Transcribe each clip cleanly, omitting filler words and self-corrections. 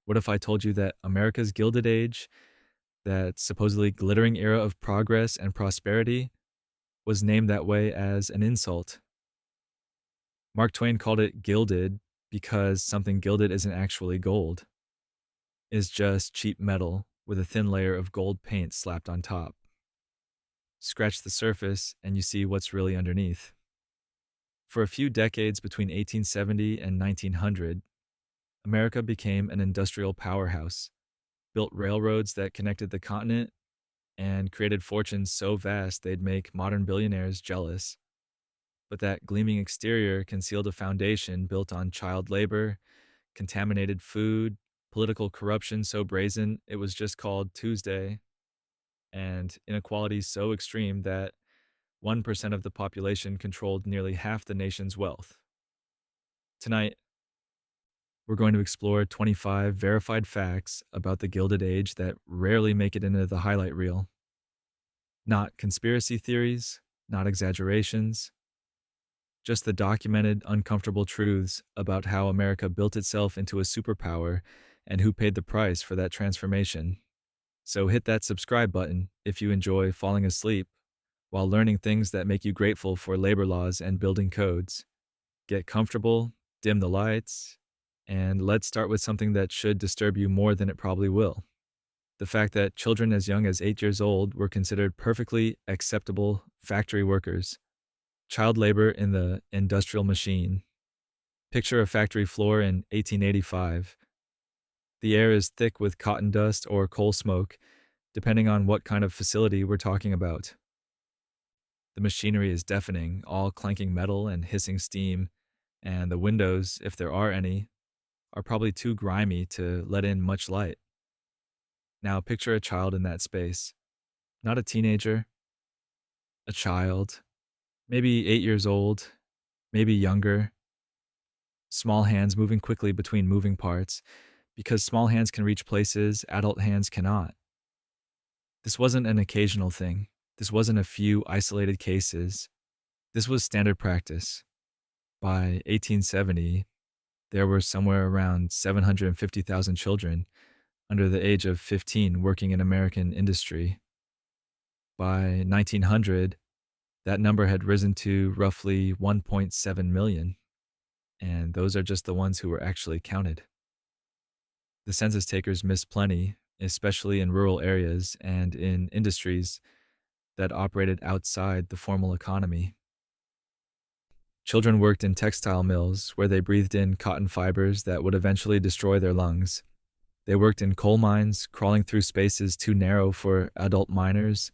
What if I told you that America's Gilded Age, that supposedly glittering era of progress and prosperity, was named that way as an insult? Mark Twain called it gilded because something gilded isn't actually gold. It's just cheap metal with a thin layer of gold paint slapped on top. Scratch the surface and you see what's really underneath. For a few decades between 1870 and 1900, America became an industrial powerhouse, built railroads that connected the continent, and created fortunes so vast they'd make modern billionaires jealous. But that gleaming exterior concealed a foundation built on child labor, contaminated food, political corruption so brazen it was just called Tuesday, and inequality so extreme that 1% of the population controlled nearly half the nation's wealth. Tonight, we're going to explore 25 verified facts about the Gilded Age that rarely make it into the highlight reel. Not conspiracy theories, not exaggerations, just the documented, uncomfortable truths about how America built itself into a superpower and who paid the price for that transformation. So hit that subscribe button if you enjoy falling asleep while learning things that make you grateful for labor laws and building codes. Get comfortable, dim the lights, and let's start with something that should disturb you more than it probably will. The fact that children as young as 8 years old were considered perfectly acceptable factory workers. Child labor in the industrial machine. Picture a factory floor in 1885. The air is thick with cotton dust or coal smoke, depending on what kind of facility we're talking about. The machinery is deafening, all clanking metal and hissing steam, and the windows, if there are any, are probably too grimy to let in much light. Now picture a child in that space. Not a teenager, a child, maybe 8 years old, maybe younger. Small hands moving quickly between moving parts, because small hands can reach places adult hands cannot. This wasn't an occasional thing. This wasn't a few isolated cases. This was standard practice. By 1870, there were somewhere around 750,000 children under the age of 15 working in American industry. By 1900, that number had risen to roughly 1.7 million, and those are just the ones who were actually counted. The census takers missed plenty, especially in rural areas and in industries that operated outside the formal economy. Children worked in textile mills where they breathed in cotton fibers that would eventually destroy their lungs. They worked in coal mines, crawling through spaces too narrow for adult miners,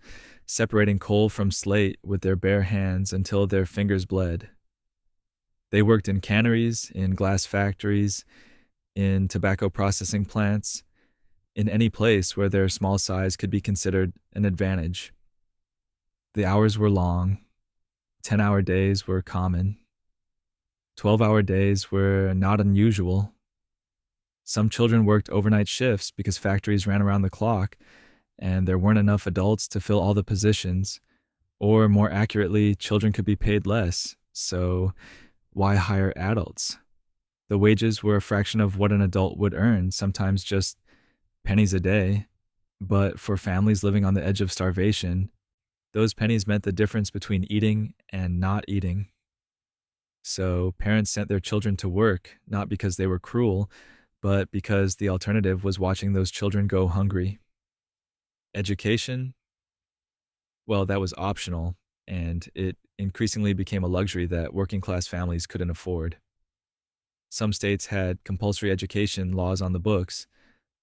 separating coal from slate with their bare hands until their fingers bled. They worked in canneries, in glass factories, in tobacco processing plants, in any place where their small size could be considered an advantage. The hours were long. 10-hour days were common. 12-hour days were not unusual. Some children worked overnight shifts because factories ran around the clock and there weren't enough adults to fill all the positions, or more accurately, children could be paid less, so why hire adults? The wages were a fraction of what an adult would earn, sometimes just pennies a day, but for families living on the edge of starvation, those pennies meant the difference between eating and not eating. So parents sent their children to work, not because they were cruel, but because the alternative was watching those children go hungry. Education? Well, that was optional, and it increasingly became a luxury that working class families couldn't afford. Some states had compulsory education laws on the books,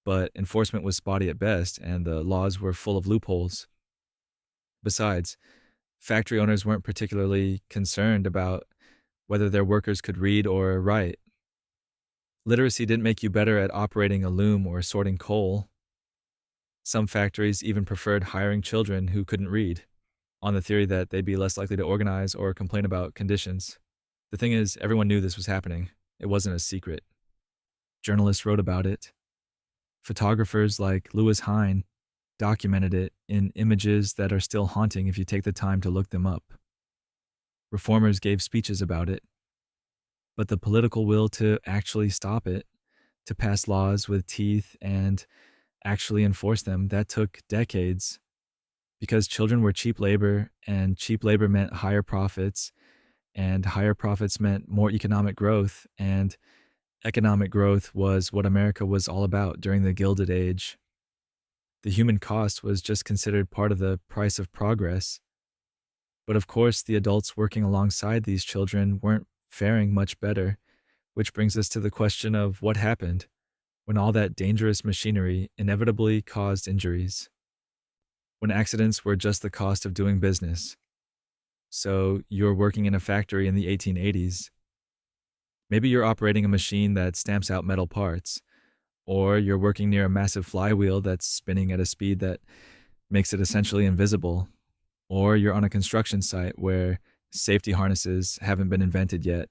but enforcement was spotty at best, and the laws were full of loopholes. Besides, factory owners weren't particularly concerned about whether their workers could read or write. Literacy didn't make you better at operating a loom or sorting coal. Some factories even preferred hiring children who couldn't read, on the theory that they'd be less likely to organize or complain about conditions. The thing is, everyone knew this was happening. It wasn't a secret. Journalists wrote about it. Photographers like Lewis Hine documented it in images that are still haunting if you take the time to look them up. Reformers gave speeches about it, but the political will to actually stop it, To pass laws with teeth and actually enforce them, that took decades because children were cheap labor, and cheap labor meant higher profits, and higher profits meant more economic growth, and economic growth was what America was all about during the Gilded Age. The human cost was just considered part of the price of progress. But of course, the adults working alongside these children weren't faring much better, which brings us to the question of what happened when all that dangerous machinery inevitably caused injuries, when accidents were just the cost of doing business. So you're working in a factory in the 1880s. Maybe you're operating a machine that stamps out metal parts, or you're working near a massive flywheel that's spinning at a speed that makes it essentially invisible, or you're on a construction site where safety harnesses haven't been invented yet,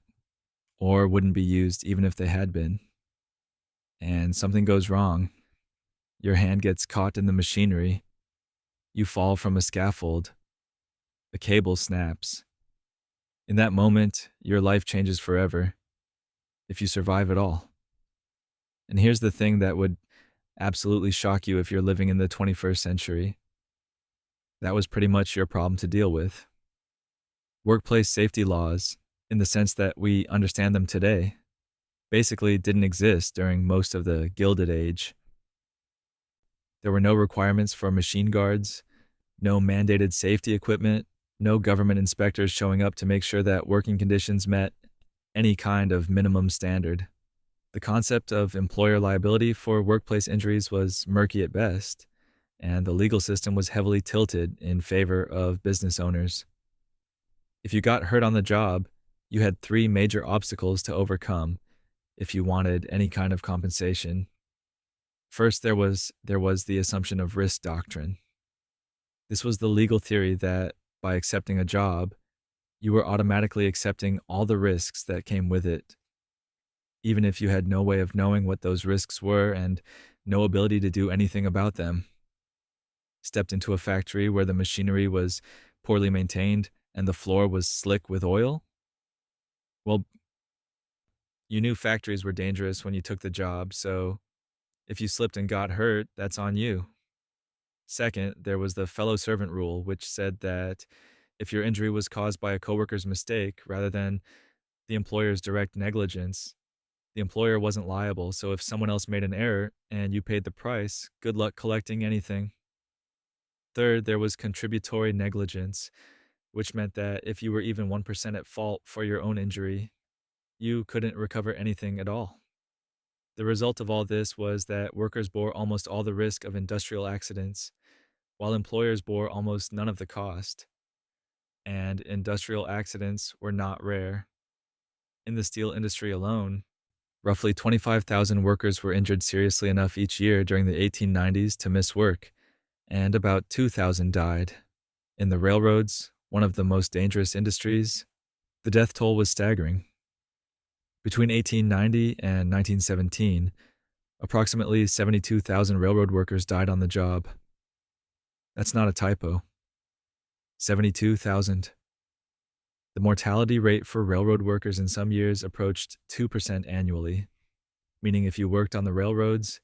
or wouldn't be used even if they had been. And something goes wrong. Your hand gets caught in the machinery. You fall from a scaffold. A cable snaps. In that moment, your life changes forever, if you survive at all. And here's the thing that would absolutely shock you if you're living in the 21st century. That was pretty much your problem to deal with. Workplace safety laws, in the sense that we understand them today, basically didn't exist during most of the Gilded Age. There were no requirements for machine guards, no mandated safety equipment, no government inspectors showing up to make sure that working conditions met any kind of minimum standard. The concept of employer liability for workplace injuries was murky at best, and the legal system was heavily tilted in favor of business owners. If you got hurt on the job, you had three major obstacles to overcome if you wanted any kind of compensation. First, there was the assumption of risk doctrine. This was the legal theory that by accepting a job, you were automatically accepting all the risks that came with it, even if you had no way of knowing what those risks were and no ability to do anything about them. Stepped into a factory where the machinery was poorly maintained and the floor was slick with oil? Well, you knew factories were dangerous when you took the job, so if you slipped and got hurt, that's on you. Second, there was the fellow servant rule, which said that if your injury was caused by a coworker's mistake rather than the employer's direct negligence, the employer wasn't liable. So if someone else made an error and you paid the price, good luck collecting anything. Third, there was contributory negligence, which meant that if you were even 1% at fault for your own injury, you couldn't recover anything at all. The result of all this was that workers bore almost all the risk of industrial accidents, while employers bore almost none of the cost. And industrial accidents were not rare. In the steel industry alone, roughly 25,000 workers were injured seriously enough each year during the 1890s to miss work, and about 2,000 died. In the railroads, one of the most dangerous industries, the death toll was staggering. Between 1890 and 1917, approximately 72,000 railroad workers died on the job. That's not a typo. 72,000. The mortality rate for railroad workers in some years approached 2% annually, meaning if you worked on the railroads,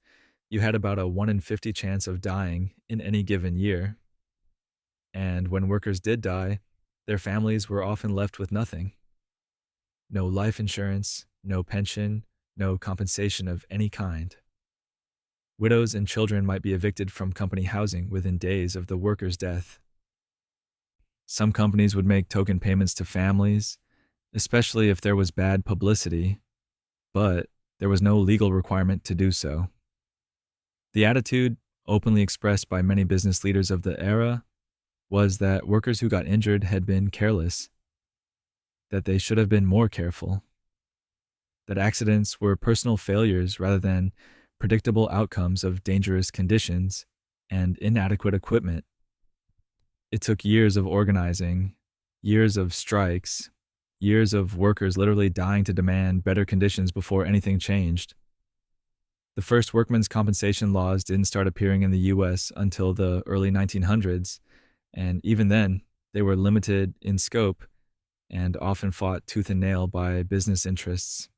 you had about a 1 in 50 chance of dying in any given year. And when workers did die, their families were often left with nothing. No life insurance, no pension, no compensation of any kind. Widows and children might be evicted from company housing within days of the worker's death. Some companies would make token payments to families, especially if there was bad publicity, but there was no legal requirement to do so. The attitude, openly expressed by many business leaders of the era, was that workers who got injured had been careless, that they should have been more careful, that accidents were personal failures rather than predictable outcomes of dangerous conditions and inadequate equipment. It took years of organizing, years of strikes, years of workers literally dying to demand better conditions before anything changed. The first workmen's compensation laws didn't start appearing in the US until the early 1900s, and even then, they were limited in scope and often fought tooth and nail by business interests.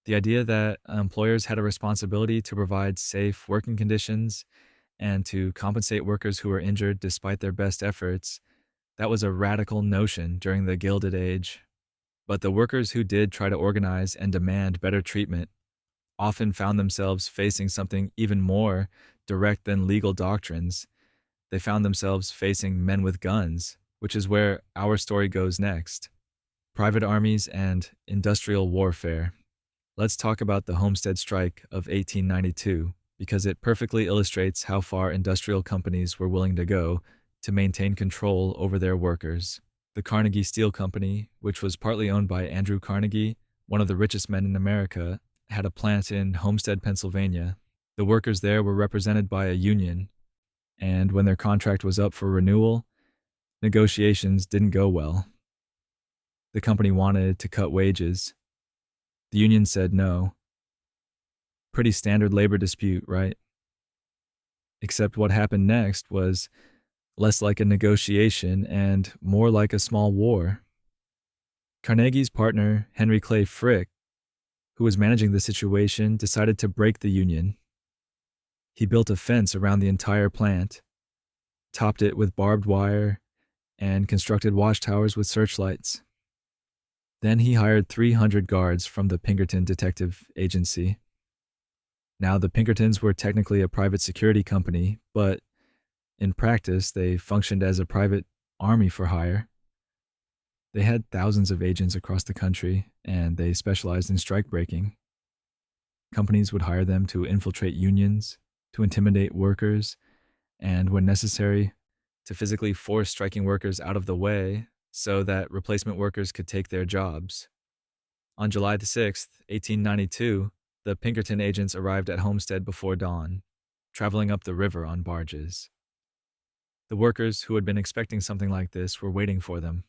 The idea that employers had a responsibility to provide safe working conditions and to compensate workers who were injured despite their best efforts, that was a radical notion during the Gilded Age. But the workers who did try to organize and demand better treatment often found themselves facing something even more direct than legal doctrines. They found themselves facing men with guns, which is where our story goes next: private armies and industrial warfare. Let's talk about the Homestead Strike of 1892, because it perfectly illustrates how far industrial companies were willing to go to maintain control over their workers. The Carnegie Steel Company, which was partly owned by Andrew Carnegie, one of the richest men in America, had a plant in Homestead, Pennsylvania. The workers there were represented by a union, and when their contract was up for renewal, negotiations didn't go well. The company wanted to cut wages. The union said no. Pretty standard labor dispute, right? Except what happened next was less like a negotiation and more like a small war. Carnegie's partner, Henry Clay Frick, who was managing the situation, decided to break the union. He built a fence around the entire plant, topped it with barbed wire, and constructed watchtowers with searchlights. Then he hired 300 guards from the Pinkerton Detective Agency. Now, the Pinkertons were technically a private security company, but in practice, they functioned as a private army for hire. They had thousands of agents across the country, and they specialized in strike breaking. Companies would hire them to infiltrate unions, to intimidate workers, and when necessary, to physically force striking workers out of the way so that replacement workers could take their jobs. On July the 6th, 1892, the Pinkerton agents arrived at Homestead before dawn, traveling up the river on barges. The workers who had been expecting something like this were waiting for them.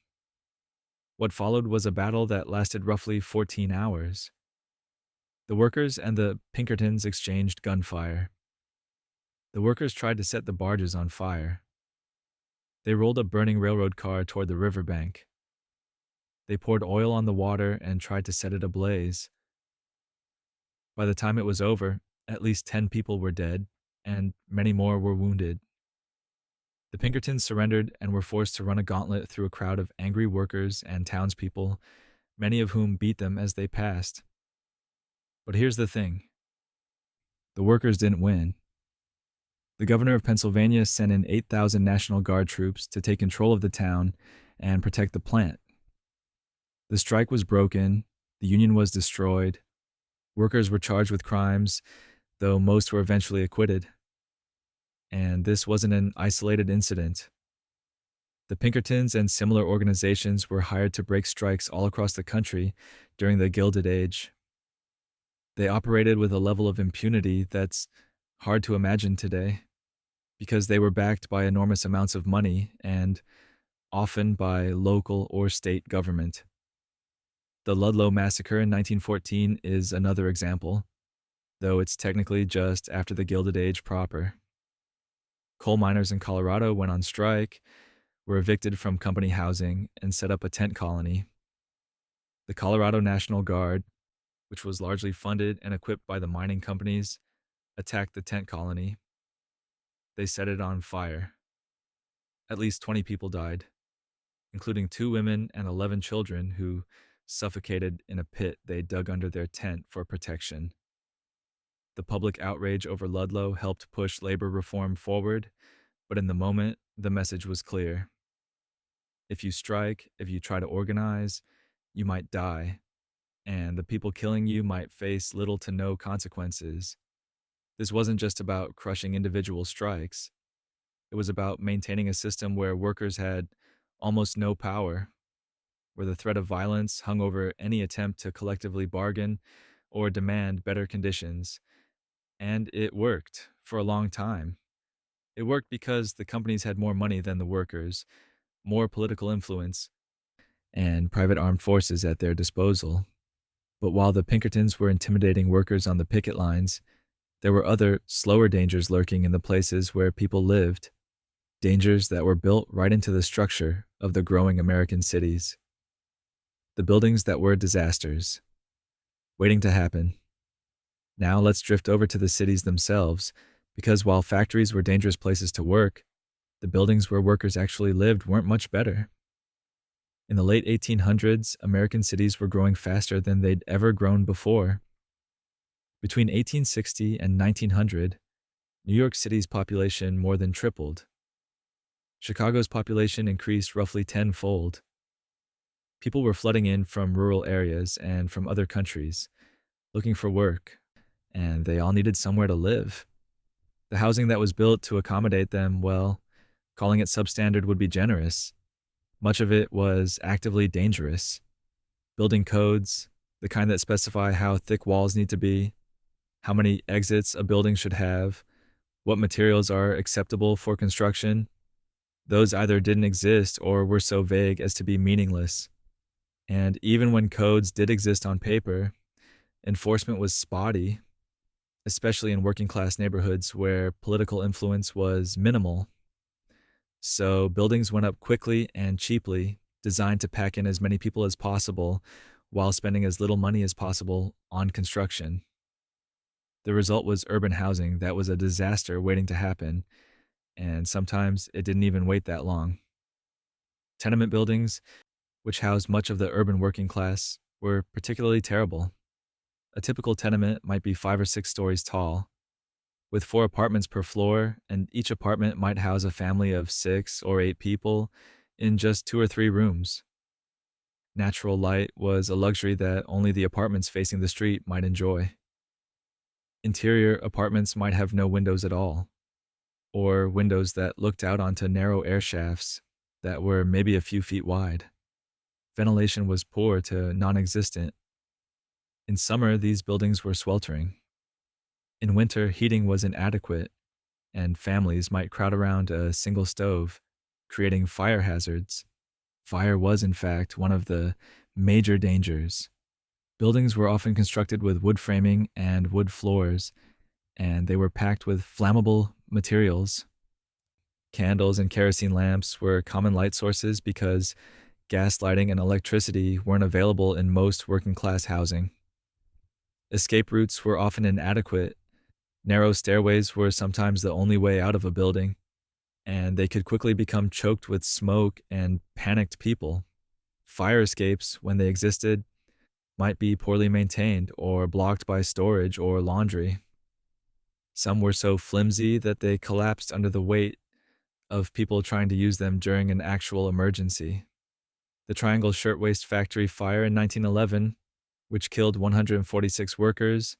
What followed was a battle that lasted roughly 14 hours. The workers and the Pinkertons exchanged gunfire. The workers tried to set the barges on fire. They rolled a burning railroad car toward the riverbank. They poured oil on the water and tried to set it ablaze. By the time it was over, at least 10 people were dead, and many more were wounded. The Pinkertons surrendered and were forced to run a gauntlet through a crowd of angry workers and townspeople, many of whom beat them as they passed. But here's the thing: the workers didn't win. The governor of Pennsylvania sent in 8,000 National Guard troops to take control of the town and protect the plant. The strike was broken, the union was destroyed, workers were charged with crimes, though most were eventually acquitted. And this wasn't an isolated incident. The Pinkertons and similar organizations were hired to break strikes all across the country during the Gilded Age. They operated with a level of impunity that's hard to imagine today, because they were backed by enormous amounts of money and often by local or state government. The Ludlow Massacre in 1914 is another example, though it's technically just after the Gilded Age proper. Coal miners in Colorado went on strike, were evicted from company housing, and set up a tent colony. The Colorado National Guard, which was largely funded and equipped by the mining companies, attacked the tent colony. They set it on fire. At least 20 people died, including 2 women and 11 children who suffocated in a pit they dug under their tent for protection. The public outrage over Ludlow helped push labor reform forward, but in the moment, the message was clear. If you strike, if you try to organize, you might die, and the people killing you might face little to no consequences. This wasn't just about crushing individual strikes. It was about maintaining a system where workers had almost no power, where the threat of violence hung over any attempt to collectively bargain or demand better conditions. And it worked for a long time. It worked because the companies had more money than the workers, more political influence, and private armed forces at their disposal. But while the Pinkertons were intimidating workers on the picket lines, there were other, slower dangers lurking in the places where people lived, dangers that were built right into the structure of the growing American cities. The buildings that were disasters. waiting to happen. Now let's drift over to the cities themselves, because while factories were dangerous places to work, the buildings where workers actually lived weren't much better. In the late 1800s, American cities were growing faster than they'd ever grown before. Between 1860 and 1900, New York City's population more than tripled. Chicago's population increased roughly tenfold. People were flooding in from rural areas and from other countries, looking for work, and they all needed somewhere to live. The housing that was built to accommodate them, well, calling it substandard would be generous. Much of it was actively dangerous. Building codes, the kind that specify how thick walls need to be, how many exits a building should have, what materials are acceptable for construction, those either didn't exist or were so vague as to be meaningless. And even when codes did exist on paper, enforcement was spotty, especially in working class neighborhoods where political influence was minimal. So buildings went up quickly and cheaply, designed to pack in as many people as possible while spending as little money as possible on construction. The result was urban housing that was a disaster waiting to happen, and sometimes it didn't even wait that long. Tenement buildings, which housed much of the urban working class, were particularly terrible. A typical tenement might be 5 or 6 stories tall, with 4 apartments per floor, and each apartment might house a family of 6 or 8 people in just 2 or 3 rooms. Natural light was a luxury that only the apartments facing the street might enjoy. Interior apartments might have no windows at all, or windows that looked out onto narrow air shafts that were maybe a few feet wide. Ventilation was poor to non-existent. In summer, these buildings were sweltering. In winter, heating was inadequate, and families might crowd around a single stove, creating fire hazards. Fire was, in fact, one of the major dangers. Buildings were often constructed with wood framing and wood floors, and they were packed with flammable materials. Candles and kerosene lamps were common light sources because gas lighting and electricity weren't available in most working-class housing. Escape routes were often inadequate. Narrow stairways were sometimes the only way out of a building, and they could quickly become choked with smoke and panicked people. Fire escapes, when they existed, might be poorly maintained or blocked by storage or laundry. Some were so flimsy that they collapsed under the weight of people trying to use them during an actual emergency. The Triangle Shirtwaist Factory fire in 1911, which killed 146 workers,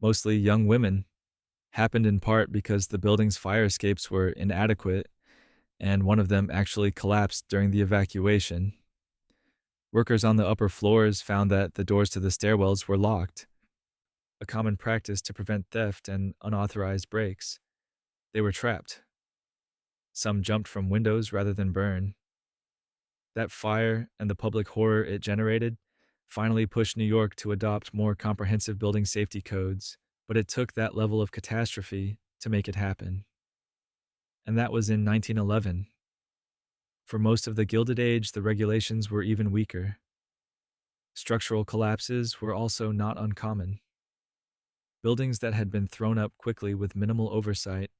mostly young women, happened in part because the building's fire escapes were inadequate, and one of them actually collapsed during the evacuation. Workers on the upper floors found that the doors to the stairwells were locked, a common practice to prevent theft and unauthorized breaks. They were trapped. Some jumped from windows rather than burn. That fire and the public horror it generated finally pushed New York to adopt more comprehensive building safety codes, but it took that level of catastrophe to make it happen. And that was in 1911. For most of the Gilded Age, the regulations were even weaker. Structural collapses were also not uncommon. Buildings that had been thrown up quickly with minimal oversight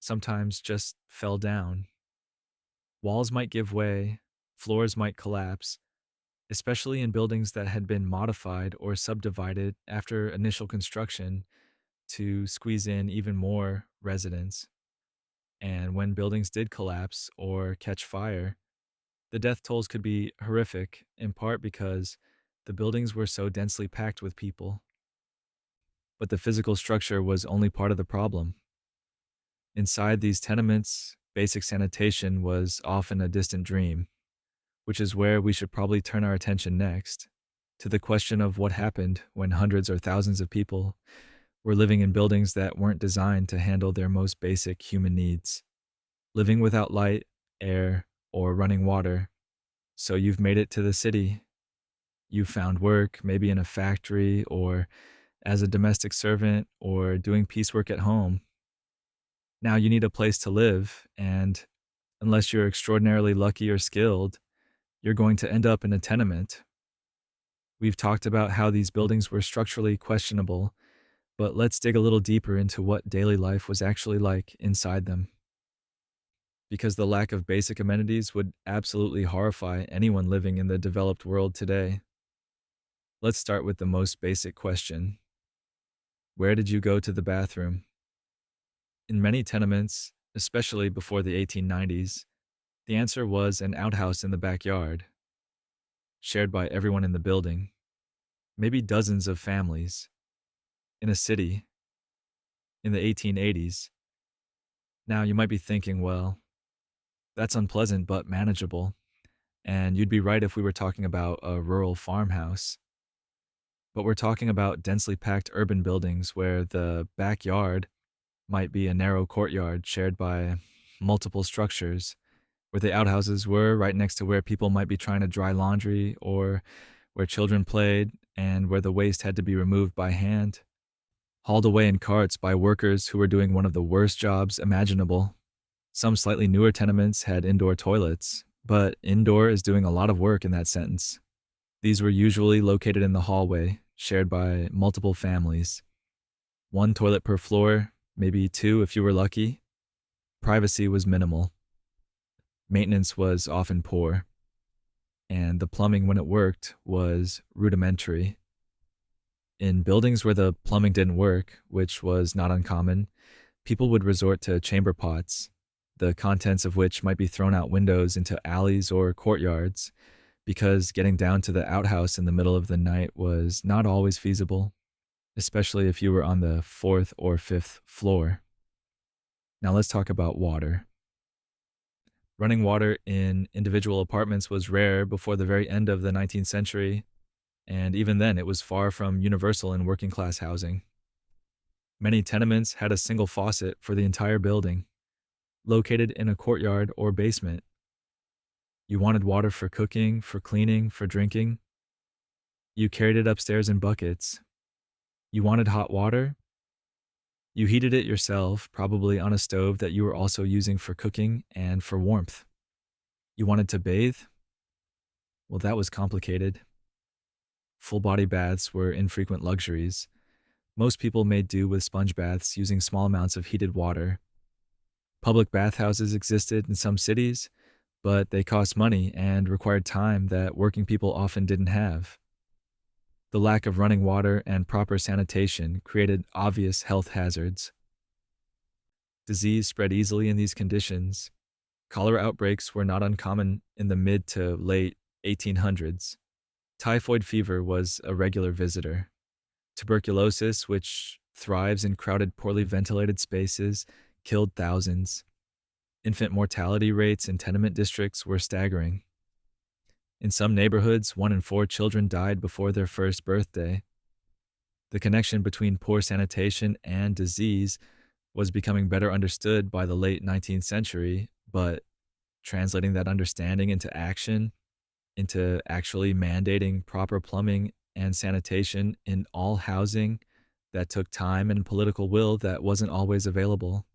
sometimes just fell down. Walls might give way, floors might collapse, especially in buildings that had been modified or subdivided after initial construction to squeeze in even more residents. And when buildings did collapse or catch fire, the death tolls could be horrific, in part because the buildings were so densely packed with people. But the physical structure was only part of the problem. Inside these tenements, basic sanitation was often a distant dream, which is where we should probably turn our attention next, to the question of what happened when hundreds or thousands of people were living in buildings that weren't designed to handle their most basic human needs. Living without light, air, or running water. So you've made it to the city. You've found work, maybe in a factory, or as a domestic servant, or doing piecework at home. Now you need a place to live, and unless you're extraordinarily lucky or skilled, you're going to end up in a tenement. We've talked about how these buildings were structurally questionable, but let's dig a little deeper into what daily life was actually like inside them. Because the lack of basic amenities would absolutely horrify anyone living in the developed world today. Let's start with the most basic question: where did you go to the bathroom? In many tenements, especially before the 1890s, the answer was an outhouse in the backyard, shared by everyone in the building, maybe dozens of families. In a city, in the 1880s, now you might be thinking, well, that's unpleasant but manageable, and you'd be right if we were talking about a rural farmhouse. But we're talking about densely packed urban buildings where the backyard might be a narrow courtyard shared by multiple structures, where the outhouses were right next to where people might be trying to dry laundry, or where children played, and where the waste had to be removed by hand, hauled away in carts by workers who were doing one of the worst jobs imaginable. Some slightly newer tenements had indoor toilets, but indoor is doing a lot of work in that sentence. These were usually located in the hallway, shared by multiple families. One toilet per floor, maybe two if you were lucky. Privacy was minimal. Maintenance was often poor, and the plumbing, when it worked, was rudimentary. In buildings where the plumbing didn't work, which was not uncommon, people would resort to chamber pots, the contents of which might be thrown out windows into alleys or courtyards, because getting down to the outhouse in the middle of the night was not always feasible, especially if you were on the fourth or fifth floor. Now let's talk about water. Running water in individual apartments was rare before the very end of the 19th century, and even then it was far from universal in working class housing. Many tenements had a single faucet for the entire building, located in a courtyard or basement. You wanted water for cooking, for cleaning, for drinking. You carried it upstairs in buckets. You wanted hot water? You heated it yourself, probably on a stove that you were also using for cooking and for warmth. You wanted to bathe? Well, that was complicated. Full body baths were infrequent luxuries. Most people made do with sponge baths using small amounts of heated water. Public bathhouses existed in some cities, but they cost money and required time that working people often didn't have. The lack of running water and proper sanitation created obvious health hazards. Disease spread easily in these conditions. Cholera outbreaks were not uncommon in the mid to late 1800s. Typhoid fever was a regular visitor. Tuberculosis, which thrives in crowded, poorly ventilated spaces, killed thousands. Infant mortality rates in tenement districts were staggering. In some neighborhoods, 1 in 4 children died before their first birthday. The connection between poor sanitation and disease was becoming better understood by the late 19th century, but translating that understanding into action, into actually mandating proper plumbing and sanitation in all housing, that took time and political will that wasn't always available.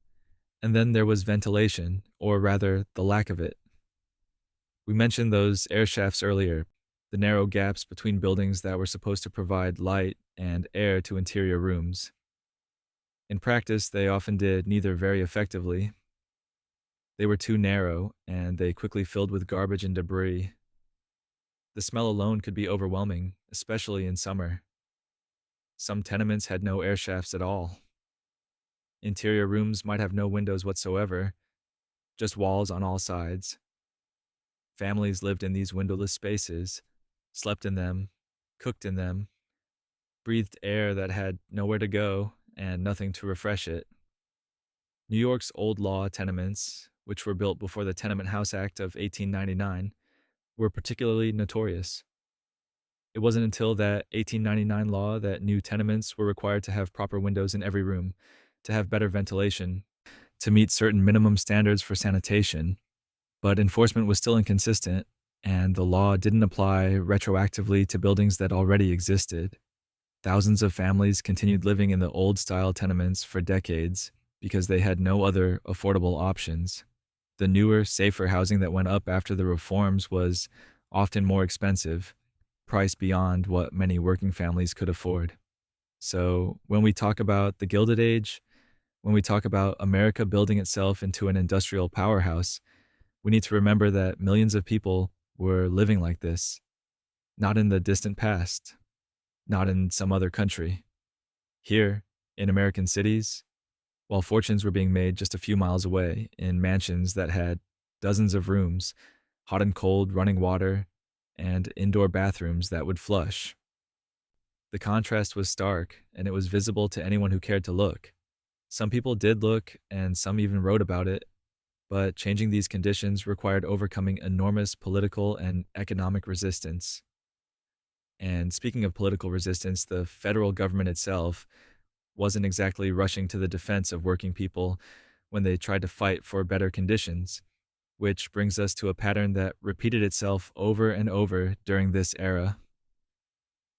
And then there was ventilation, or rather, the lack of it. We mentioned those air shafts earlier, the narrow gaps between buildings that were supposed to provide light and air to interior rooms. In practice, they often did neither very effectively. They were too narrow, and they quickly filled with garbage and debris. The smell alone could be overwhelming, especially in summer. Some tenements had no air shafts at all. Interior rooms might have no windows whatsoever, just walls on all sides. Families lived in these windowless spaces, slept in them, cooked in them, breathed air that had nowhere to go and nothing to refresh it. New York's old law tenements, which were built before the Tenement House Act of 1899, were particularly notorious. It wasn't until that 1899 law that new tenements were required to have proper windows in every room, to have better ventilation, to meet certain minimum standards for sanitation. But enforcement was still inconsistent, and the law didn't apply retroactively to buildings that already existed. Thousands of families continued living in the old-style tenements for decades because they had no other affordable options. The newer, safer housing that went up after the reforms was often more expensive, priced beyond what many working families could afford. So, when we talk about the Gilded Age, when we talk about America building itself into an industrial powerhouse, we need to remember that millions of people were living like this, not in the distant past, not in some other country. Here, in American cities, while fortunes were being made just a few miles away in mansions that had dozens of rooms, hot and cold running water, and indoor bathrooms that would flush. The contrast was stark, and it was visible to anyone who cared to look. Some people did look, and some even wrote about it, but changing these conditions required overcoming enormous political and economic resistance. And speaking of political resistance, the federal government itself wasn't exactly rushing to the defense of working people when they tried to fight for better conditions, which brings us to a pattern that repeated itself over and over during this era.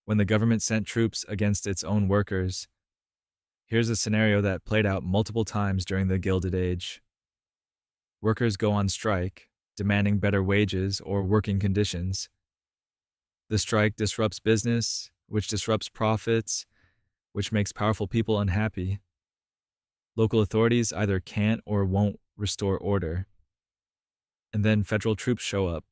When the government sent troops against its own workers, here's a scenario that played out multiple times during the Gilded Age. Workers go on strike, demanding better wages or working conditions. The strike disrupts business, which disrupts profits, which makes powerful people unhappy. Local authorities either can't or won't restore order. And then federal troops show up,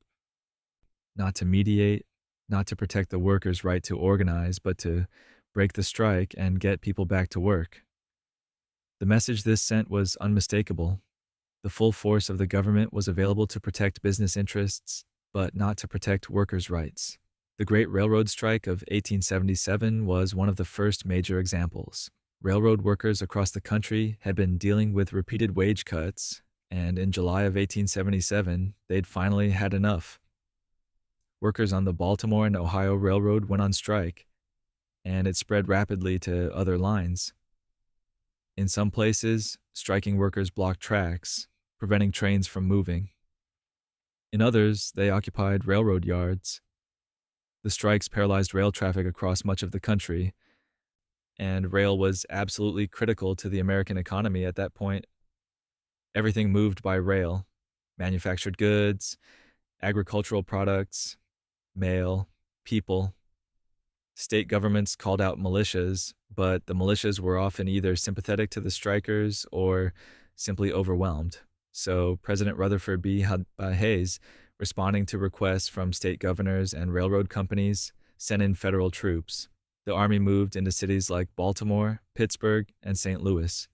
not to mediate, not to protect the workers' right to organize, but to break the strike and get people back to work. The message this sent was unmistakable. The full force of the government was available to protect business interests, but not to protect workers' rights. The Great Railroad Strike of 1877 was one of the first major examples. Railroad workers across the country had been dealing with repeated wage cuts, and in July of 1877, they'd finally had enough. Workers on the Baltimore and Ohio Railroad went on strike, and it spread rapidly to other lines. In some places, striking workers blocked tracks, preventing trains from moving. In others, they occupied railroad yards. The strikes paralyzed rail traffic across much of the country, and rail was absolutely critical to the American economy at that point. Everything moved by rail: manufactured goods, agricultural products, mail, people. State governments called out militias, but the militias were often either sympathetic to the strikers or simply overwhelmed. So President Rutherford B. Hayes, responding to requests from state governors and railroad companies, sent in federal troops. The Army moved into cities like Baltimore, Pittsburgh, and St. Louis.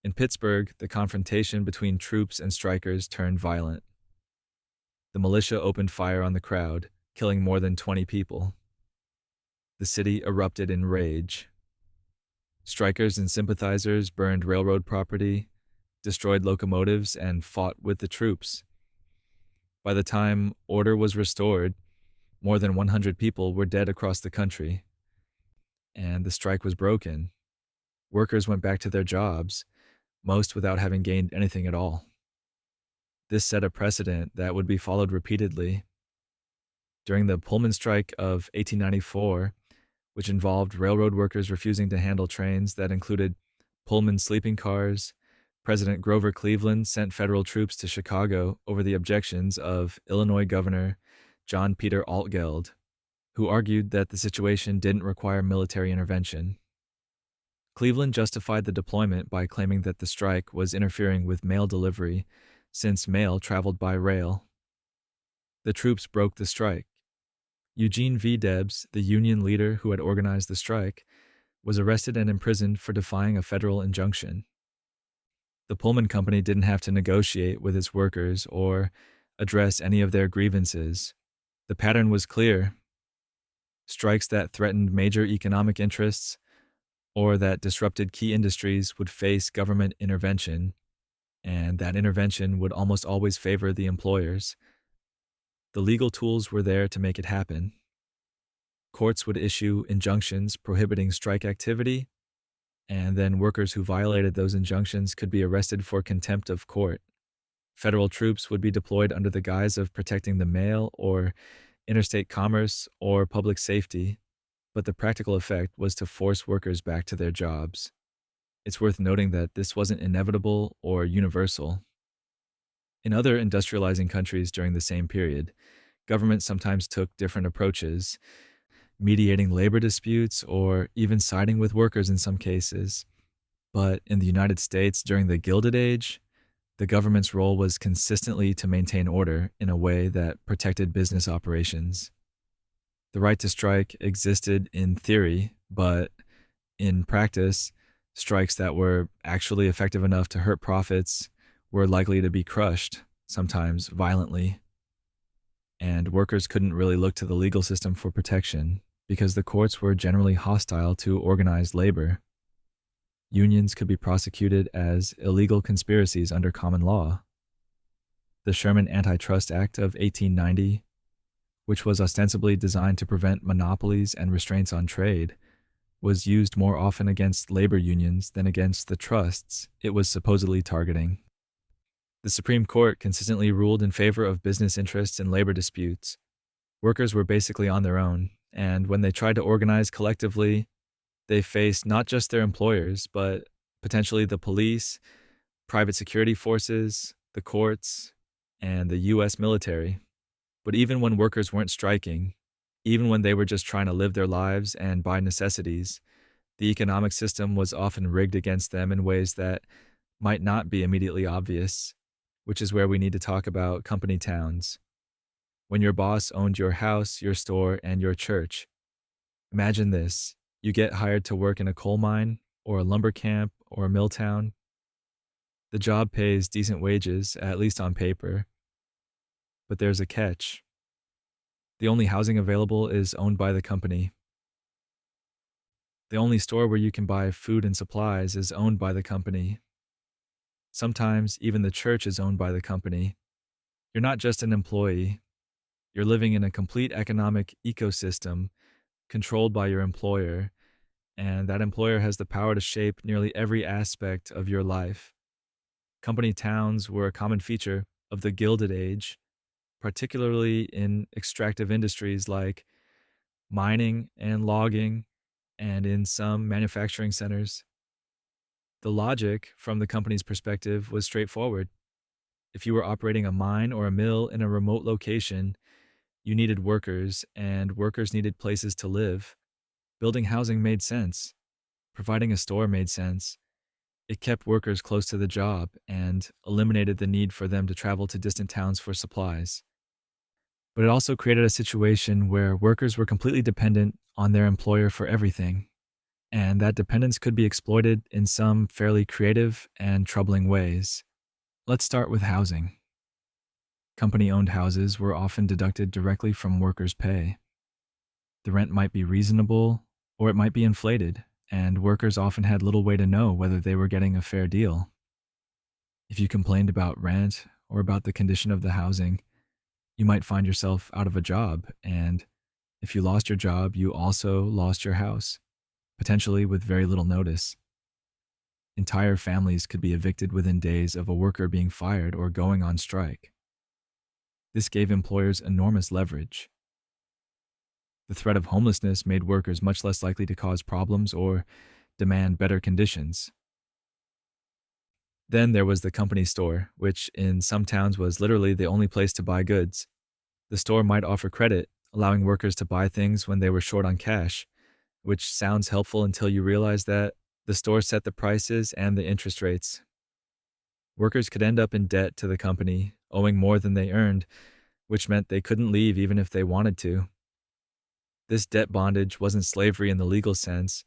In Pittsburgh, the confrontation between troops and strikers turned violent. The militia opened fire on the crowd, killing more than 20 people. The city erupted in rage. Strikers and sympathizers burned railroad property, destroyed locomotives, and fought with the troops. By the time order was restored, more than 100 people were dead across the country. And the strike was broken. Workers went back to their jobs, most without having gained anything at all. This set a precedent that would be followed repeatedly. During the Pullman strike of 1894, which involved railroad workers refusing to handle trains that included Pullman sleeping cars, President Grover Cleveland sent federal troops to Chicago over the objections of Illinois Governor John Peter Altgeld, who argued that the situation didn't require military intervention. Cleveland justified the deployment by claiming that the strike was interfering with mail delivery, since mail traveled by rail. The troops broke the strike. Eugene V. Debs, the union leader who had organized the strike, was arrested and imprisoned for defying a federal injunction. The Pullman Company didn't have to negotiate with its workers or address any of their grievances. The pattern was clear: strikes that threatened major economic interests or that disrupted key industries would face government intervention, and that intervention would almost always favor the employers. The legal tools were there to make it happen. Courts would issue injunctions prohibiting strike activity, and then workers who violated those injunctions could be arrested for contempt of court. Federal troops would be deployed under the guise of protecting the mail or interstate commerce or public safety, but the practical effect was to force workers back to their jobs. It's worth noting that this wasn't inevitable or universal. In other industrializing countries during the same period, Governments sometimes took different approaches, mediating labor disputes or even siding with workers in some cases. But in the United States during the Gilded Age, the government's role was consistently to maintain order in a way that protected business operations. The right to strike existed in theory, but in practice, strikes that were actually effective enough to hurt profits were likely to be crushed, sometimes violently. And workers couldn't really look to the legal system for protection because the courts were generally hostile to organized labor. Unions could be prosecuted as illegal conspiracies under common law. The Sherman Antitrust Act of 1890, which was ostensibly designed to prevent monopolies and restraints on trade, was used more often against labor unions than against the trusts it was supposedly targeting. The Supreme Court consistently ruled in favor of business interests in labor disputes. Workers were basically on their own, and when they tried to organize collectively, they faced not just their employers, but potentially the police, private security forces, the courts, and the U.S. military. But even when workers weren't striking, even when they were just trying to live their lives and buy necessities, the economic system was often rigged against them in ways that might not be immediately obvious, which is where we need to talk about company towns. When your boss owned your house, your store, and your church. Imagine this. You get hired to work in a coal mine, or a lumber camp, or a mill town. The job pays decent wages, at least on paper. But there's a catch. The only housing available is owned by the company. The only store where you can buy food and supplies is owned by the company. Sometimes even the church is owned by the company. You're not just an employee. You're living in a complete economic ecosystem controlled by your employer, and that employer has the power to shape nearly every aspect of your life. Company towns were a common feature of the Gilded Age, particularly in extractive industries like mining and logging, and in some manufacturing centers. The logic, from the company's perspective, was straightforward. If you were operating a mine or a mill in a remote location, you needed workers, and workers needed places to live. Building housing made sense. Providing a store made sense. It kept workers close to the job and eliminated the need for them to travel to distant towns for supplies. But it also created a situation where workers were completely dependent on their employer for everything, and that dependence could be exploited in some fairly creative and troubling ways. Let's start with housing. Company-owned houses were often deducted directly from workers' pay. The rent might be reasonable, or it might be inflated, and workers often had little way to know whether they were getting a fair deal. If you complained about rent or about the condition of the housing, you might find yourself out of a job, and if you lost your job, you also lost your house, potentially with very little notice. Entire families could be evicted within days of a worker being fired or going on strike. This gave employers enormous leverage. The threat of homelessness made workers much less likely to cause problems or demand better conditions. Then there was the company store, which in some towns was literally the only place to buy goods. The store might offer credit, allowing workers to buy things when they were short on cash, which sounds helpful until you realize that the store set the prices and the interest rates. Workers could end up in debt to the company, owing more than they earned, which meant they couldn't leave even if they wanted to. This debt bondage wasn't slavery in the legal sense,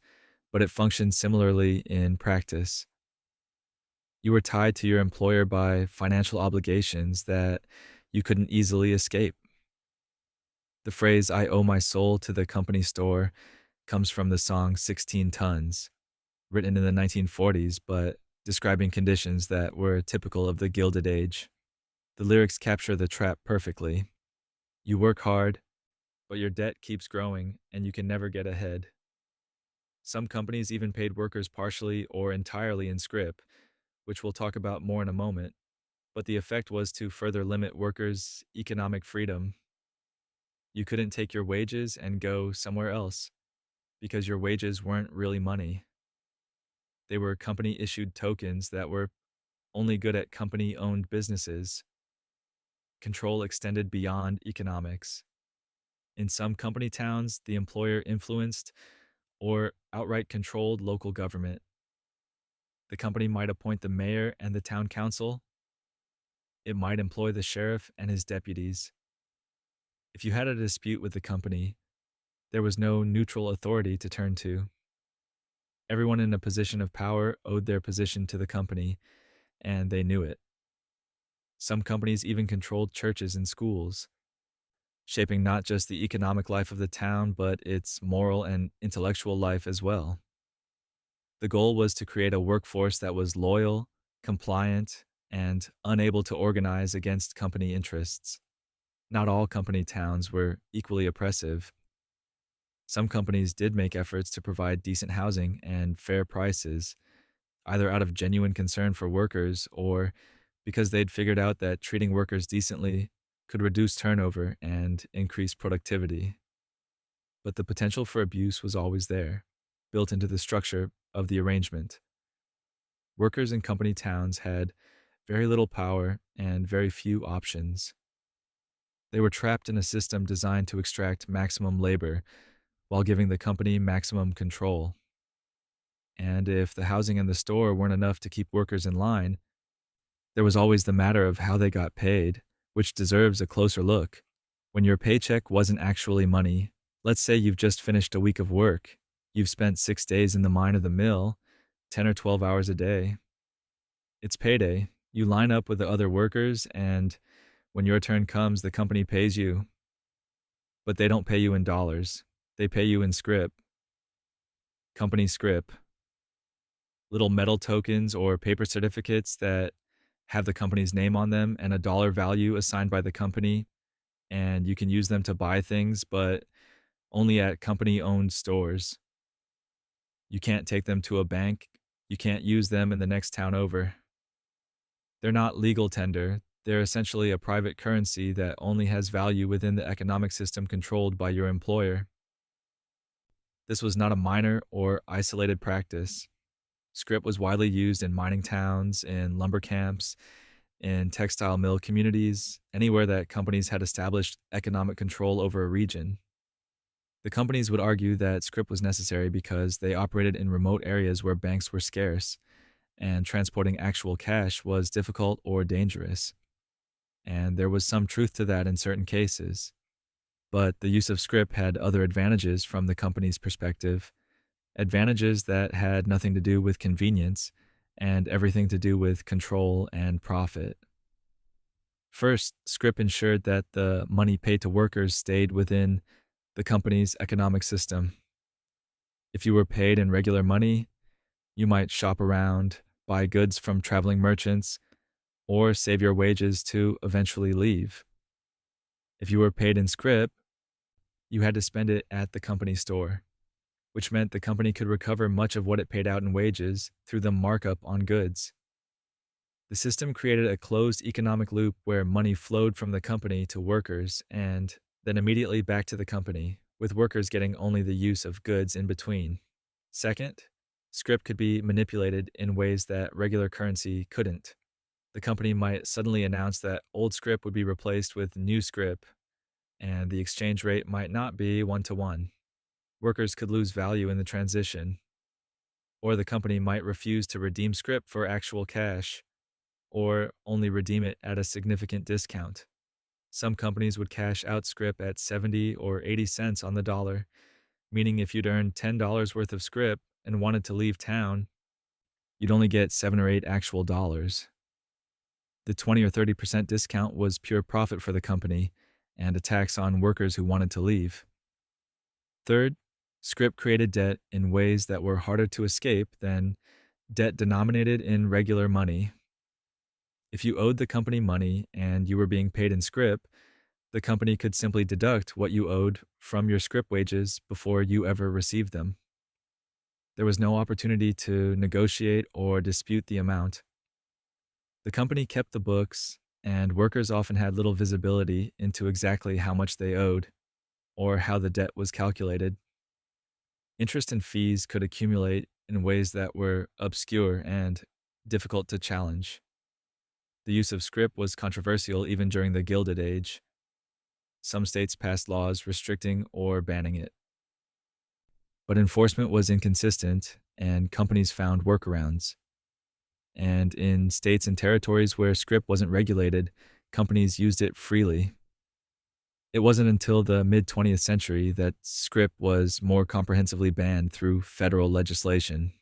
but it functioned similarly in practice. You were tied to your employer by financial obligations that you couldn't easily escape. The phrase, "I owe my soul to the company store," comes from the song 16 Tons, written in the 1940s, but describing conditions that were typical of the Gilded Age. The lyrics capture the trap perfectly. You work hard, but your debt keeps growing and you can never get ahead. Some companies even paid workers partially or entirely in scrip, which we'll talk about more in a moment, but the effect was to further limit workers' economic freedom. You couldn't take your wages and go somewhere else because your wages weren't really money. They were company-issued tokens that were only good at company-owned businesses. Control extended beyond economics. In some company towns, the employer influenced or outright controlled local government. The company might appoint the mayor and the town council. It might employ the sheriff and his deputies. If you had a dispute with the company, there was no neutral authority to turn to. Everyone in a position of power owed their position to the company, and they knew it. Some companies even controlled churches and schools, shaping not just the economic life of the town, but its moral and intellectual life as well. The goal was to create a workforce that was loyal, compliant, and unable to organize against company interests. Not all company towns were equally oppressive. Some companies did make efforts to provide decent housing and fair prices, either out of genuine concern for workers or because they'd figured out that treating workers decently could reduce turnover and increase productivity. But the potential for abuse was always there, built into the structure of the arrangement. Workers in company towns had very little power and very few options. They were trapped in a system designed to extract maximum labor while giving the company maximum control. And if the housing and the store weren't enough to keep workers in line, there was always the matter of how they got paid, which deserves a closer look. When your paycheck wasn't actually money, let's say you've just finished a week of work, you've spent 6 days in the mine or the mill, 10 or 12 hours a day. It's payday. You line up with the other workers, and when your turn comes, the company pays you. But they don't pay you in dollars. They pay you in scrip. Company scrip. Little metal tokens or paper certificates that have the company's name on them and a dollar value assigned by the company, and you can use them to buy things, but only at company-owned stores. You can't take them to a bank. You can't use them in the next town over. They're not legal tender. They're essentially a private currency that only has value within the economic system controlled by your employer. This was not a minor or isolated practice. Scrip was widely used in mining towns, in lumber camps, in textile mill communities, anywhere that companies had established economic control over a region. The companies would argue that scrip was necessary because they operated in remote areas where banks were scarce, and transporting actual cash was difficult or dangerous. And there was some truth to that in certain cases. But the use of scrip had other advantages from the company's perspective, advantages that had nothing to do with convenience and everything to do with control and profit. First, scrip ensured that the money paid to workers stayed within the company's economic system. If you were paid in regular money, you might shop around, buy goods from traveling merchants, or save your wages to eventually leave. If you were paid in scrip, you had to spend it at the company store, which meant the company could recover much of what it paid out in wages through the markup on goods. The system created a closed economic loop where money flowed from the company to workers and then immediately back to the company, with workers getting only the use of goods in between. Second, scrip could be manipulated in ways that regular currency couldn't. The company might suddenly announce that old scrip would be replaced with new scrip, and the exchange rate might not be 1-to-1. Workers could lose value in the transition, or the company might refuse to redeem scrip for actual cash, or only redeem it at a significant discount. Some companies would cash out scrip at 70 or 80 cents on the dollar, meaning if you'd earned $10 worth of scrip and wanted to leave town, you'd only get 7 or 8 actual dollars. The 20 or 30% discount was pure profit for the company and a tax on workers who wanted to leave. Third, scrip created debt in ways that were harder to escape than debt denominated in regular money. If you owed the company money and you were being paid in scrip, the company could simply deduct what you owed from your scrip wages before you ever received them. There was no opportunity to negotiate or dispute the amount. The company kept the books, and workers often had little visibility into exactly how much they owed or how the debt was calculated. Interest and fees could accumulate in ways that were obscure and difficult to challenge. The use of scrip was controversial even during the Gilded Age. Some states passed laws restricting or banning it. But enforcement was inconsistent, and companies found workarounds. And in states and territories where scrip wasn't regulated, companies used it freely. It wasn't until the mid 20th century that scrip was more comprehensively banned through federal legislation.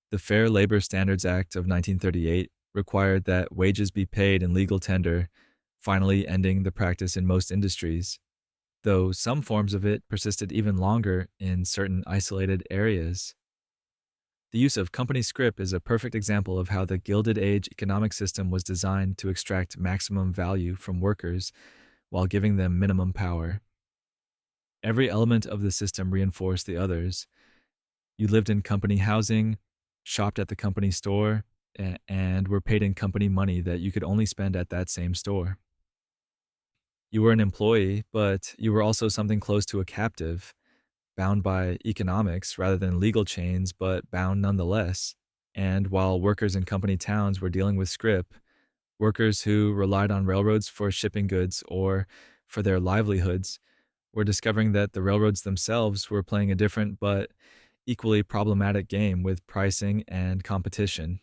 The Fair Labor Standards Act of 1938 required that wages be paid in legal tender, finally ending the practice in most industries, though some forms of it persisted even longer in certain isolated areas. The use of company scrip is a perfect example of how the Gilded Age economic system was designed to extract maximum value from workers while giving them minimum power. Every element of the system reinforced the others. You lived in company housing, shopped at the company store, and were paid in company money that you could only spend at that same store. You were an employee, but you were also something close to a captive, bound by economics rather than legal chains, but bound nonetheless. And while workers in company towns were dealing with scrip, workers who relied on railroads for shipping goods or for their livelihoods were discovering that the railroads themselves were playing a different but equally problematic game with pricing and competition.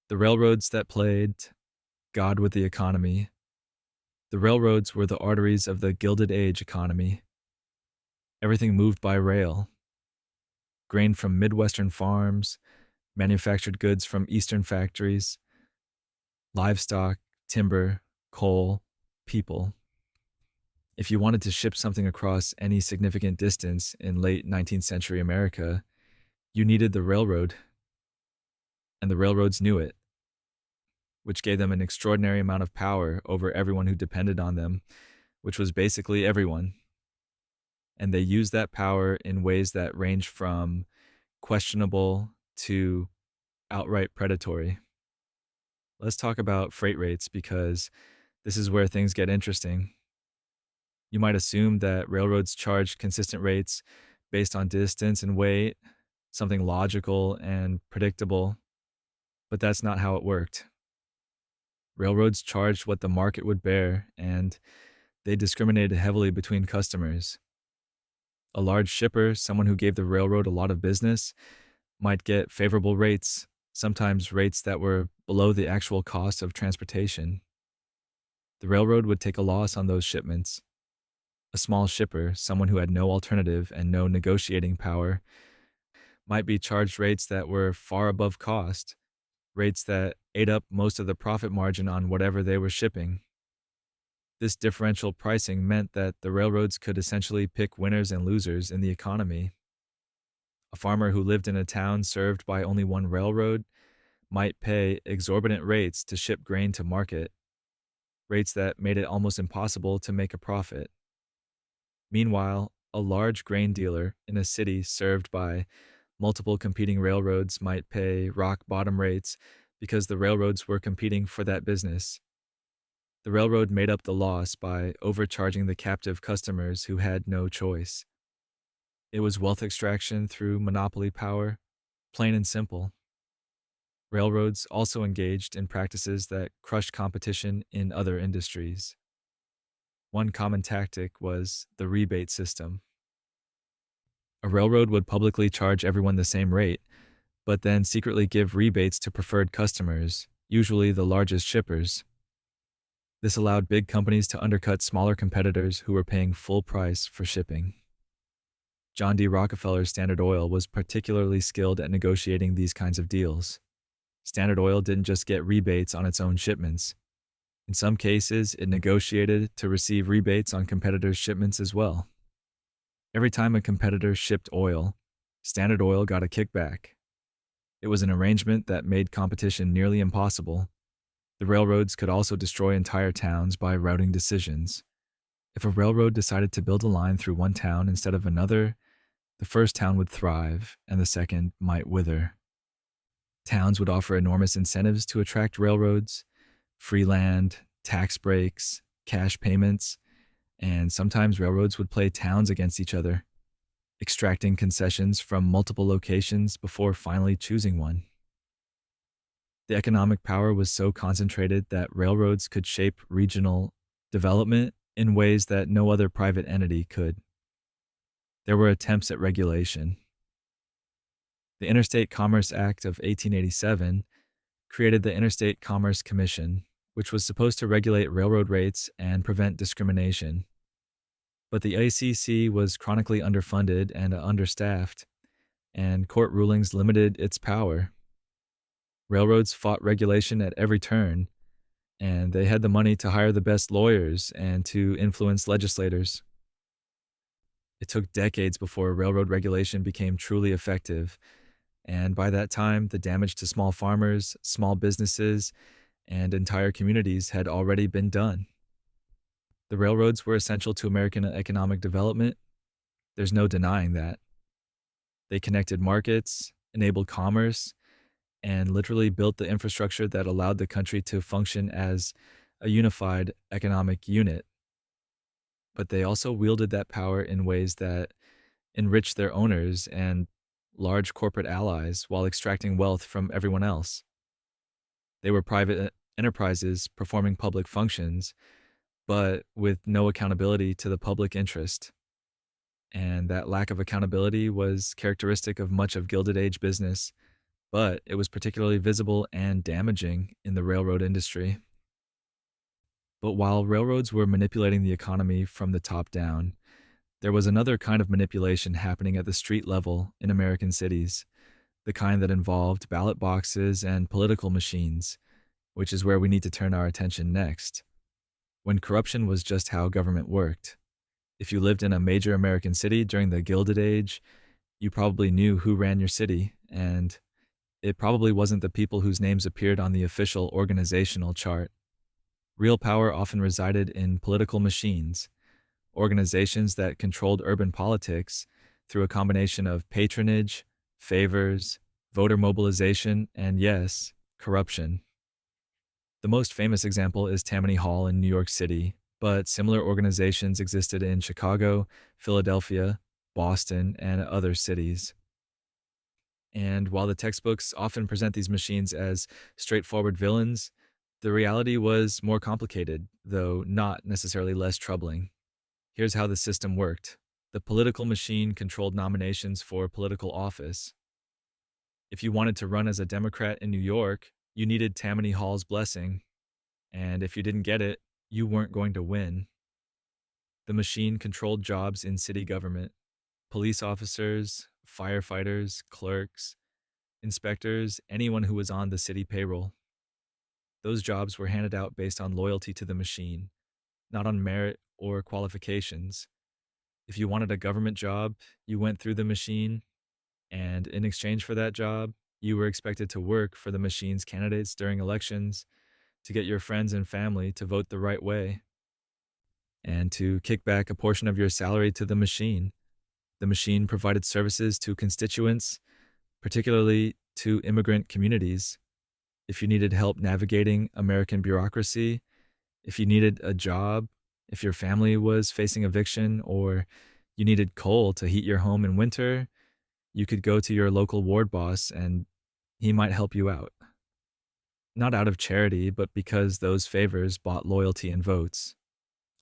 The railroads that played God with the economy. The railroads were the arteries of the Gilded Age economy. Everything moved by rail. Grain from Midwestern farms, manufactured goods from Eastern factories, livestock, timber, coal, people. If you wanted to ship something across any significant distance in late 19th century America, you needed the railroad, and the railroads knew it, which gave them an extraordinary amount of power over everyone who depended on them, which was basically everyone. And they used that power in ways that ranged from questionable to outright predatory. Let's talk about freight rates because this is where things get interesting. You might assume that railroads charged consistent rates based on distance and weight, something logical and predictable, but that's not how it worked. Railroads charged what the market would bear, and they discriminated heavily between customers. A large shipper, someone who gave the railroad a lot of business, might get favorable rates, sometimes rates that were below the actual cost of transportation. The railroad would take a loss on those shipments. A small shipper, someone who had no alternative and no negotiating power, might be charged rates that were far above cost, rates that ate up most of the profit margin on whatever they were shipping. This differential pricing meant that the railroads could essentially pick winners and losers in the economy. A farmer who lived in a town served by only one railroad might pay exorbitant rates to ship grain to market, rates that made it almost impossible to make a profit. Meanwhile, a large grain dealer in a city served by multiple competing railroads might pay rock-bottom rates because the railroads were competing for that business. The railroad made up the loss by overcharging the captive customers who had no choice. It was wealth extraction through monopoly power, plain and simple. Railroads also engaged in practices that crushed competition in other industries. One common tactic was the rebate system. A railroad would publicly charge everyone the same rate, but then secretly give rebates to preferred customers, usually the largest shippers. This allowed big companies to undercut smaller competitors who were paying full price for shipping. John D. Rockefeller's Standard Oil was particularly skilled at negotiating these kinds of deals. Standard Oil didn't just get rebates on its own shipments. In some cases, it negotiated to receive rebates on competitors' shipments as well. Every time a competitor shipped oil, Standard Oil got a kickback. It was an arrangement that made competition nearly impossible. The railroads could also destroy entire towns by routing decisions. If a railroad decided to build a line through one town instead of another, the first town would thrive and the second might wither. Towns would offer enormous incentives to attract railroads, free land, tax breaks, cash payments, and sometimes railroads would play towns against each other, extracting concessions from multiple locations before finally choosing one. The economic power was so concentrated that railroads could shape regional development in ways that no other private entity could. There were attempts at regulation. The Interstate Commerce Act of 1887 created the Interstate Commerce Commission, which was supposed to regulate railroad rates and prevent discrimination. But the ICC was chronically underfunded and understaffed, and court rulings limited its power. Railroads fought regulation at every turn, and they had the money to hire the best lawyers and to influence legislators. It took decades before railroad regulation became truly effective, and by that time, the damage to small farmers, small businesses, and entire communities had already been done. The railroads were essential to American economic development. There's no denying that. They connected markets, enabled commerce, and literally built the infrastructure that allowed the country to function as a unified economic unit. But they also wielded that power in ways that enriched their owners and large corporate allies while extracting wealth from everyone else. They were private enterprises performing public functions, but with no accountability to the public interest. And that lack of accountability was characteristic of much of Gilded Age business, but it was particularly visible and damaging in the railroad industry. But while railroads were manipulating the economy from the top down, there was another kind of manipulation happening at the street level in American cities, the kind that involved ballot boxes and political machines, which is where we need to turn our attention next. When corruption was just how government worked. If you lived in a major American city during the Gilded Age, you probably knew who ran your city, and it probably wasn't the people whose names appeared on the official organizational chart. Real power often resided in political machines, organizations that controlled urban politics through a combination of patronage, favors, voter mobilization, and yes, corruption. The most famous example is Tammany Hall in New York City, but similar organizations existed in Chicago, Philadelphia, Boston, and other cities. And while the textbooks often present these machines as straightforward villains, the reality was more complicated, though not necessarily less troubling. Here's how the system worked. The political machine controlled nominations for political office. If you wanted to run as a Democrat in New York, you needed Tammany Hall's blessing, and if you didn't get it, you weren't going to win. The machine controlled jobs in city government: police officers, firefighters, clerks, inspectors, anyone who was on the city payroll. Those jobs were handed out based on loyalty to the machine, not on merit or qualifications. If you wanted a government job, you went through the machine, and in exchange for that job, you were expected to work for the machine's candidates during elections, to get your friends and family to vote the right way, and to kick back a portion of your salary to the machine. The machine provided services to constituents, particularly to immigrant communities. If you needed help navigating American bureaucracy, if you needed a job, if your family was facing eviction, or you needed coal to heat your home in winter, you could go to your local ward boss and he might help you out. Not out of charity, but because those favors bought loyalty and votes.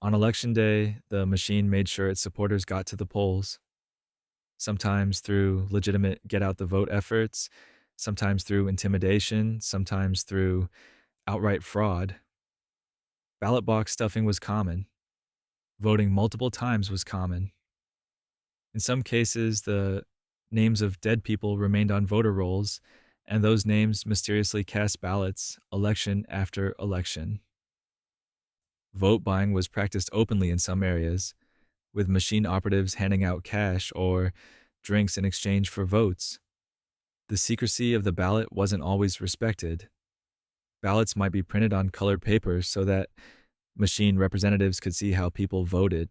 On election day, the machine made sure its supporters got to the polls, sometimes through legitimate get-out-the-vote efforts, sometimes through intimidation, sometimes through outright fraud. Ballot box stuffing was common. Voting multiple times was common. In some cases, the names of dead people remained on voter rolls, and those names mysteriously cast ballots election after election. Vote buying was practiced openly in some areas, with machine operatives handing out cash or drinks in exchange for votes. The secrecy of the ballot wasn't always respected. Ballots might be printed on colored paper so that machine representatives could see how people voted.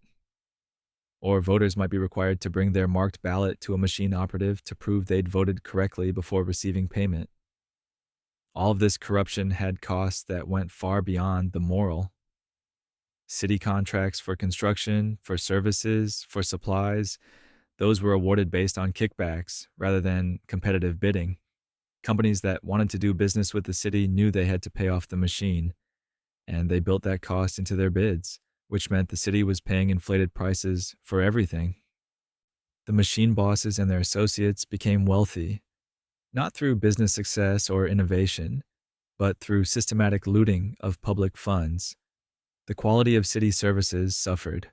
Or voters might be required to bring their marked ballot to a machine operative to prove they'd voted correctly before receiving payment. All of this corruption had costs that went far beyond the moral. City contracts for construction, for services, for supplies, those were awarded based on kickbacks rather than competitive bidding. Companies that wanted to do business with the city knew they had to pay off the machine, and they built that cost into their bids, which meant the city was paying inflated prices for everything. The machine bosses and their associates became wealthy, not through business success or innovation, but through systematic looting of public funds. The quality of city services suffered.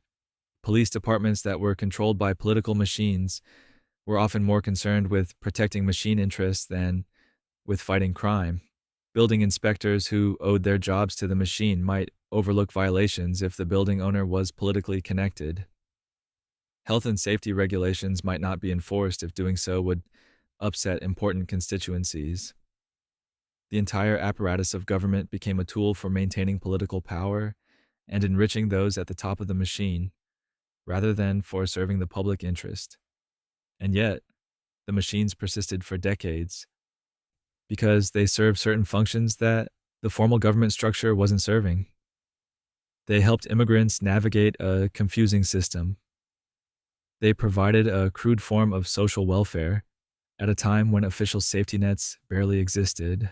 Police departments that were controlled by political machines were often more concerned with protecting machine interests than with fighting crime. Building inspectors who owed their jobs to the machine might overlook violations if the building owner was politically connected. Health and safety regulations might not be enforced if doing so would upset important constituencies. The entire apparatus of government became a tool for maintaining political power and enriching those at the top of the machine, rather than for serving the public interest. And yet, the machines persisted for decades because they served certain functions that the formal government structure wasn't serving. They helped immigrants navigate a confusing system. They provided a crude form of social welfare at a time when official safety nets barely existed.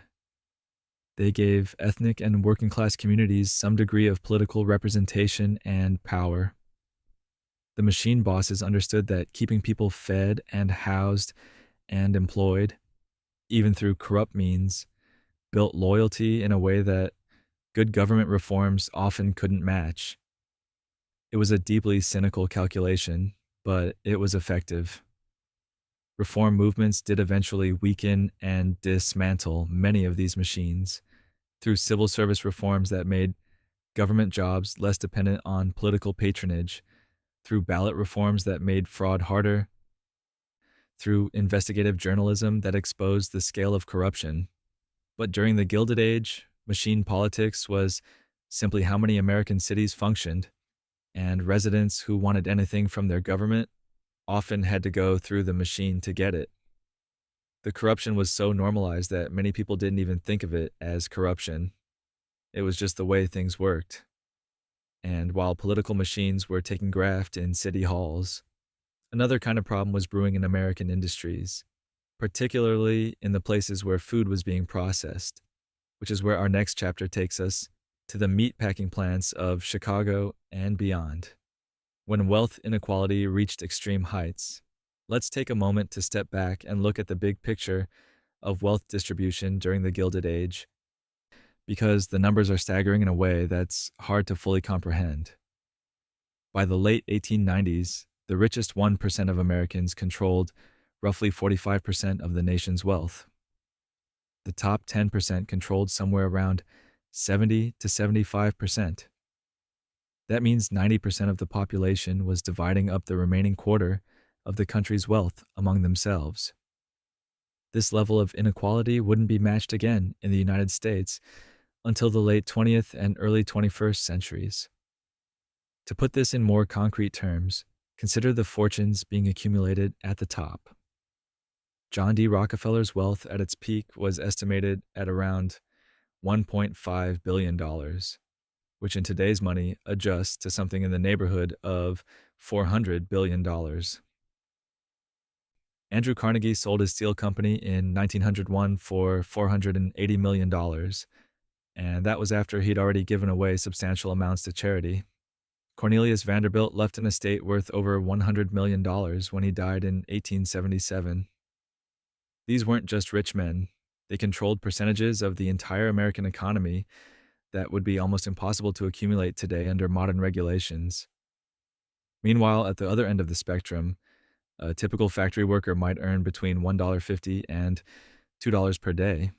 They gave ethnic and working class communities some degree of political representation and power. The machine bosses understood that keeping people fed and housed and employed, even through corrupt means, built loyalty in a way that good government reforms often couldn't match. It was a deeply cynical calculation, but it was effective. Reform movements did eventually weaken and dismantle many of these machines through civil service reforms that made government jobs less dependent on political patronage, through ballot reforms that made fraud harder, through investigative journalism that exposed the scale of corruption. But during the Gilded Age, machine politics was simply how many American cities functioned, and residents who wanted anything from their government often had to go through the machine to get it. The corruption was so normalized that many people didn't even think of it as corruption. It was just the way things worked. And while political machines were taking graft in city halls, another kind of problem was brewing in American industries, particularly in the places where food was being processed, which is where our next chapter takes us, to the meatpacking plants of Chicago and beyond. When wealth inequality reached extreme heights, let's take a moment to step back and look at the big picture of wealth distribution during the Gilded Age, because the numbers are staggering in a way that's hard to fully comprehend. By the late 1890s, the richest 1% of Americans controlled roughly 45% of the nation's wealth. The top 10% controlled somewhere around 70 to 75%. That means 90% of the population was dividing up the remaining quarter of the country's wealth among themselves. This level of inequality wouldn't be matched again in the United States until the late 20th and early 21st centuries. To put this in more concrete terms, consider the fortunes being accumulated at the top. John D. Rockefeller's wealth at its peak was estimated at around $1.5 billion, which in today's money adjusts to something in the neighborhood of $400 billion. Andrew Carnegie sold his steel company in 1901 for $480 million, and that was after he'd already given away substantial amounts to charity. Cornelius Vanderbilt left an estate worth over $100 million when he died in 1877. These weren't just rich men. They controlled percentages of the entire American economy that would be almost impossible to accumulate today under modern regulations. Meanwhile, at the other end of the spectrum, a typical factory worker might earn between $1.50 and $2 per day,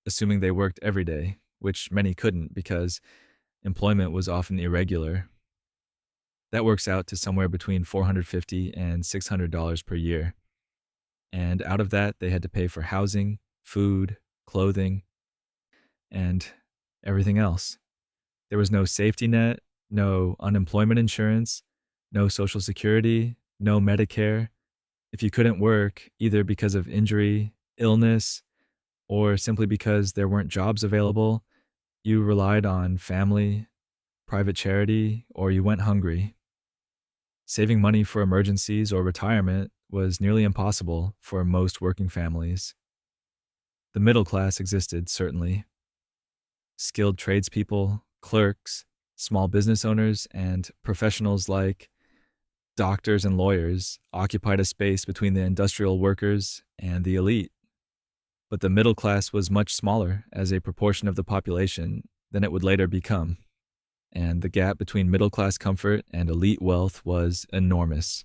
assuming they worked every day, which many couldn't because employment was often irregular. That works out to somewhere between $450 and $600 per year. And out of that, they had to pay for housing, food, clothing, and everything else. There was no safety net, no unemployment insurance, no Social Security, no Medicare. If you couldn't work, either because of injury, illness, or simply because there weren't jobs available, you relied on family, private charity, or you went hungry. Saving money for emergencies or retirement was nearly impossible for most working families. The middle class existed, certainly. Skilled tradespeople, clerks, small business owners, and professionals like doctors and lawyers occupied a space between the industrial workers and the elite. But the middle class was much smaller as a proportion of the population than it would later become, and the gap between middle class comfort and elite wealth was enormous.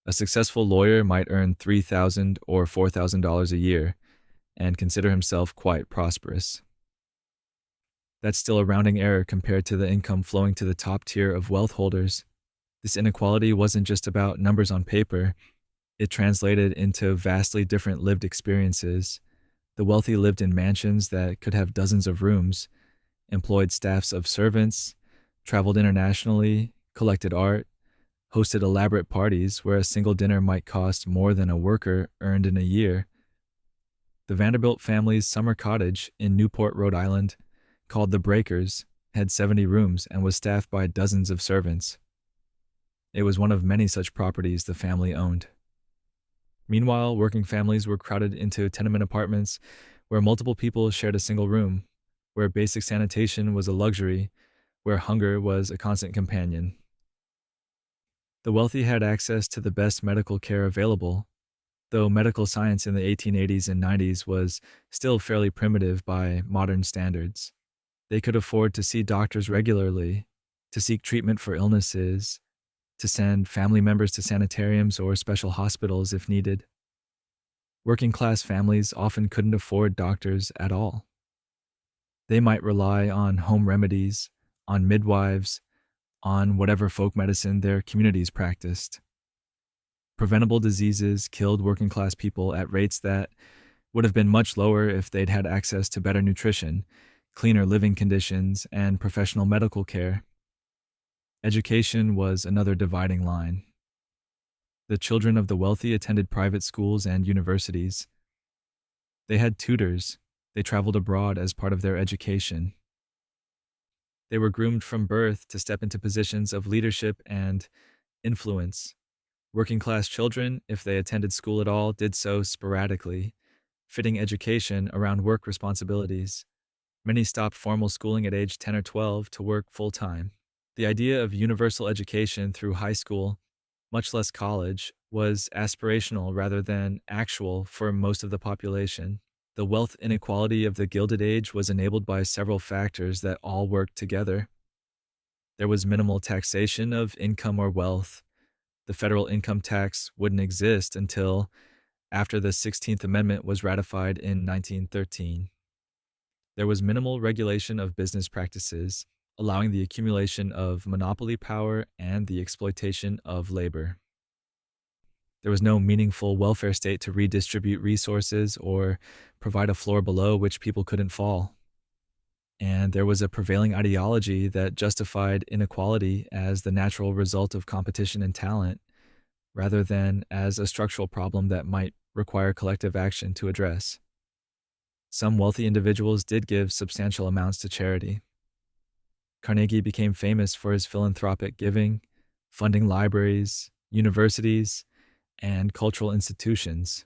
A successful lawyer might earn $3,000 or $4,000 a year and consider himself quite prosperous. That's still a rounding error compared to the income flowing to the top tier of wealth holders. This inequality wasn't just about numbers on paper, it translated into vastly different lived experiences. The wealthy lived in mansions that could have dozens of rooms, employed staffs of servants, traveled internationally, collected art, hosted elaborate parties where a single dinner might cost more than a worker earned in a year. The Vanderbilt family's summer cottage in Newport, Rhode Island, called the Breakers, had 70 rooms and was staffed by dozens of servants. It was one of many such properties the family owned. Meanwhile, working families were crowded into tenement apartments where multiple people shared a single room, where basic sanitation was a luxury, where hunger was a constant companion. The wealthy had access to the best medical care available, though medical science in the 1880s and 90s was still fairly primitive by modern standards. They could afford to see doctors regularly, to seek treatment for illnesses, to send family members to sanitariums or special hospitals if needed. Working class families often couldn't afford doctors at all. They might rely on home remedies, on midwives, on whatever folk medicine their communities practiced. Preventable diseases killed working class people at rates that would have been much lower if they'd had access to better nutrition, cleaner living conditions, and professional medical care. Education was another dividing line. The children of the wealthy attended private schools and universities. They had tutors. They traveled abroad as part of their education. They were groomed from birth to step into positions of leadership and influence. Working class children, if they attended school at all, did so sporadically, fitting education around work responsibilities. Many stopped formal schooling at age 10 or 12 to work full time. The idea of universal education through high school, much less college, was aspirational rather than actual for most of the population. The wealth inequality of the Gilded Age was enabled by several factors that all worked together. There was minimal taxation of income or wealth. The federal income tax wouldn't exist until after the 16th Amendment was ratified in 1913. There was minimal regulation of business practices, allowing the accumulation of monopoly power and the exploitation of labor. There was no meaningful welfare state to redistribute resources or provide a floor below which people couldn't fall. And there was a prevailing ideology that justified inequality as the natural result of competition and talent, rather than as a structural problem that might require collective action to address. Some wealthy individuals did give substantial amounts to charity. Carnegie became famous for his philanthropic giving, funding libraries, universities, and cultural institutions.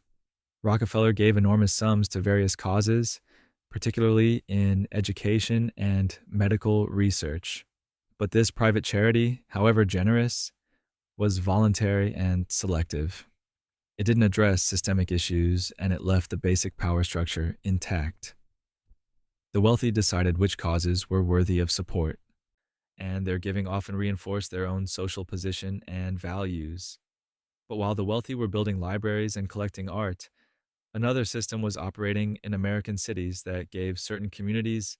Rockefeller gave enormous sums to various causes, particularly in education and medical research. But this private charity, however generous, was voluntary and selective. It didn't address systemic issues, and it left the basic power structure intact. The wealthy decided which causes were worthy of support, and their giving often reinforced their own social position and values. But while the wealthy were building libraries and collecting art, another system was operating in American cities that gave certain communities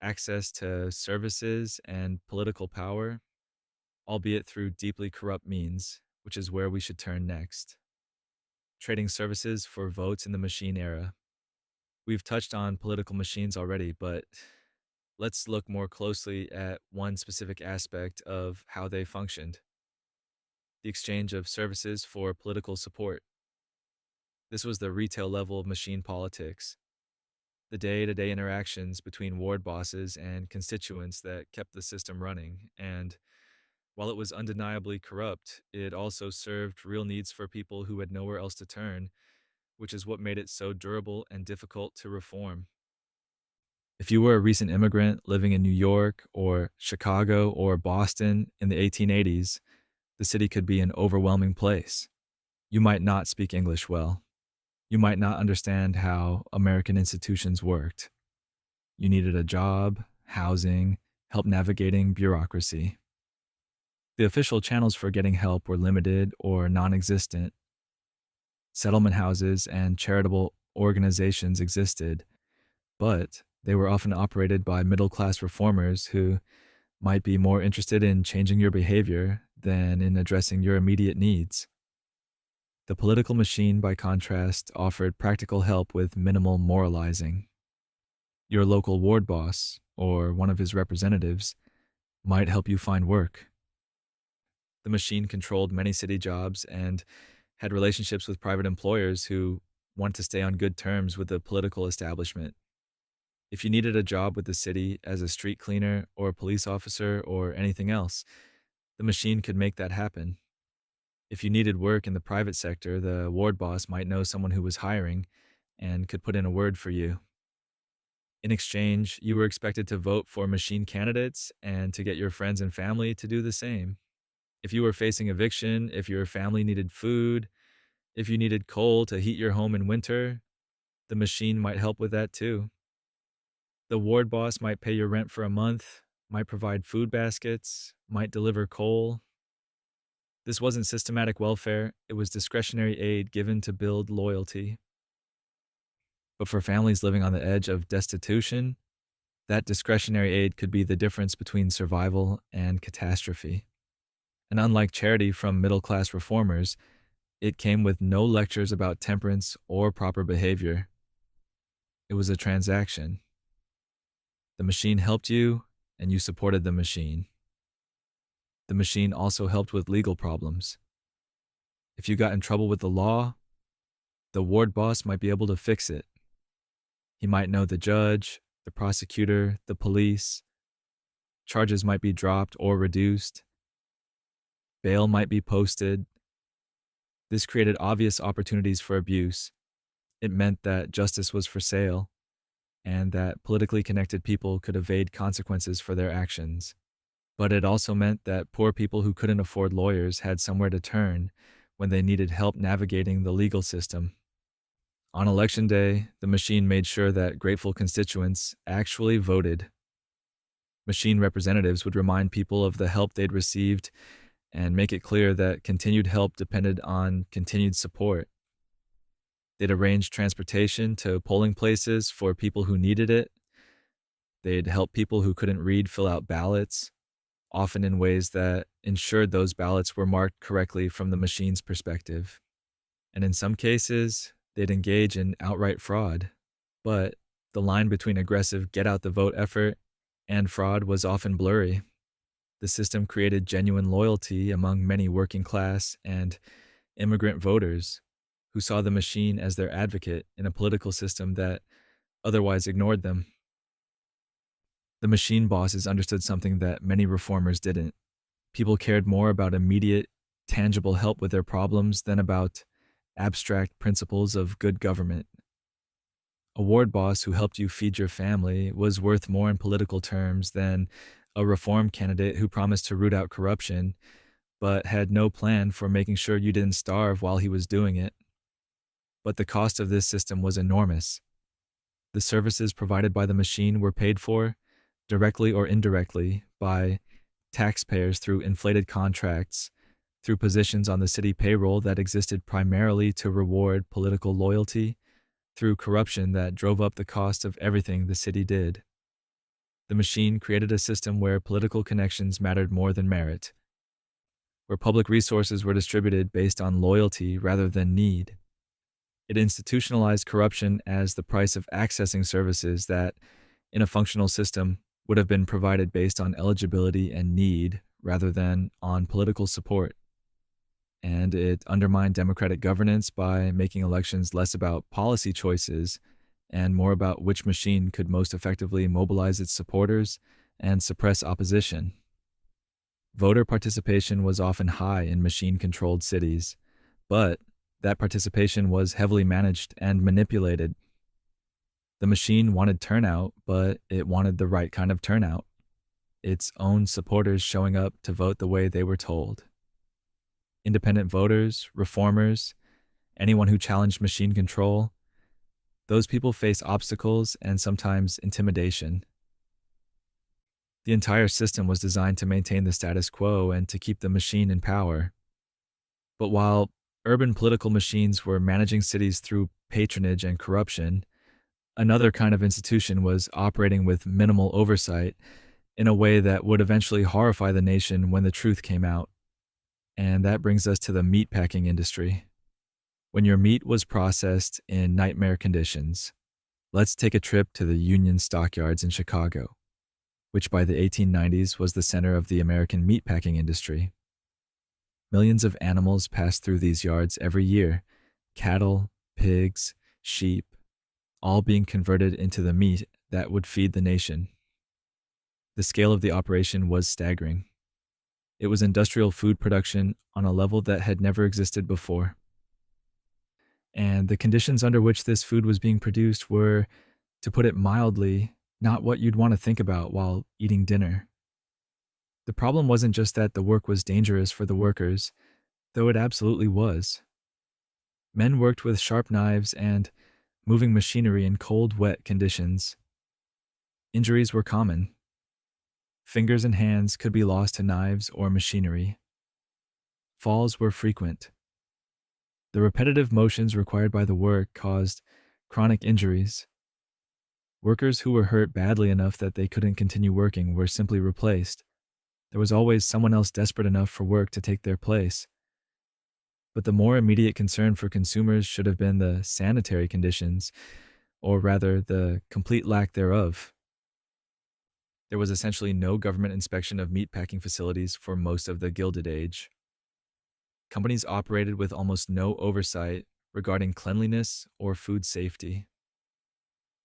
access to services and political power, albeit through deeply corrupt means, which is where we should turn next. Trading services for votes in the machine era. We've touched on political machines already, but let's look more closely at one specific aspect of how they functioned: the exchange of services for political support. This was the retail level of machine politics, the day-to-day interactions between ward bosses and constituents that kept the system running. And while it was undeniably corrupt, it also served real needs for people who had nowhere else to turn, which is what made it so durable and difficult to reform. If you were a recent immigrant living in New York or Chicago or Boston in the 1880s, the city could be an overwhelming place. You might not speak English well. You might not understand how American institutions worked. You needed a job, housing, help navigating bureaucracy. The official channels for getting help were limited or non existent. Settlement houses and charitable organizations existed, but they were often operated by middle class reformers who might be more interested in changing your behavior than in addressing your immediate needs. The political machine, by contrast, offered practical help with minimal moralizing. Your local ward boss, or one of his representatives, might help you find work. The machine controlled many city jobs and had relationships with private employers who wanted to stay on good terms with the political establishment. If you needed a job with the city as a street cleaner or a police officer or anything else, the machine could make that happen. If you needed work in the private sector, the ward boss might know someone who was hiring and could put in a word for you. In exchange, you were expected to vote for machine candidates and to get your friends and family to do the same. If you were facing eviction, if your family needed food, if you needed coal to heat your home in winter, the machine might help with that too. The ward boss might pay your rent for a month, might provide food baskets, might deliver coal. This wasn't systematic welfare, it was discretionary aid given to build loyalty. But for families living on the edge of destitution, that discretionary aid could be the difference between survival and catastrophe. And unlike charity from middle class reformers, it came with no lectures about temperance or proper behavior. It was a transaction. The machine helped you, and you supported the machine. The machine also helped with legal problems. If you got in trouble with the law, the ward boss might be able to fix it. He might know the judge, the prosecutor, the police. Charges might be dropped or reduced. Bail might be posted. This created obvious opportunities for abuse. It meant that justice was for sale, and that politically connected people could evade consequences for their actions. But it also meant that poor people who couldn't afford lawyers had somewhere to turn when they needed help navigating the legal system. On election day, the machine made sure that grateful constituents actually voted. Machine representatives would remind people of the help they'd received and make it clear that continued help depended on continued support. They'd arrange transportation to polling places for people who needed it. They'd help people who couldn't read fill out ballots, often in ways that ensured those ballots were marked correctly from the machine's perspective. And in some cases, they'd engage in outright fraud. But the line between aggressive get-out-the-vote effort and fraud was often blurry. The system created genuine loyalty among many working-class and immigrant voters who saw the machine as their advocate in a political system that otherwise ignored them. The machine bosses understood something that many reformers didn't. People cared more about immediate, tangible help with their problems than about abstract principles of good government. A ward boss who helped you feed your family was worth more in political terms than a reform candidate who promised to root out corruption, but had no plan for making sure you didn't starve while he was doing it. But the cost of this system was enormous. The services provided by the machine were paid for, directly or indirectly, by taxpayers through inflated contracts, through positions on the city payroll that existed primarily to reward political loyalty, through corruption that drove up the cost of everything the city did. The machine created a system where political connections mattered more than merit, where public resources were distributed based on loyalty rather than need. It institutionalized corruption as the price of accessing services that, in a functional system, would have been provided based on eligibility and need rather than on political support. And it undermined democratic governance by making elections less about policy choices and more about which machine could most effectively mobilize its supporters and suppress opposition. Voter participation was often high in machine-controlled cities, but That participation was heavily managed and manipulated. The machine wanted turnout, but it wanted the right kind of turnout. Its own supporters showing up to vote the way they were told. Independent voters, reformers, anyone who challenged machine control, those people face obstacles and sometimes intimidation. The entire system was designed to maintain the status quo and to keep the machine in power. But while urban political machines were managing cities through patronage and corruption, another kind of institution was operating with minimal oversight in a way that would eventually horrify the nation when the truth came out. And that brings us to the meatpacking industry. When your meat was processed in nightmare conditions. Let's take a trip to the Union stockyards in Chicago, which by the 1890s was the center of the American meatpacking industry. Millions of animals passed through these yards every year, cattle, pigs, sheep, all being converted into the meat that would feed the nation. The scale of the operation was staggering. It was industrial food production on a level that had never existed before. And the conditions under which this food was being produced were, to put it mildly, not what you'd want to think about while eating dinner. The problem wasn't just that the work was dangerous for the workers, though it absolutely was. Men worked with sharp knives and moving machinery in cold, wet conditions. Injuries were common. Fingers and hands could be lost to knives or machinery. Falls were frequent. The repetitive motions required by the work caused chronic injuries. Workers who were hurt badly enough that they couldn't continue working were simply replaced. There was always someone else desperate enough for work to take their place. But the more immediate concern for consumers should have been the sanitary conditions, or rather the complete lack thereof. There was essentially no government inspection of meatpacking facilities for most of the Gilded Age. Companies operated with almost no oversight regarding cleanliness or food safety.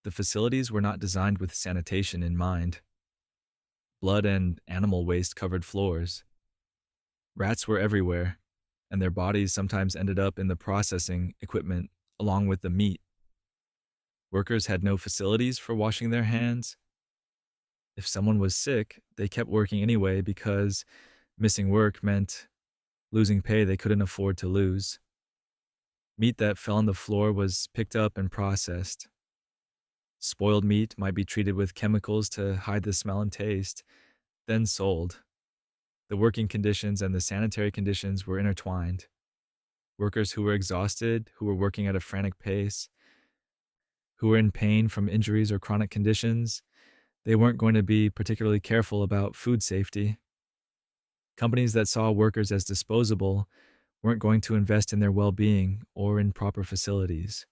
The facilities were not designed with sanitation in mind. Blood and animal waste covered floors. Rats were everywhere, and their bodies sometimes ended up in the processing equipment along with the meat. Workers had no facilities for washing their hands. If someone was sick, they kept working anyway because missing work meant losing pay they couldn't afford to lose. Meat that fell on the floor was picked up and processed. Spoiled meat might be treated with chemicals to hide the smell and taste, then sold. The working conditions and the sanitary conditions were intertwined. Workers who were exhausted, who were working at a frantic pace, who were in pain from injuries or chronic conditions, they weren't going to be particularly careful about food safety. Companies that saw workers as disposable weren't going to invest in their well-being or in proper facilities.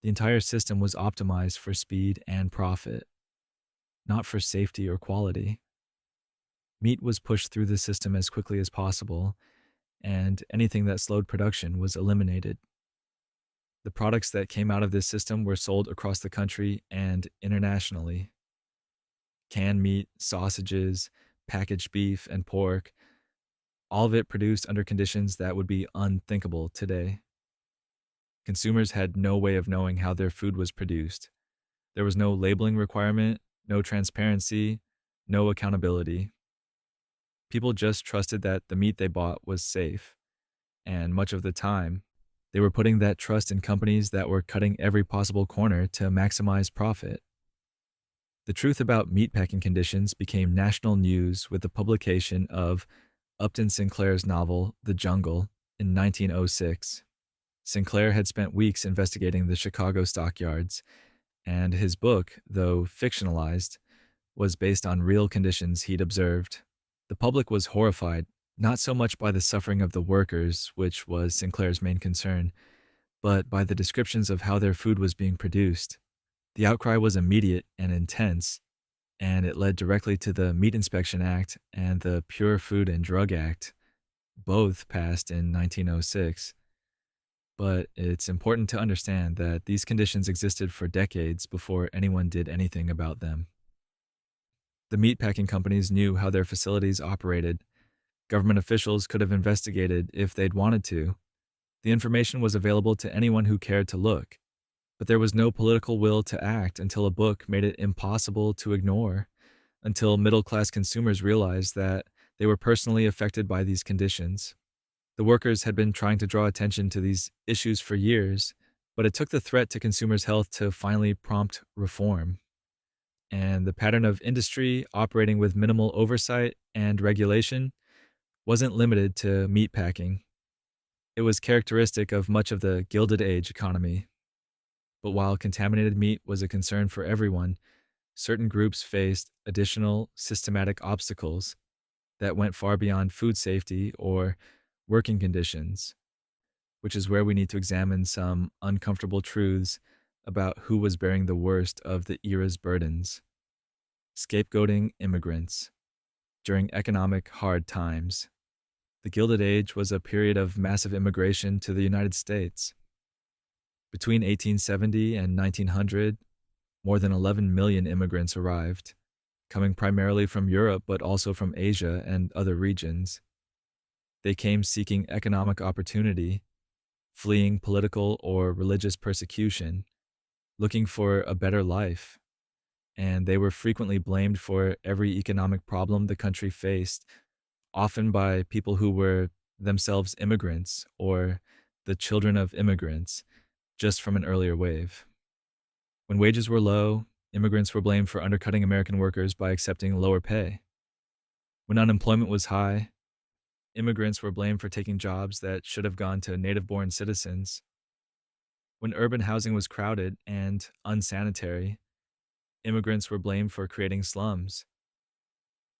The entire system was optimized for speed and profit, not for safety or quality. Meat was pushed through the system as quickly as possible, and anything that slowed production was eliminated. The products that came out of this system were sold across the country and internationally. Canned meat, sausages, packaged beef, and pork, all of it produced under conditions that would be unthinkable today. Consumers had no way of knowing how their food was produced. There was no labeling requirement, no transparency, no accountability. People just trusted that the meat they bought was safe, and much of the time, they were putting that trust in companies that were cutting every possible corner to maximize profit. The truth about meatpacking conditions became national news with the publication of Upton Sinclair's novel, The Jungle, in 1906. Sinclair had spent weeks investigating the Chicago stockyards, and his book, though fictionalized, was based on real conditions he'd observed. The public was horrified, not so much by the suffering of the workers, which was Sinclair's main concern, but by the descriptions of how their food was being produced. The outcry was immediate and intense, and it led directly to the Meat Inspection Act and the Pure Food and Drug Act, both passed in 1906. But it's important to understand that these conditions existed for decades before anyone did anything about them. The meatpacking companies knew how their facilities operated. Government officials could have investigated if they'd wanted to. The information was available to anyone who cared to look, but there was no political will to act until a book made it impossible to ignore, until middle-class consumers realized that they were personally affected by these conditions. The workers had been trying to draw attention to these issues for years, but it took the threat to consumers' health to finally prompt reform. And the pattern of industry operating with minimal oversight and regulation wasn't limited to meatpacking. It was characteristic of much of the Gilded Age economy. But while contaminated meat was a concern for everyone, certain groups faced additional systematic obstacles that went far beyond food safety or working conditions, which is where we need to examine some uncomfortable truths about who was bearing the worst of the era's burdens. Scapegoating immigrants during economic hard times. The Gilded Age was a period of massive immigration to the United States. Between 1870 and 1900, more than 11 million immigrants arrived, coming primarily from Europe but also from Asia and other regions. They came seeking economic opportunity, fleeing political or religious persecution, looking for a better life, and they were frequently blamed for every economic problem the country faced, often by people who were themselves immigrants or the children of immigrants, just from an earlier wave. When wages were low, immigrants were blamed for undercutting American workers by accepting lower pay. When unemployment was high, immigrants were blamed for taking jobs that should have gone to native-born citizens. When urban housing was crowded and unsanitary, immigrants were blamed for creating slums.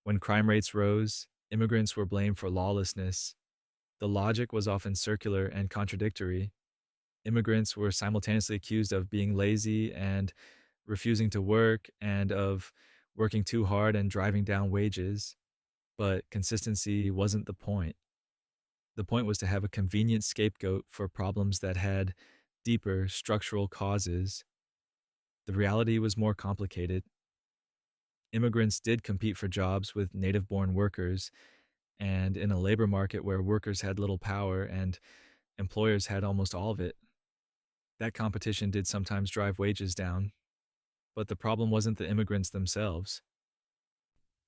When crime rates rose, immigrants were blamed for lawlessness. The logic was often circular and contradictory. Immigrants were simultaneously accused of being lazy and refusing to work and of working too hard and driving down wages. But consistency wasn't the point. The point was to have a convenient scapegoat for problems that had deeper structural causes. The reality was more complicated. Immigrants did compete for jobs with native-born workers, and in a labor market where workers had little power and employers had almost all of it, that competition did sometimes drive wages down. But the problem wasn't the immigrants themselves.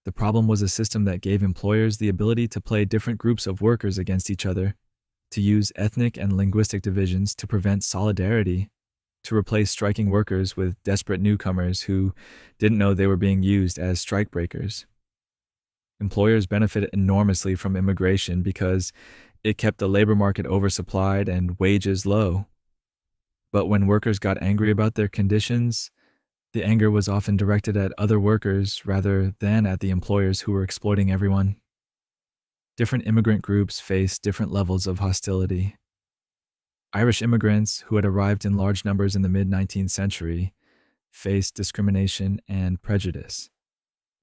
The problem was a system that gave employers the ability to play different groups of workers against each other, to use ethnic and linguistic divisions to prevent solidarity, to replace striking workers with desperate newcomers who didn't know they were being used as strikebreakers. Employers benefited enormously from immigration because it kept the labor market oversupplied and wages low. But when workers got angry about their conditions, the anger was often directed at other workers rather than at the employers who were exploiting everyone. Different immigrant groups faced different levels of hostility. Irish immigrants, who had arrived in large numbers in the mid-19th century, faced discrimination and prejudice.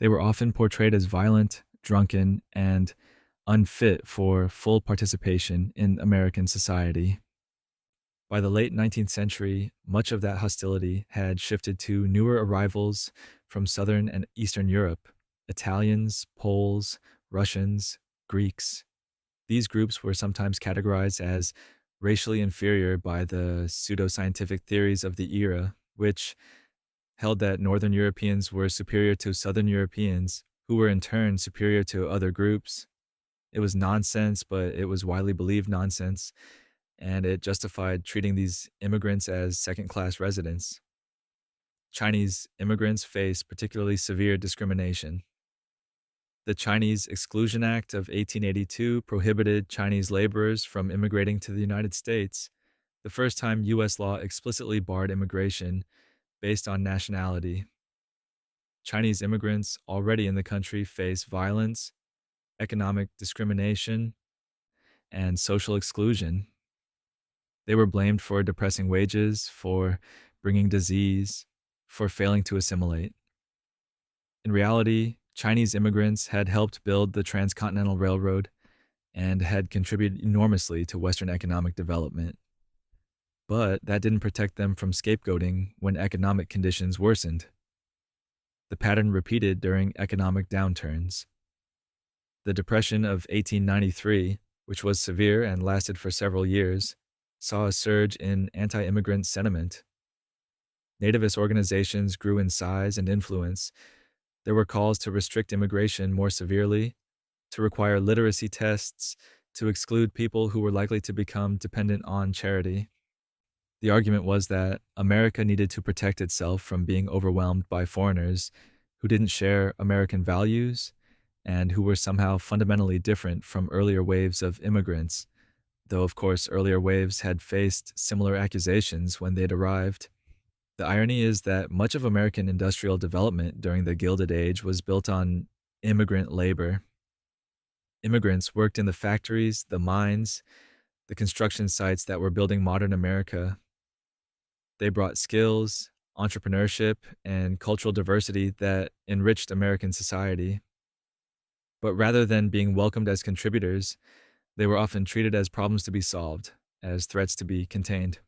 They were often portrayed as violent, drunken, and unfit for full participation in American society. By the late 19th century, much of that hostility had shifted to newer arrivals from Southern and Eastern Europe: Italians, Poles, Russians, Greeks. These groups were sometimes categorized as racially inferior by the pseudoscientific theories of the era, which held that Northern Europeans were superior to Southern Europeans, who were in turn superior to other groups. It was nonsense, but it was widely believed nonsense, and it justified treating these immigrants as second-class residents. Chinese immigrants faced particularly severe discrimination. The Chinese Exclusion Act of 1882 prohibited Chinese laborers from immigrating to the United States, the first time U.S. law explicitly barred immigration based on nationality. Chinese immigrants already in the country face violence, economic discrimination, and social exclusion. They were blamed for depressing wages, for bringing disease, for failing to assimilate. In reality, Chinese immigrants had helped build the Transcontinental Railroad and had contributed enormously to Western economic development. But that didn't protect them from scapegoating when economic conditions worsened. The pattern repeated during economic downturns. The Depression of 1893, which was severe and lasted for several years, saw a surge in anti-immigrant sentiment. Nativist organizations grew in size and influence. There were calls to restrict immigration more severely, to require literacy tests, to exclude people who were likely to become dependent on charity. The argument was that America needed to protect itself from being overwhelmed by foreigners who didn't share American values and who were somehow fundamentally different from earlier waves of immigrants, though, of course, earlier waves had faced similar accusations when they'd arrived. The irony is that much of American industrial development during the Gilded Age was built on immigrant labor. Immigrants worked in the factories, the mines, the construction sites that were building modern America. They brought skills, entrepreneurship, and cultural diversity that enriched American society. But rather than being welcomed as contributors, they were often treated as problems to be solved, as threats to be contained.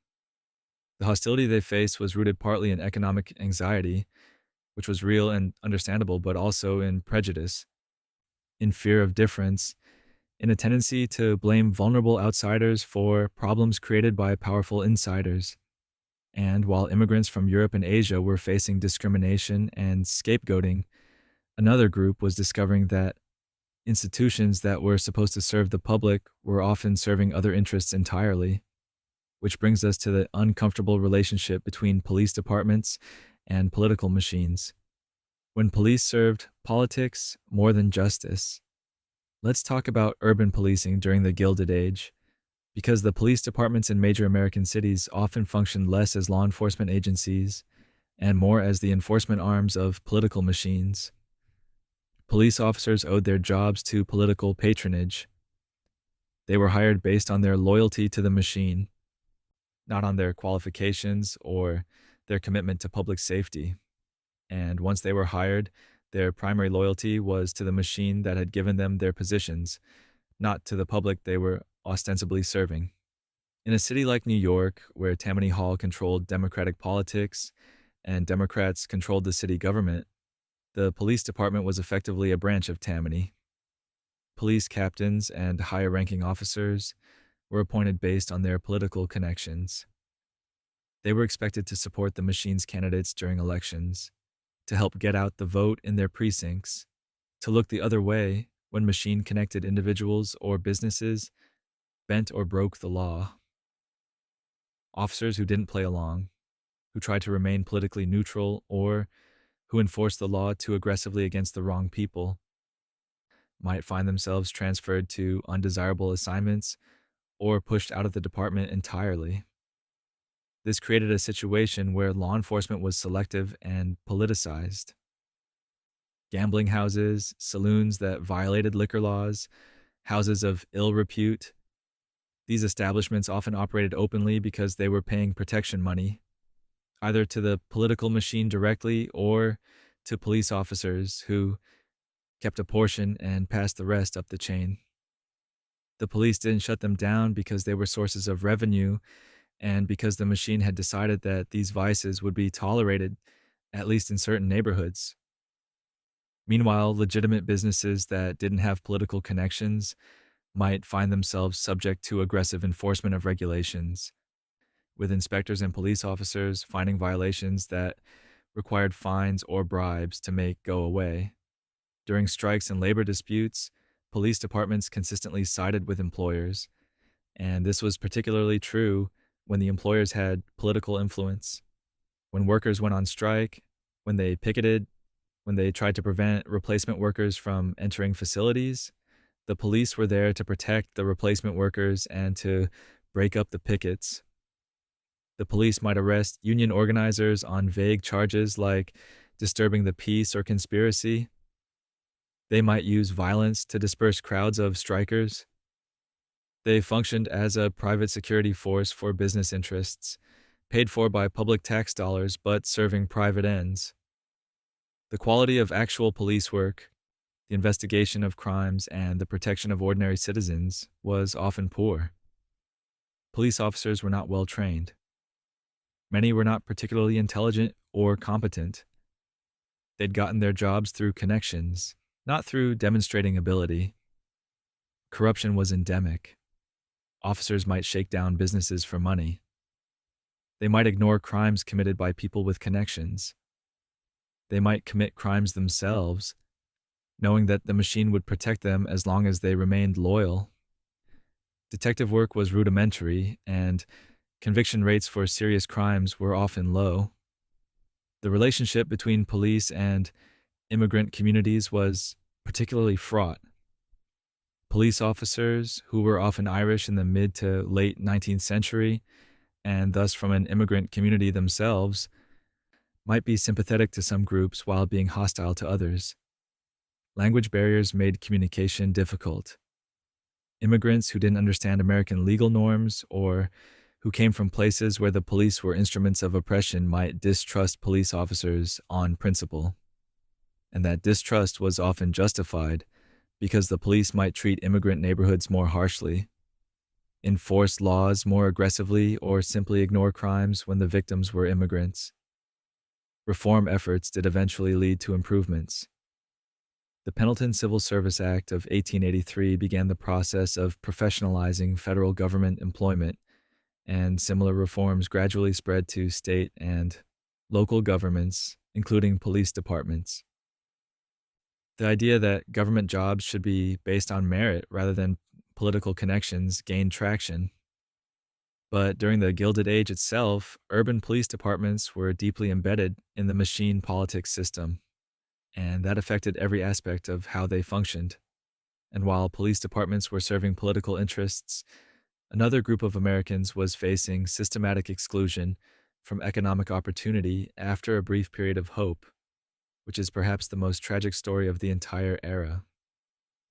The hostility they faced was rooted partly in economic anxiety, which was real and understandable, but also in prejudice, in fear of difference, in a tendency to blame vulnerable outsiders for problems created by powerful insiders. And while immigrants from Europe and Asia were facing discrimination and scapegoating, another group was discovering that institutions that were supposed to serve the public were often serving other interests entirely. Which brings us to the uncomfortable relationship between police departments and political machines. When police served politics more than justice. Let's talk about urban policing during the Gilded Age, because the police departments in major American cities often functioned less as law enforcement agencies and more as the enforcement arms of political machines. Police officers owed their jobs to political patronage. They were hired based on their loyalty to the machine, not on their qualifications or their commitment to public safety. And once they were hired, their primary loyalty was to the machine that had given them their positions, not to the public they were ostensibly serving. In a city like New York, where Tammany Hall controlled Democratic politics and Democrats controlled the city government, the police department was effectively a branch of Tammany. Police captains and higher-ranking officers were appointed based on their political connections. They were expected to support the machine's candidates during elections, to help get out the vote in their precincts, to look the other way when machine-connected individuals or businesses bent or broke the law. Officers who didn't play along, who tried to remain politically neutral, or who enforced the law too aggressively against the wrong people, might find themselves transferred to undesirable assignments or pushed out of the department entirely. This created a situation where law enforcement was selective and politicized. Gambling houses, saloons that violated liquor laws, houses of ill repute. These establishments often operated openly because they were paying protection money, either to the political machine directly or to police officers who kept a portion and passed the rest up the chain. The police didn't shut them down because they were sources of revenue and because the machine had decided that these vices would be tolerated, at least in certain neighborhoods. Meanwhile, legitimate businesses that didn't have political connections might find themselves subject to aggressive enforcement of regulations, with inspectors and police officers finding violations that required fines or bribes to make go away. During strikes and labor disputes, police departments consistently sided with employers, and this was particularly true when the employers had political influence. When workers went on strike, when they picketed, when they tried to prevent replacement workers from entering facilities, the police were there to protect the replacement workers and to break up the pickets. The police might arrest union organizers on vague charges like disturbing the peace or conspiracy. They might use violence to disperse crowds of strikers. They functioned as a private security force for business interests, paid for by public tax dollars but serving private ends. The quality of actual police work, the investigation of crimes, and the protection of ordinary citizens was often poor. Police officers were not well trained. Many were not particularly intelligent or competent. They'd gotten their jobs through connections, not through demonstrating ability. Corruption was endemic. Officers might shake down businesses for money. They might ignore crimes committed by people with connections. They might commit crimes themselves, knowing that the machine would protect them as long as they remained loyal. Detective work was rudimentary, and conviction rates for serious crimes were often low. The relationship between police and immigrant communities was particularly fraught. Police officers, who were often Irish in the mid to late 19th century, and thus from an immigrant community themselves, might be sympathetic to some groups while being hostile to others. Language barriers made communication difficult. Immigrants who didn't understand American legal norms or who came from places where the police were instruments of oppression might distrust police officers on principle. And that distrust was often justified because the police might treat immigrant neighborhoods more harshly, enforce laws more aggressively, or simply ignore crimes when the victims were immigrants. Reform efforts did eventually lead to improvements. The Pendleton Civil Service Act of 1883 began the process of professionalizing federal government employment, and similar reforms gradually spread to state and local governments, including police departments. The idea that government jobs should be based on merit rather than political connections gained traction. But during the Gilded Age itself, urban police departments were deeply embedded in the machine politics system, and that affected every aspect of how they functioned. And while police departments were serving political interests, another group of Americans was facing systematic exclusion from economic opportunity after a brief period of hope, which is perhaps the most tragic story of the entire era: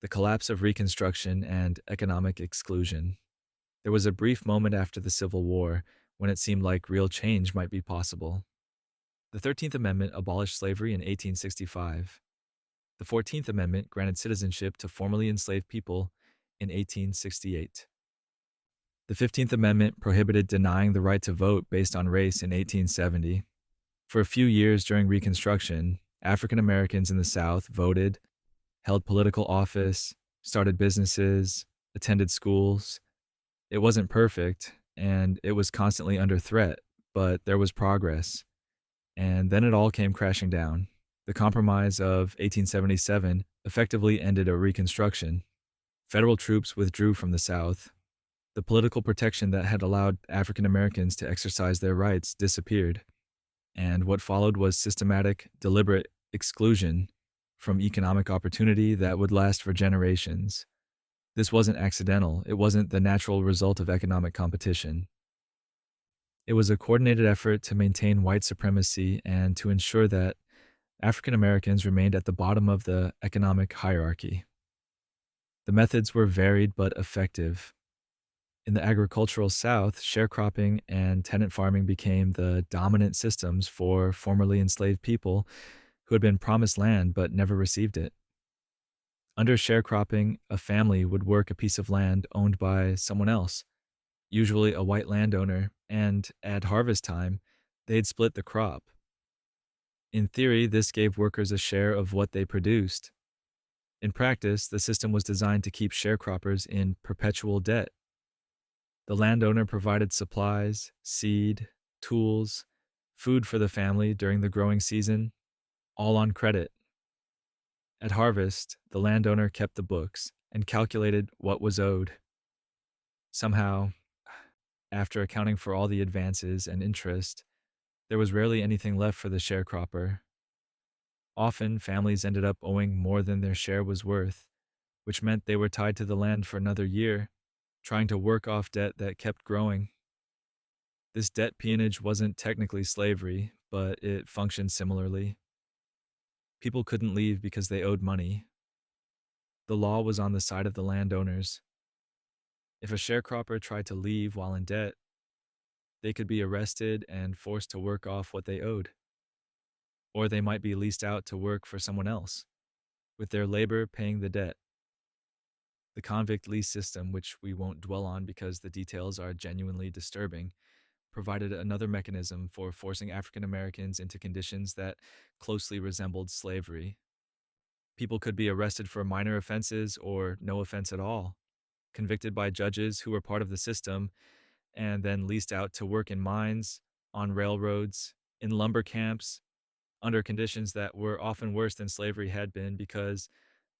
the collapse of Reconstruction and economic exclusion. There was a brief moment after the Civil War when it seemed like real change might be possible. The 13th Amendment abolished slavery in 1865. The 14th Amendment granted citizenship to formerly enslaved people in 1868. The 15th Amendment prohibited denying the right to vote based on race in 1870. For a few years during Reconstruction, African Americans in the South voted, held political office, started businesses, attended schools. It wasn't perfect, and it was constantly under threat, but there was progress. And then it all came crashing down. The Compromise of 1877 effectively ended a Reconstruction. Federal troops withdrew from the South. The political protection that had allowed African Americans to exercise their rights disappeared. And what followed was systematic, deliberate exclusion from economic opportunity that would last for generations. This wasn't accidental. It wasn't the natural result of economic competition. It was a coordinated effort to maintain white supremacy and to ensure that African Americans remained at the bottom of the economic hierarchy. The methods were varied but effective. In the agricultural South, sharecropping and tenant farming became the dominant systems for formerly enslaved people who had been promised land but never received it. Under sharecropping, a family would work a piece of land owned by someone else, usually a white landowner, and at harvest time, they'd split the crop. In theory, this gave workers a share of what they produced. In practice, the system was designed to keep sharecroppers in perpetual debt. The landowner provided supplies, seed, tools, food for the family during the growing season, all on credit. At harvest, the landowner kept the books and calculated what was owed. Somehow, after accounting for all the advances and interest, there was rarely anything left for the sharecropper. Often, families ended up owing more than their share was worth, which meant they were tied to the land for another year, trying to work off debt that kept growing. This debt peonage wasn't technically slavery, but it functioned similarly. People couldn't leave because they owed money. The law was on the side of the landowners. If a sharecropper tried to leave while in debt, they could be arrested and forced to work off what they owed. Or they might be leased out to work for someone else, with their labor paying the debt. The convict lease system, which we won't dwell on because the details are genuinely disturbing, provided another mechanism for forcing African Americans into conditions that closely resembled slavery. People could be arrested for minor offenses or no offense at all, convicted by judges who were part of the system, and then leased out to work in mines, on railroads, in lumber camps, under conditions that were often worse than slavery had been because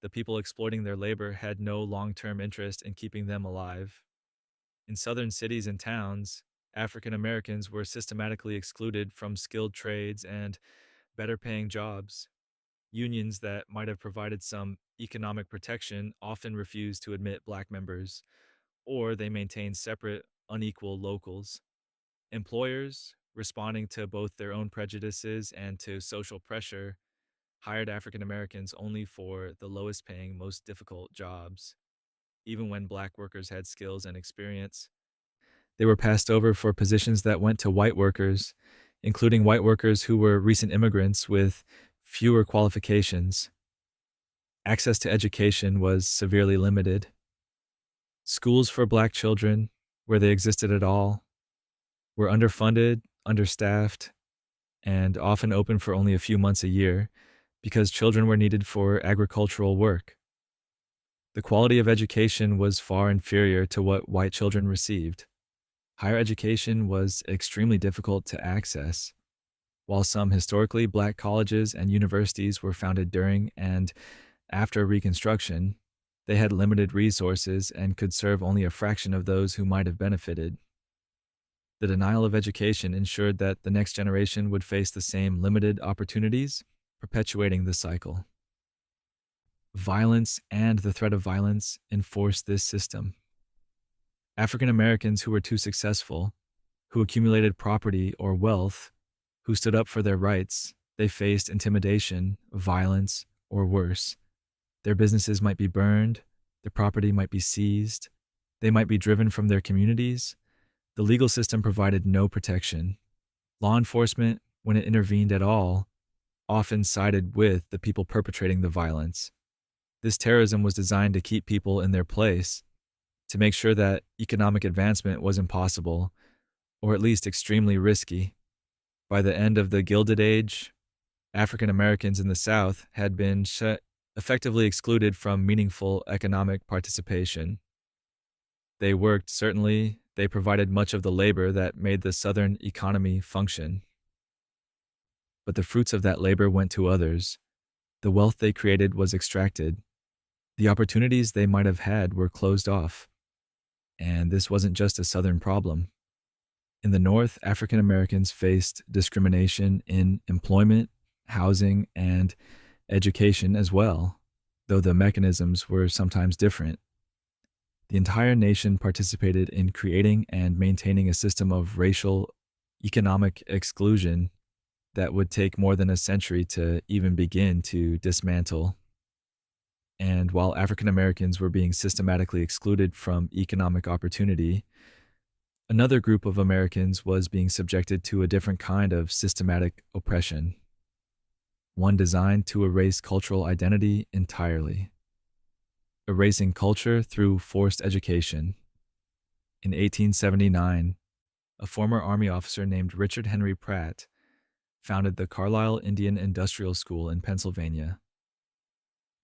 the people exploiting their labor had no long term interest in keeping them alive. In southern cities and towns, African Americans were systematically excluded from skilled trades and better paying jobs. Unions that might have provided some economic protection often refused to admit black members, or they maintained separate, unequal locals. Employers, responding to both their own prejudices and to social pressure, hired African Americans only for the lowest paying, most difficult jobs. Even when black workers had skills and experience, they were passed over for positions that went to white workers, including white workers who were recent immigrants with fewer qualifications. Access to education was severely limited. Schools for black children, where they existed at all, were underfunded, understaffed, and often open for only a few months a year because children were needed for agricultural work. The quality of education was far inferior to what white children received. Higher education was extremely difficult to access. While some historically black colleges and universities were founded during and after Reconstruction, they had limited resources and could serve only a fraction of those who might have benefited. The denial of education ensured that the next generation would face the same limited opportunities, perpetuating the cycle. Violence and the threat of violence enforced this system. African Americans who were too successful, who accumulated property or wealth, who stood up for their rights, they faced intimidation, violence, or worse. Their businesses might be burned, their property might be seized, they might be driven from their communities. The legal system provided no protection. Law enforcement, when it intervened at all, often sided with the people perpetrating the violence. This terrorism was designed to keep people in their place, to make sure that economic advancement was impossible, or at least extremely risky. By the end of the Gilded Age, African Americans in the South had been effectively excluded from meaningful economic participation. They worked, certainly, they provided much of the labor that made the Southern economy function. But the fruits of that labor went to others. The wealth they created was extracted. The opportunities they might have had were closed off. And this wasn't just a Southern problem. In the North, African Americans faced discrimination in employment, housing, and education as well, though the mechanisms were sometimes different. The entire nation participated in creating and maintaining a system of racial, economic exclusion that would take more than a century to even begin to dismantle. And while African Americans were being systematically excluded from economic opportunity, another group of Americans was being subjected to a different kind of systematic oppression, one designed to erase cultural identity entirely. Erasing culture through forced education. In 1879, a former Army officer named Richard Henry Pratt founded the Carlisle Indian Industrial School in Pennsylvania.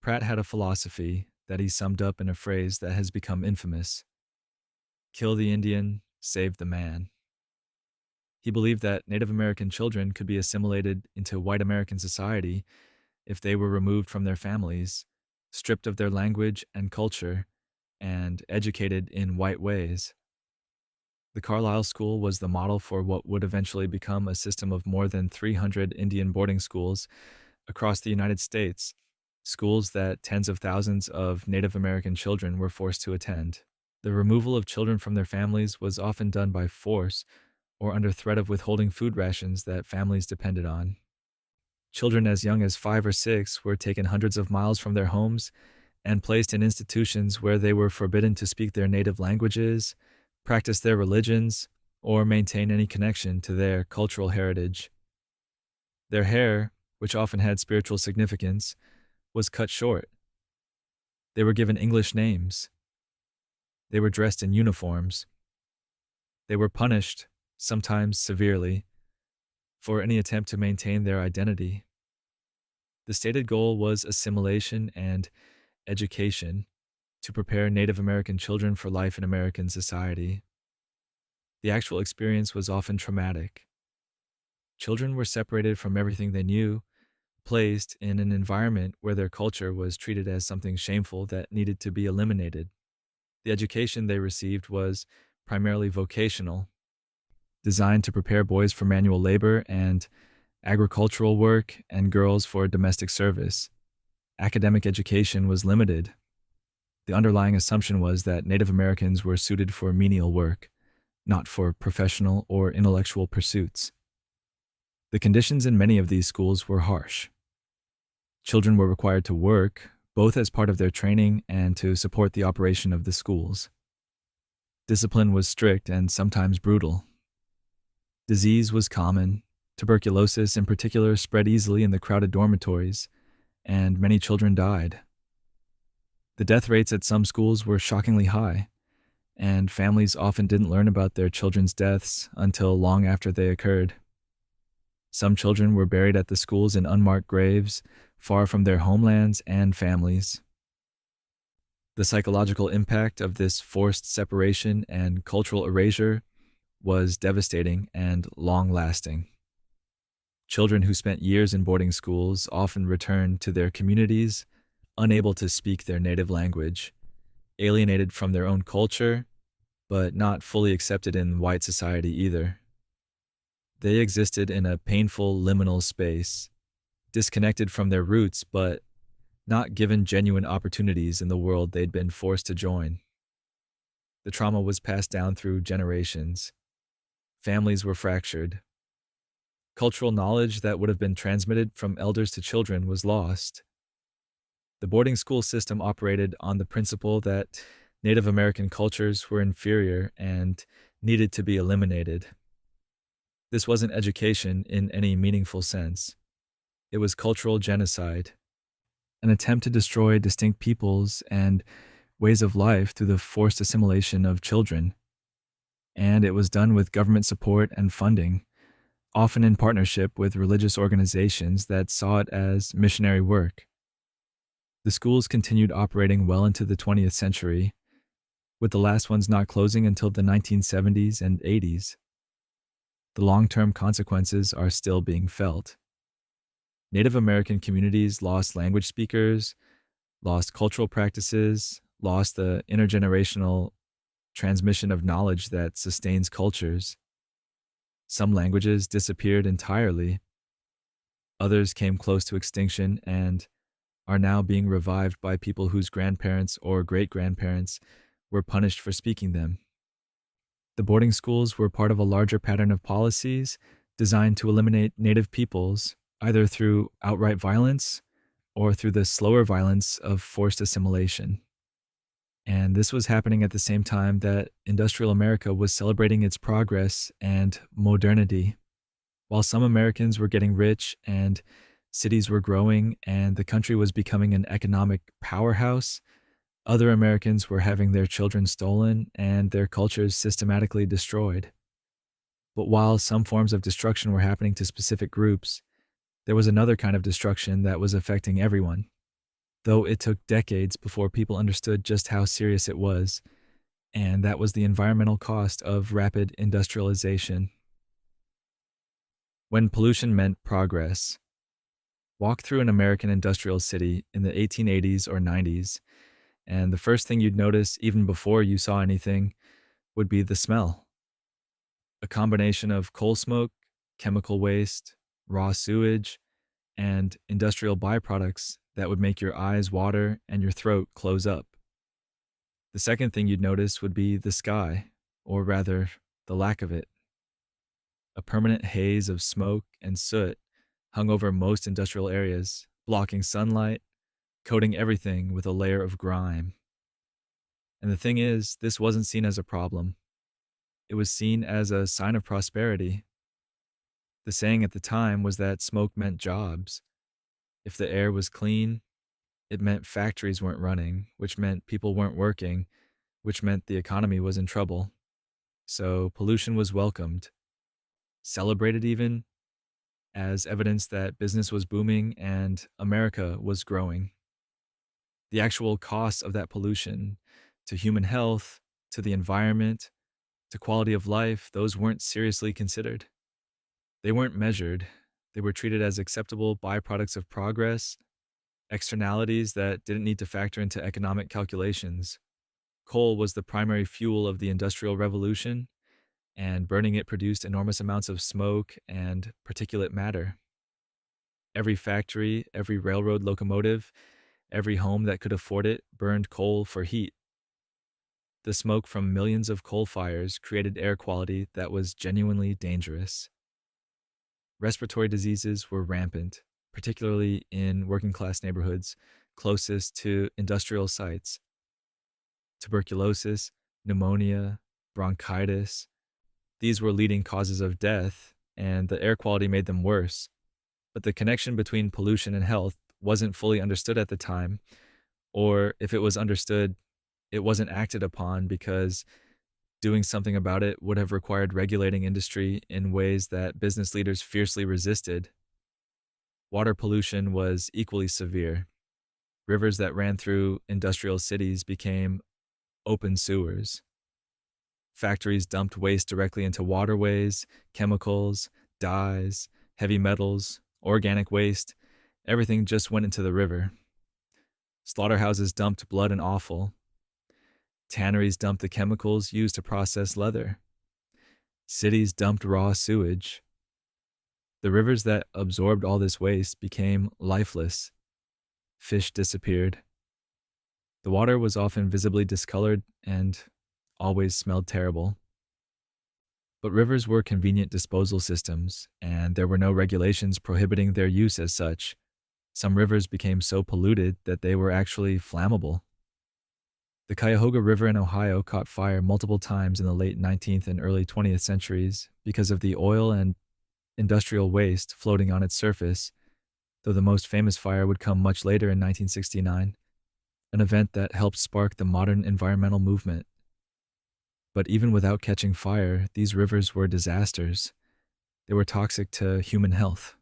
Pratt had a philosophy that he summed up in a phrase that has become infamous: kill the Indian, save the man. He believed that Native American children could be assimilated into white American society if they were removed from their families, stripped of their language and culture, and educated in white ways. The Carlisle School was the model for what would eventually become a system of more than 300 Indian boarding schools across the United States, schools that tens of thousands of Native American children were forced to attend. The removal of children from their families was often done by force or under threat of withholding food rations that families depended on. Children as young as 5 or 6 were taken hundreds of miles from their homes and placed in institutions where they were forbidden to speak their native languages, practice their religions, or maintain any connection to their cultural heritage. Their hair, which often had spiritual significance, was cut short. They were given English names. They were dressed in uniforms. They were punished, sometimes severely, for any attempt to maintain their identity. The stated goal was assimilation and education, to prepare Native American children for life in American society. The actual experience was often traumatic. Children were separated from everything they knew, placed in an environment where their culture was treated as something shameful that needed to be eliminated. The education they received was primarily vocational, designed to prepare boys for manual labor and agricultural work and girls for domestic service. Academic education was limited. The underlying assumption was that Native Americans were suited for menial work, not for professional or intellectual pursuits. The conditions in many of these schools were harsh. Children were required to work, both as part of their training and to support the operation of the schools. Discipline was strict and sometimes brutal. Disease was common. Tuberculosis, in particular, spread easily in the crowded dormitories, and many children died. The death rates at some schools were shockingly high, and families often didn't learn about their children's deaths until long after they occurred. Some children were buried at the schools in unmarked graves, far from their homelands and families. The psychological impact of this forced separation and cultural erasure was devastating and long-lasting. Children who spent years in boarding schools often returned to their communities, unable to speak their native language, alienated from their own culture, but not fully accepted in white society either. They existed in a painful liminal space, disconnected from their roots, but not given genuine opportunities in the world they'd been forced to join. The trauma was passed down through generations. Families were fractured. Cultural knowledge that would have been transmitted from elders to children was lost. The boarding school system operated on the principle that Native American cultures were inferior and needed to be eliminated. This wasn't education in any meaningful sense. It was cultural genocide, an attempt to destroy distinct peoples and ways of life through the forced assimilation of children. And it was done with government support and funding, often in partnership with religious organizations that saw it as missionary work. The schools continued operating well into the 20th century, with the last ones not closing until the 1970s and 80s. The long-term consequences are still being felt. Native American communities lost language speakers, lost cultural practices, lost the intergenerational transmission of knowledge that sustains cultures. Some languages disappeared entirely. Others came close to extinction and are now being revived by people whose grandparents or great-grandparents were punished for speaking them. The boarding schools were part of a larger pattern of policies designed to eliminate Native peoples, either through outright violence or through the slower violence of forced assimilation. And this was happening at the same time that industrial America was celebrating its progress and modernity. While some Americans were getting rich and cities were growing and the country was becoming an economic powerhouse, other Americans were having their children stolen and their cultures systematically destroyed. But while some forms of destruction were happening to specific groups, there was another kind of destruction that was affecting everyone, though it took decades before people understood just how serious it was, and that was the environmental cost of rapid industrialization. When pollution meant progress. Walk through an American industrial city in the 1880s or 90s, and the first thing you'd notice, even before you saw anything, would be the smell. A combination of coal smoke, chemical waste, raw sewage, and industrial byproducts that would make your eyes water and your throat close up. The second thing you'd notice would be the sky, or rather, the lack of it. A permanent haze of smoke and soot hung over most industrial areas, blocking sunlight, coating everything with a layer of grime. And the thing is, this wasn't seen as a problem. It was seen as a sign of prosperity. The saying at the time was that smoke meant jobs. If the air was clean, it meant factories weren't running, which meant people weren't working, which meant the economy was in trouble. So pollution was welcomed, celebrated even, as evidence that business was booming and America was growing. The actual costs of that pollution to human health, to the environment, to quality of life, those weren't seriously considered. They weren't measured. They were treated as acceptable byproducts of progress, externalities that didn't need to factor into economic calculations. Coal was the primary fuel of the Industrial Revolution, and burning it produced enormous amounts of smoke and particulate matter. Every factory, every railroad locomotive, every home that could afford it burned coal for heat. The smoke from millions of coal fires created air quality that was genuinely dangerous. Respiratory diseases were rampant, particularly in working class neighborhoods closest to industrial sites. Tuberculosis, pneumonia, bronchitis, these were leading causes of death, and the air quality made them worse. But the connection between pollution and health wasn't fully understood at the time, or if it was understood, it wasn't acted upon because doing something about it would have required regulating industry in ways that business leaders fiercely resisted. Water pollution was equally severe. Rivers that ran through industrial cities became open sewers. Factories dumped waste directly into waterways, chemicals, dyes, heavy metals, organic waste. Everything just went into the river. Slaughterhouses dumped blood and offal. Tanneries dumped the chemicals used to process leather. Cities dumped raw sewage. The rivers that absorbed all this waste became lifeless. Fish disappeared. The water was often visibly discolored and always smelled terrible. But rivers were convenient disposal systems, and there were no regulations prohibiting their use as such. Some rivers became so polluted that they were actually flammable. The Cuyahoga River in Ohio caught fire multiple times in the late 19th and early 20th centuries because of the oil and industrial waste floating on its surface, though the most famous fire would come much later in 1969, an event that helped spark the modern environmental movement. But even without catching fire, these rivers were disasters. They were toxic to human health.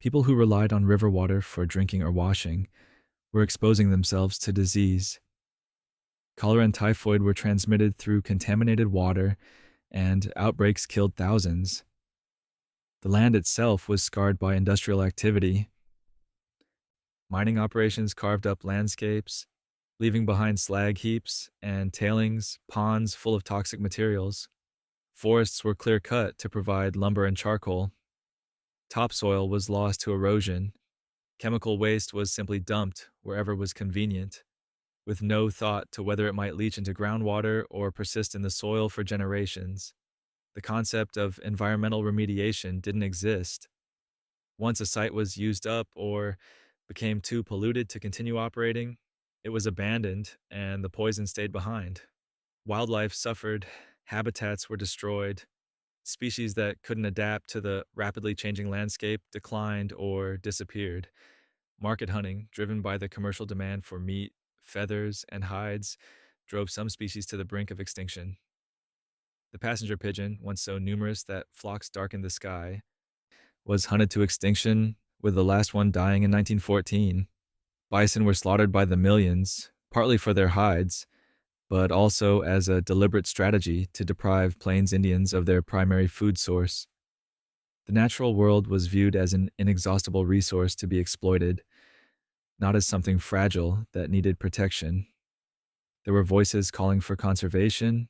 People who relied on river water for drinking or washing were exposing themselves to disease. Cholera and typhoid were transmitted through contaminated water, and outbreaks killed thousands. The land itself was scarred by industrial activity. Mining operations carved up landscapes, leaving behind slag heaps and tailings, ponds full of toxic materials. Forests were clear-cut to provide lumber and charcoal. Topsoil was lost to erosion. Chemical waste was simply dumped wherever was convenient, with no thought to whether it might leach into groundwater or persist in the soil for generations. The concept of environmental remediation didn't exist. Once a site was used up or became too polluted to continue operating, it was abandoned and the poison stayed behind. Wildlife suffered, habitats were destroyed, species that couldn't adapt to the rapidly changing landscape declined or disappeared. Market hunting, driven by the commercial demand for meat, feathers, and hides, drove some species to the brink of extinction. The passenger pigeon, once so numerous that flocks darkened the sky, was hunted to extinction, with the last one dying in 1914. Bison were slaughtered by the millions, partly for their hides, but also as a deliberate strategy to deprive Plains Indians of their primary food source. The natural world was viewed as an inexhaustible resource to be exploited, not as something fragile that needed protection. There were voices calling for conservation,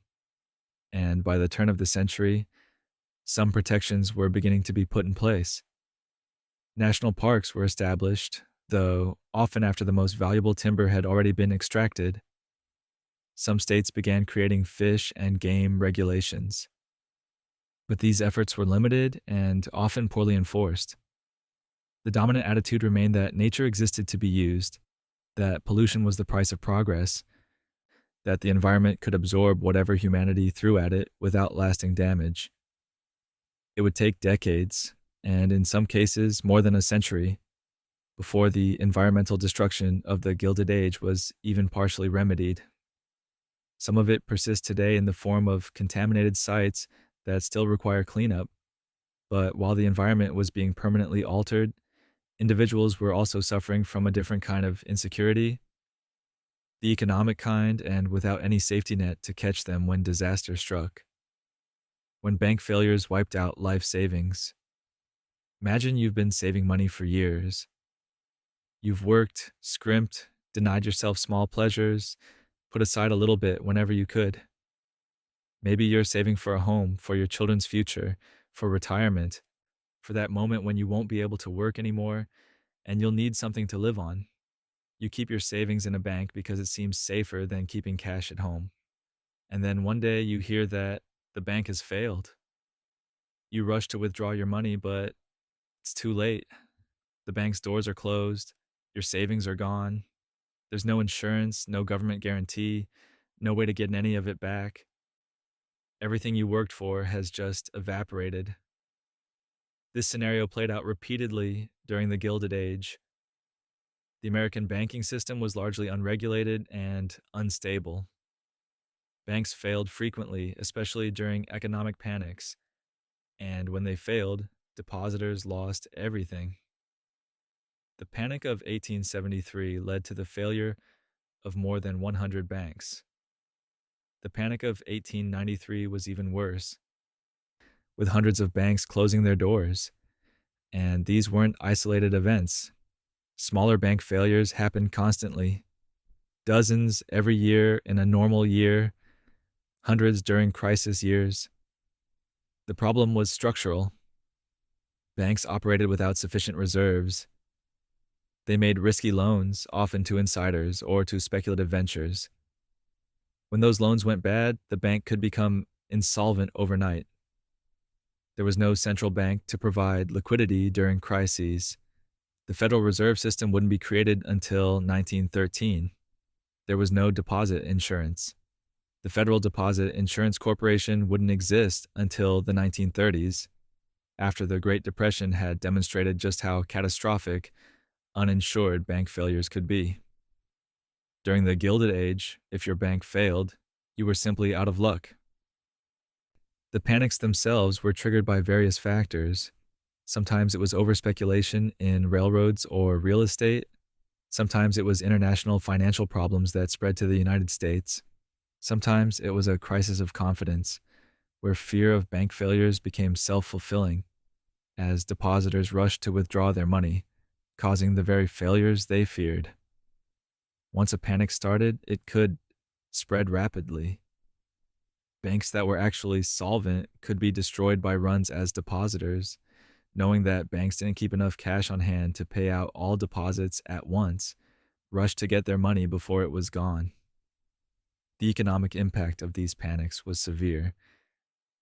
and by the turn of the century, some protections were beginning to be put in place. National parks were established, though often after the most valuable timber had already been extracted. Some states began creating fish and game regulations. But these efforts were limited and often poorly enforced. The dominant attitude remained that nature existed to be used, that pollution was the price of progress, that the environment could absorb whatever humanity threw at it without lasting damage. It would take decades, and in some cases more than a century, before the environmental destruction of the Gilded Age was even partially remedied. Some of it persists today in the form of contaminated sites that still require cleanup, but while the environment was being permanently altered, individuals were also suffering from a different kind of insecurity, The economic kind, and without any safety net to catch them when disaster struck. When bank failures wiped out life savings. Imagine you've been saving money for years. You've worked, scrimped, denied yourself small pleasures, put aside a little bit whenever you could. Maybe you're saving for a home, for your children's future, for retirement, for that moment when you won't be able to work anymore and you'll need something to live on. You keep your savings in a bank because it seems safer than keeping cash at home. And then one day you hear that the bank has failed. You rush to withdraw your money, but it's too late. The bank's doors are closed. Your savings are gone. There's no insurance, no government guarantee, no way to get any of it back. Everything you worked for has just evaporated. This scenario played out repeatedly during the Gilded Age. The American banking system was largely unregulated and unstable. Banks failed frequently, especially during economic panics. And when they failed, depositors lost everything. The Panic of 1873 led to the failure of more than 100 banks. The Panic of 1893 was even worse, with hundreds of banks closing their doors. And these weren't isolated events. Smaller bank failures happened constantly. Dozens every year in a normal year, hundreds during crisis years. The problem was structural. Banks operated without sufficient reserves. They made risky loans, often to insiders or to speculative ventures. When those loans went bad, the bank could become insolvent overnight. There was no central bank to provide liquidity during crises. The Federal Reserve System wouldn't be created until 1913. There was no deposit insurance. The Federal Deposit Insurance Corporation wouldn't exist until the 1930s, after the Great Depression had demonstrated just how catastrophic uninsured bank failures could be. During the Gilded Age, if your bank failed, you were simply out of luck. The panics themselves were triggered by various factors. Sometimes it was overspeculation in railroads or real estate. Sometimes it was international financial problems that spread to the United States. Sometimes it was a crisis of confidence, where fear of bank failures became self-fulfilling, as depositors rushed to withdraw their money, causing the very failures they feared. Once a panic started, it could spread rapidly. Banks that were actually solvent could be destroyed by runs as depositors, knowing that banks didn't keep enough cash on hand to pay out all deposits at once, rushed to get their money before it was gone. The economic impact of these panics was severe.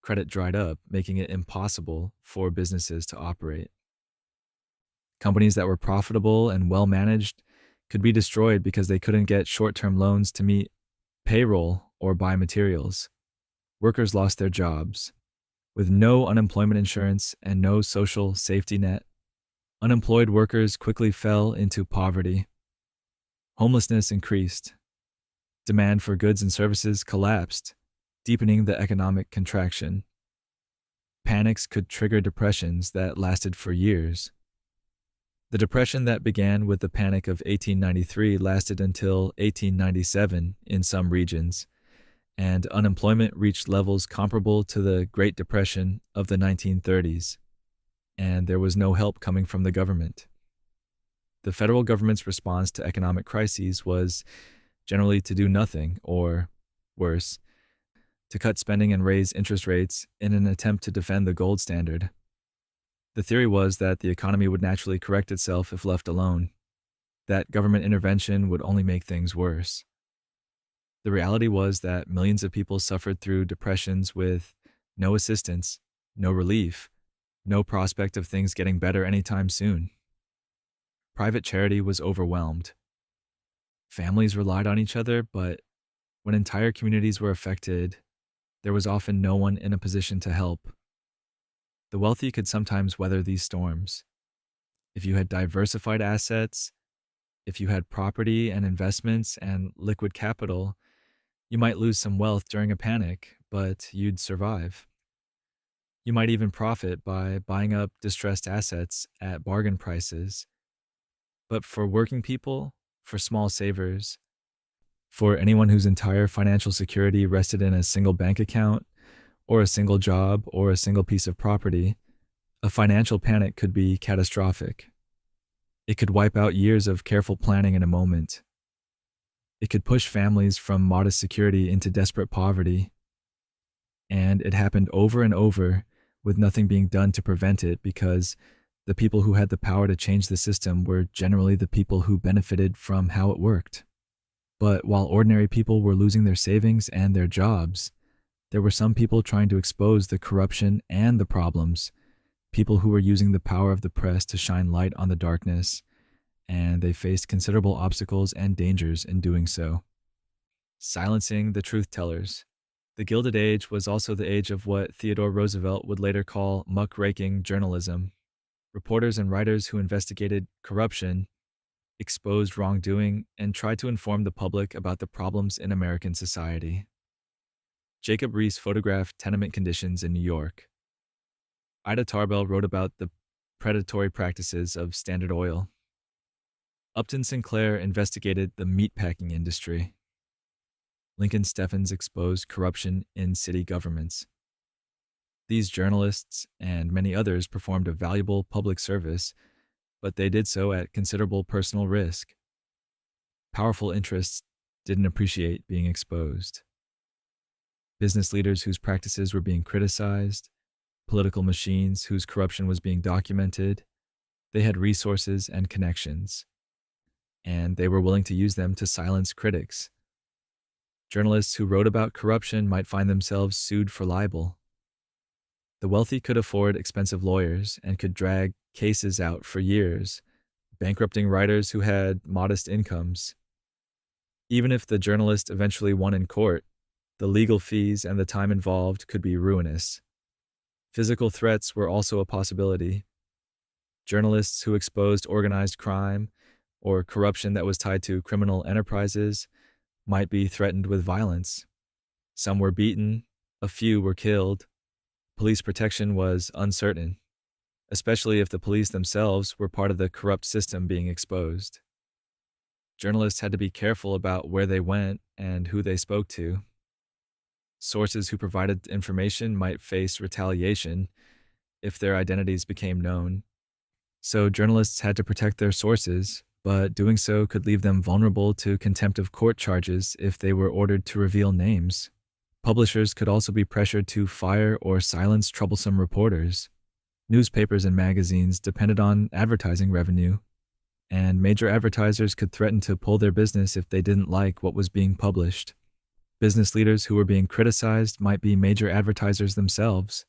Credit dried up, making it impossible for businesses to operate. Companies that were profitable and well managed could be destroyed because they couldn't get short-term loans to meet payroll or buy materials. Workers lost their jobs. With no unemployment insurance and no social safety net, unemployed workers quickly fell into poverty. Homelessness increased. Demand for goods and services collapsed, deepening the economic contraction. Panics could trigger depressions that lasted for years. The depression that began with the Panic of 1893 lasted until 1897 in some regions, and unemployment reached levels comparable to the Great Depression of the 1930s, and there was no help coming from the government. The federal government's response to economic crises was generally to do nothing, or, worse, to cut spending and raise interest rates in an attempt to defend the gold standard. The theory was that the economy would naturally correct itself if left alone, that government intervention would only make things worse. The reality was that millions of people suffered through depressions with no assistance, no relief, no prospect of things getting better anytime soon. Private charity was overwhelmed. Families relied on each other, but when entire communities were affected, there was often no one in a position to help. The wealthy could sometimes weather these storms. If you had diversified assets, if you had property and investments and liquid capital, you might lose some wealth during a panic, but you'd survive. You might even profit by buying up distressed assets at bargain prices. But for working people, for small savers, For anyone whose entire financial security rested in a single bank account, or a single job, or a single piece of property, a financial panic could be catastrophic. It could wipe out years of careful planning in a moment. It could push families from modest security into desperate poverty. And it happened over and over with nothing being done to prevent it because the people who had the power to change the system were generally the people who benefited from how it worked. But while ordinary people were losing their savings and their jobs, there were some people trying to expose the corruption and the problems, people who were using the power of the press to shine light on the darkness, and they faced considerable obstacles and dangers in doing so. Silencing the truth tellers. The Gilded Age was also the age of what Theodore Roosevelt would later call muckraking journalism. Reporters and writers who investigated corruption, exposed wrongdoing, and tried to inform the public about the problems in American society. Jacob Riis photographed tenement conditions in New York. Ida Tarbell wrote about the predatory practices of Standard Oil. Upton Sinclair investigated the meatpacking industry. Lincoln Steffens exposed corruption in city governments. These journalists and many others performed a valuable public service, but they did so at considerable personal risk. Powerful interests didn't appreciate being exposed. Business leaders whose practices were being criticized, political machines whose corruption was being documented, they had resources and connections, and they were willing to use them to silence critics. Journalists who wrote about corruption might find themselves sued for libel. The wealthy could afford expensive lawyers and could drag cases out for years, bankrupting writers who had modest incomes. Even if the journalist eventually won in court, the legal fees and the time involved could be ruinous. Physical threats were also a possibility. Journalists who exposed organized crime or corruption that was tied to criminal enterprises might be threatened with violence. Some were beaten, a few were killed. Police protection was uncertain, especially if the police themselves were part of the corrupt system being exposed. Journalists had to be careful about where they went and who they spoke to. Sources who provided information might face retaliation if their identities became known. So journalists had to protect their sources, but doing so could leave them vulnerable to contempt of court charges if they were ordered to reveal names. Publishers could also be pressured to fire or silence troublesome reporters. Newspapers and magazines depended on advertising revenue, and major advertisers could threaten to pull their business if they didn't like what was being published. Business leaders who were being criticized might be major advertisers themselves,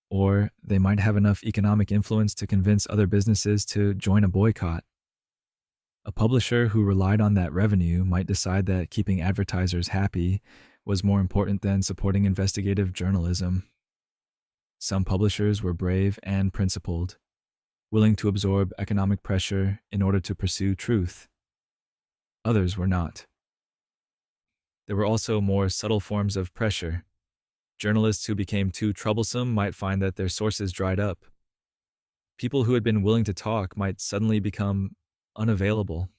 or they might have enough economic influence to convince other businesses to join a boycott. A publisher who relied on that revenue might decide that keeping advertisers happy was more important than supporting investigative journalism. Some publishers were brave and principled, willing to absorb economic pressure in order to pursue truth. Others were not. There were also more subtle forms of pressure. Journalists who became too troublesome might find that their sources dried up. People who had been willing to talk might suddenly become unavailable.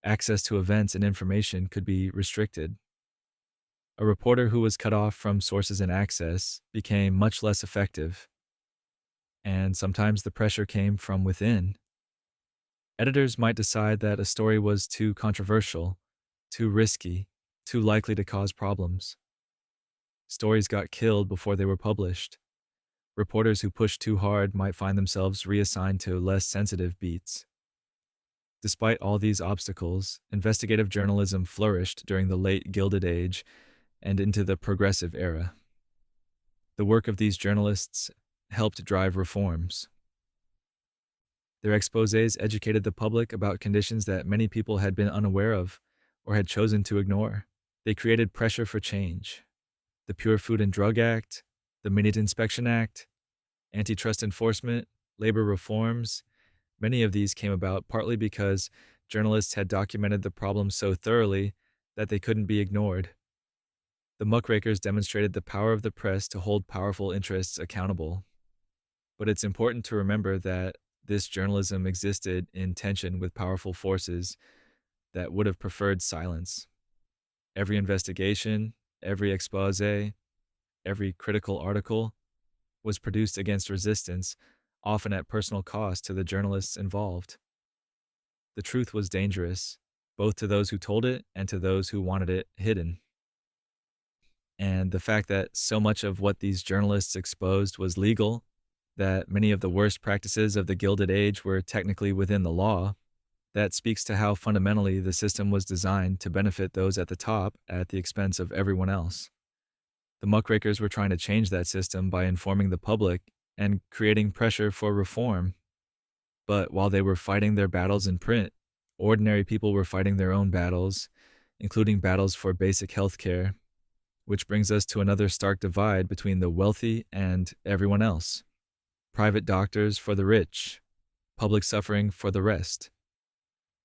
Access to events and information could be restricted. A reporter who was cut off from sources and access became much less effective. And sometimes the pressure came from within. Editors might decide that a story was too controversial, too risky, too likely to cause problems. Stories got killed before they were published. Reporters who pushed too hard might find themselves reassigned to less sensitive beats. Despite all these obstacles, investigative journalism flourished during the late Gilded Age and into the Progressive Era. The work of these journalists helped drive reforms. Their exposés educated the public about conditions that many people had been unaware of or had chosen to ignore. They created pressure for change. The Pure Food and Drug Act, the Meat Inspection Act, antitrust enforcement, labor reforms, many of these came about partly because journalists had documented the problem so thoroughly that they couldn't be ignored. The muckrakers demonstrated the power of the press to hold powerful interests accountable. But it's important to remember that this journalism existed in tension with powerful forces that would have preferred silence. Every investigation, every expose, every critical article was produced against resistance, often at personal cost to the journalists involved. The truth was dangerous, both to those who told it and to those who wanted it hidden. And the fact that so much of what these journalists exposed was legal, that many of the worst practices of the Gilded Age were technically within the law, that speaks to how fundamentally the system was designed to benefit those at the top at the expense of everyone else. The muckrakers were trying to change that system by informing the public and creating pressure for reform. But while they were fighting their battles in print, ordinary people were fighting their own battles, including battles for basic health care, which brings us to another stark divide between the wealthy and everyone else. Private doctors for the rich, public suffering for the rest.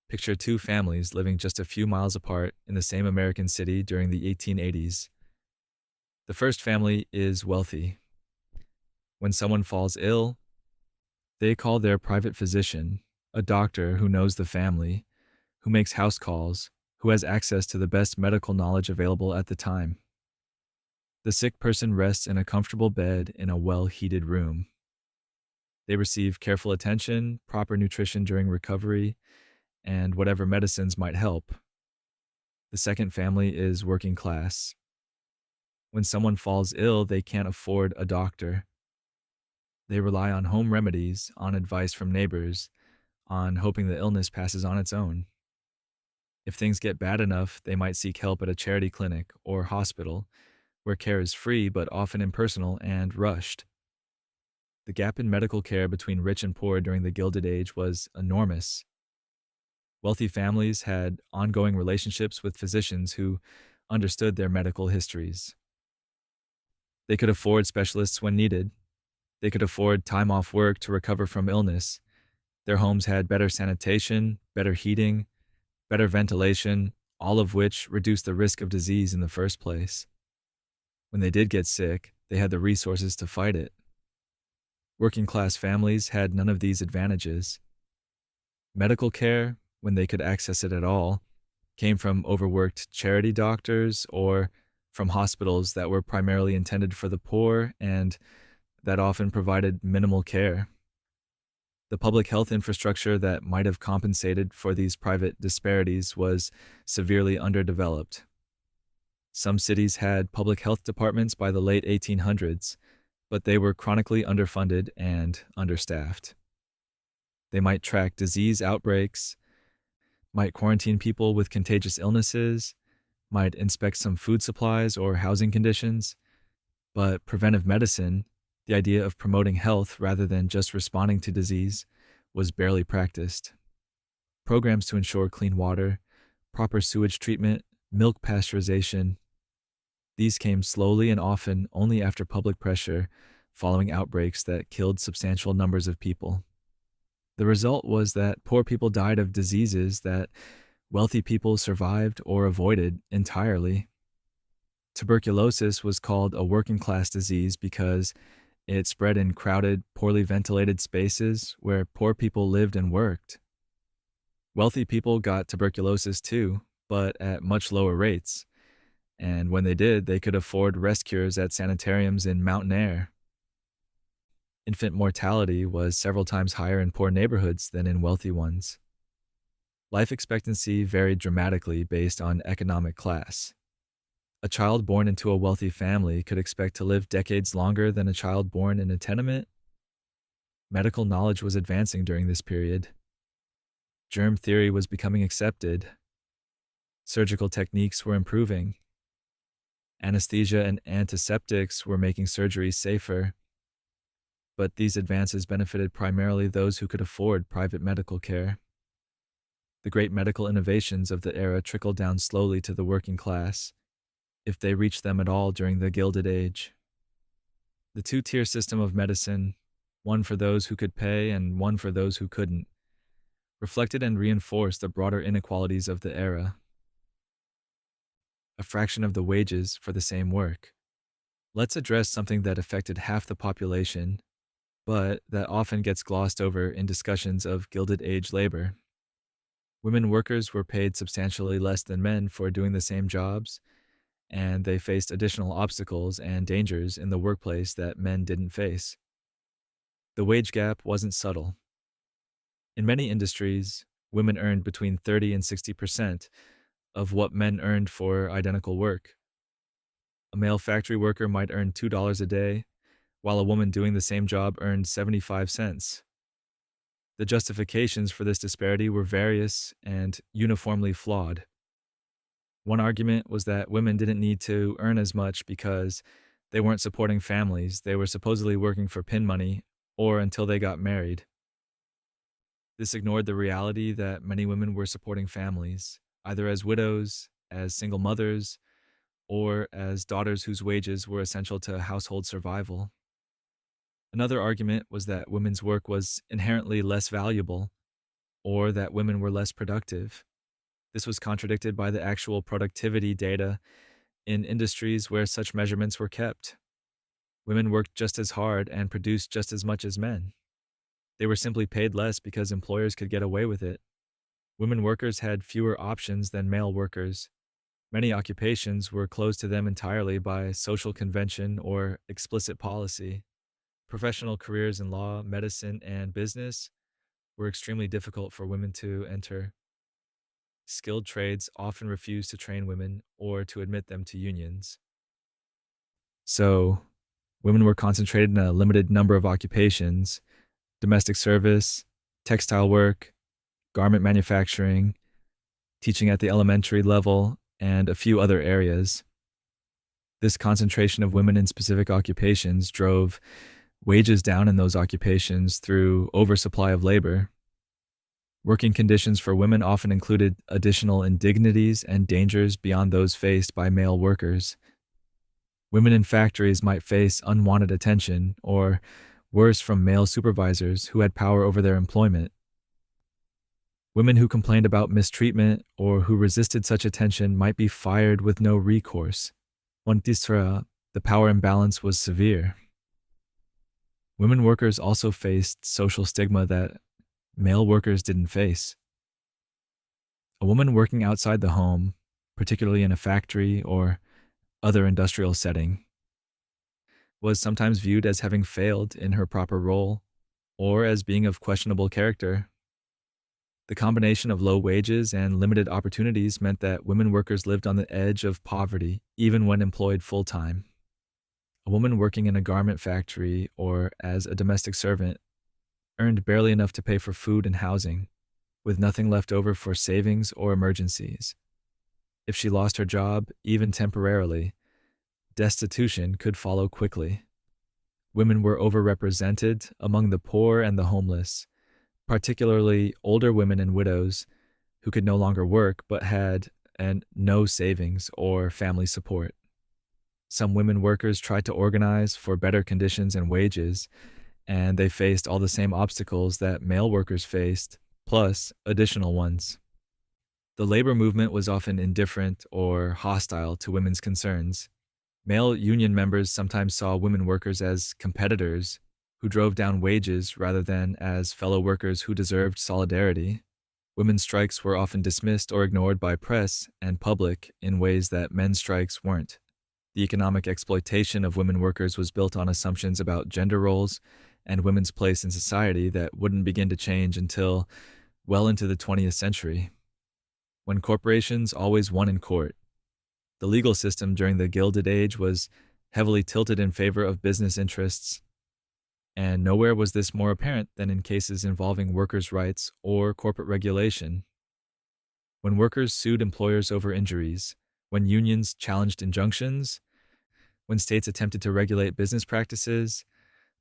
Picture two families living just a few miles apart in the same American city during the 1880s. The first family is wealthy. When someone falls ill, they call their private physician, a doctor who knows the family, who makes house calls, who has access to the best medical knowledge available at the time. The sick person rests in a comfortable bed in a well-heated room. They receive careful attention, proper nutrition during recovery, and whatever medicines might help. The second family is working class. When someone falls ill, they can't afford a doctor. They rely on home remedies, on advice from neighbors, on hoping the illness passes on its own. If things get bad enough, they might seek help at a charity clinic or hospital, where care is free but often impersonal and rushed. The gap in medical care between rich and poor during the Gilded Age was enormous. Wealthy families had ongoing relationships with physicians who understood their medical histories. They could afford specialists when needed. They could afford time off work to recover from illness. Their homes had better sanitation, better heating, better ventilation, all of which reduced the risk of disease in the first place. When they did get sick, they had the resources to fight it. Working class families had none of these advantages. Medical care, when they could access it at all, came from overworked charity doctors or from hospitals that were primarily intended for the poor and that often provided minimal care. The public health infrastructure that might have compensated for these private disparities was severely underdeveloped. Some cities had public health departments by the late 1800s, but they were chronically underfunded and understaffed. They might track disease outbreaks, might quarantine people with contagious illnesses, might inspect some food supplies or housing conditions, but preventive medicine, the idea of promoting health rather than just responding to disease, was barely practiced. Programs to ensure clean water, proper sewage treatment, milk pasteurization, these came slowly and often only after public pressure following outbreaks that killed substantial numbers of people. The result was that poor people died of diseases that wealthy people survived or avoided entirely. Tuberculosis was called a working class disease because it spread in crowded, poorly ventilated spaces where poor people lived and worked. Wealthy people got tuberculosis too, but at much lower rates. And when they did, they could afford rest cures at sanitariums in mountain air. Infant mortality was several times higher in poor neighborhoods than in wealthy ones. Life expectancy varied dramatically based on economic class. A child born into a wealthy family could expect to live decades longer than a child born in a tenement. Medical knowledge was advancing during this period. Germ theory was becoming accepted. Surgical techniques were improving. Anesthesia and antiseptics were making surgery safer. But these advances benefited primarily those who could afford private medical care. The great medical innovations of the era trickled down slowly to the working class, if they reached them at all during the Gilded Age. The two-tier system of medicine, one for those who could pay and one for those who couldn't, reflected and reinforced the broader inequalities of the era. A fraction of the wages for the same work. Let's address something that affected half the population, but that often gets glossed over in discussions of Gilded Age labor. Women workers were paid substantially less than men for doing the same jobs, and they faced additional obstacles and dangers in the workplace that men didn't face. The wage gap wasn't subtle. In many industries, women earned between 30 and 60% of what men earned for identical work. A male factory worker might earn $2 a day, while a woman doing the same job earned 75 cents. The justifications for this disparity were various and uniformly flawed. One argument was that women didn't need to earn as much because they weren't supporting families. They were supposedly working for pin money or until they got married. This ignored the reality that many women were supporting families, either as widows, as single mothers, or as daughters whose wages were essential to household survival. Another argument was that women's work was inherently less valuable, or that women were less productive. This was contradicted by the actual productivity data in industries where such measurements were kept. Women worked just as hard and produced just as much as men. They were simply paid less because employers could get away with it. Women workers had fewer options than male workers. Many occupations were closed to them entirely by social convention or explicit policy. Professional careers in law, medicine, and business were extremely difficult for women to enter. Skilled trades often refused to train women or to admit them to unions. So, women were concentrated in a limited number of occupations: domestic service, textile work, garment manufacturing, teaching at the elementary level, and a few other areas. This concentration of women in specific occupations drove wages down in those occupations through oversupply of labor. Working conditions for women often included additional indignities and dangers beyond those faced by male workers. Women in factories might face unwanted attention, or worse, from male supervisors who had power over their employment. Women who complained about mistreatment or who resisted such attention might be fired with no recourse. On Tisra, the power imbalance was severe. Women workers also faced social stigma that male workers didn't face. A woman working outside the home, particularly in a factory or other industrial setting, was sometimes viewed as having failed in her proper role or as being of questionable character. The combination of low wages and limited opportunities meant that women workers lived on the edge of poverty even when employed full-time. A woman working in a garment factory or as a domestic servant earned barely enough to pay for food and housing, with nothing left over for savings or emergencies. If she lost her job, even temporarily, destitution could follow quickly. Women were overrepresented among the poor and the homeless, particularly older women and widows who could no longer work but had no savings or family support. Some women workers tried to organize for better conditions and wages, and they faced all the same obstacles that male workers faced, plus additional ones. The labor movement was often indifferent or hostile to women's concerns. Male union members sometimes saw women workers as competitors who drove down wages rather than as fellow workers who deserved solidarity. Women's strikes were often dismissed or ignored by press and public in ways that men's strikes weren't. The economic exploitation of women workers was built on assumptions about gender roles and women's place in society that wouldn't begin to change until well into the 20th century, when corporations always won in court. The legal system during the Gilded Age was heavily tilted in favor of business interests, and nowhere was this more apparent than in cases involving workers' rights or corporate regulation. When workers sued employers over injuries, when unions challenged injunctions, when states attempted to regulate business practices,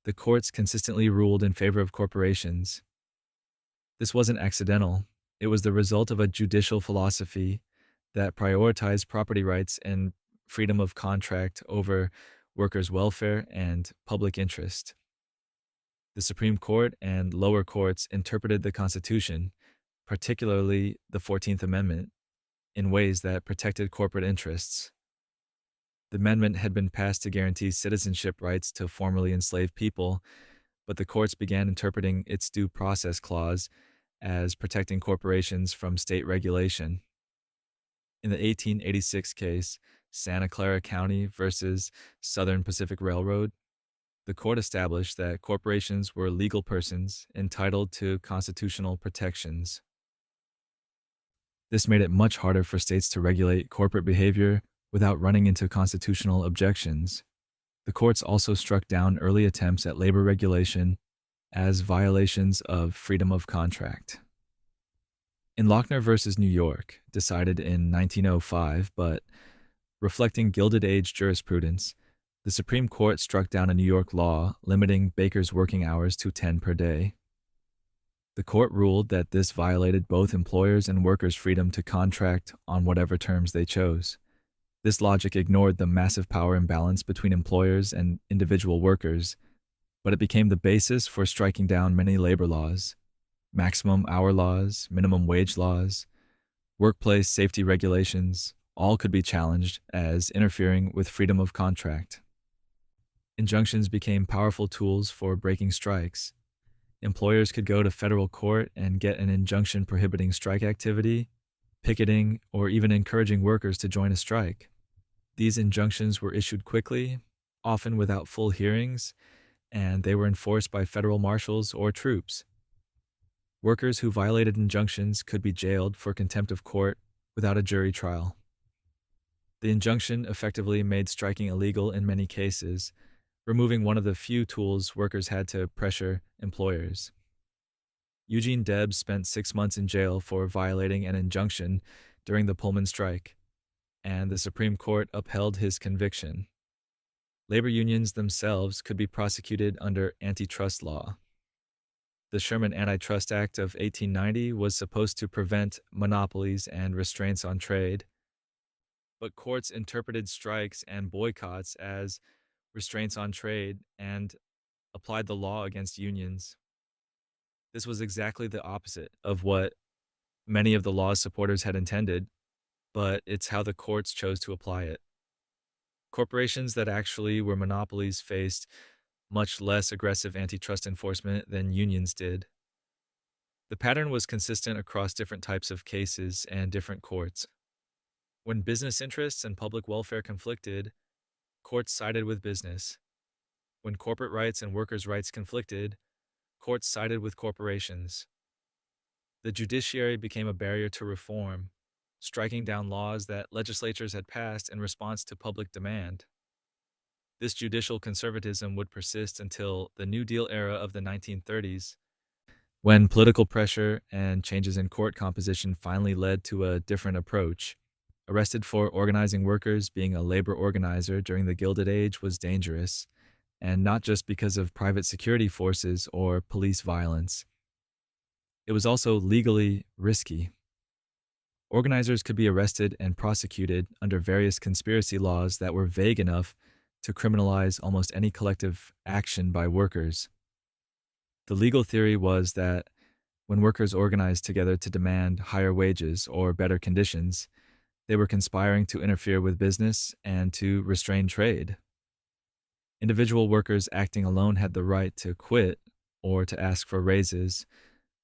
the courts consistently ruled in favor of corporations. This wasn't accidental. It was the result of a judicial philosophy that prioritized property rights and freedom of contract over workers' welfare and public interest. The Supreme Court and lower courts interpreted the Constitution, particularly the 14th Amendment, in ways that protected corporate interests. The amendment had been passed to guarantee citizenship rights to formerly enslaved people, but the courts began interpreting its due process clause as protecting corporations from state regulation. In the 1886 case, Santa Clara County versus Southern Pacific Railroad, the court established that corporations were legal persons entitled to constitutional protections. This made it much harder for states to regulate corporate behavior without running into constitutional objections. The courts also struck down early attempts at labor regulation as violations of freedom of contract. In Lochner versus New York, decided in 1905, but reflecting Gilded Age jurisprudence, the Supreme Court struck down a New York law limiting bakers' working hours to 10 per day. The court ruled that this violated both employers' and workers' freedom to contract on whatever terms they chose. This logic ignored the massive power imbalance between employers and individual workers, but it became the basis for striking down many labor laws. Maximum hour laws, minimum wage laws, workplace safety regulations, all could be challenged as interfering with freedom of contract. Injunctions became powerful tools for breaking strikes. Employers could go to federal court and get an injunction prohibiting strike activity, picketing, or even encouraging workers to join a strike. These injunctions were issued quickly, often without full hearings, and they were enforced by federal marshals or troops. Workers who violated injunctions could be jailed for contempt of court without a jury trial. The injunction effectively made striking illegal in many cases, removing one of the few tools workers had to pressure employers. Eugene Debs spent 6 months in jail for violating an injunction during the Pullman strike, and the Supreme Court upheld his conviction. Labor unions themselves could be prosecuted under antitrust law. The Sherman Antitrust Act of 1890 was supposed to prevent monopolies and restraints on trade, but courts interpreted strikes and boycotts as restraints on trade and applied the law against unions. This was exactly the opposite of what many of the law's supporters had intended, but it's how the courts chose to apply it. Corporations that actually were monopolies faced much less aggressive antitrust enforcement than unions did. The pattern was consistent across different types of cases and different courts. When business interests and public welfare conflicted, courts sided with business. When corporate rights and workers' rights conflicted, courts sided with corporations. The judiciary became a barrier to reform, striking down laws that legislatures had passed in response to public demand. This judicial conservatism would persist until the New Deal era of the 1930s, when political pressure and changes in court composition finally led to a different approach. Arrested for organizing workers, being a labor organizer during the Gilded Age was dangerous, and not just because of private security forces or police violence. It was also legally risky. Organizers could be arrested and prosecuted under various conspiracy laws that were vague enough to criminalize almost any collective action by workers. The legal theory was that when workers organized together to demand higher wages or better conditions, they were conspiring to interfere with business and to restrain trade. Individual workers acting alone had the right to quit or to ask for raises,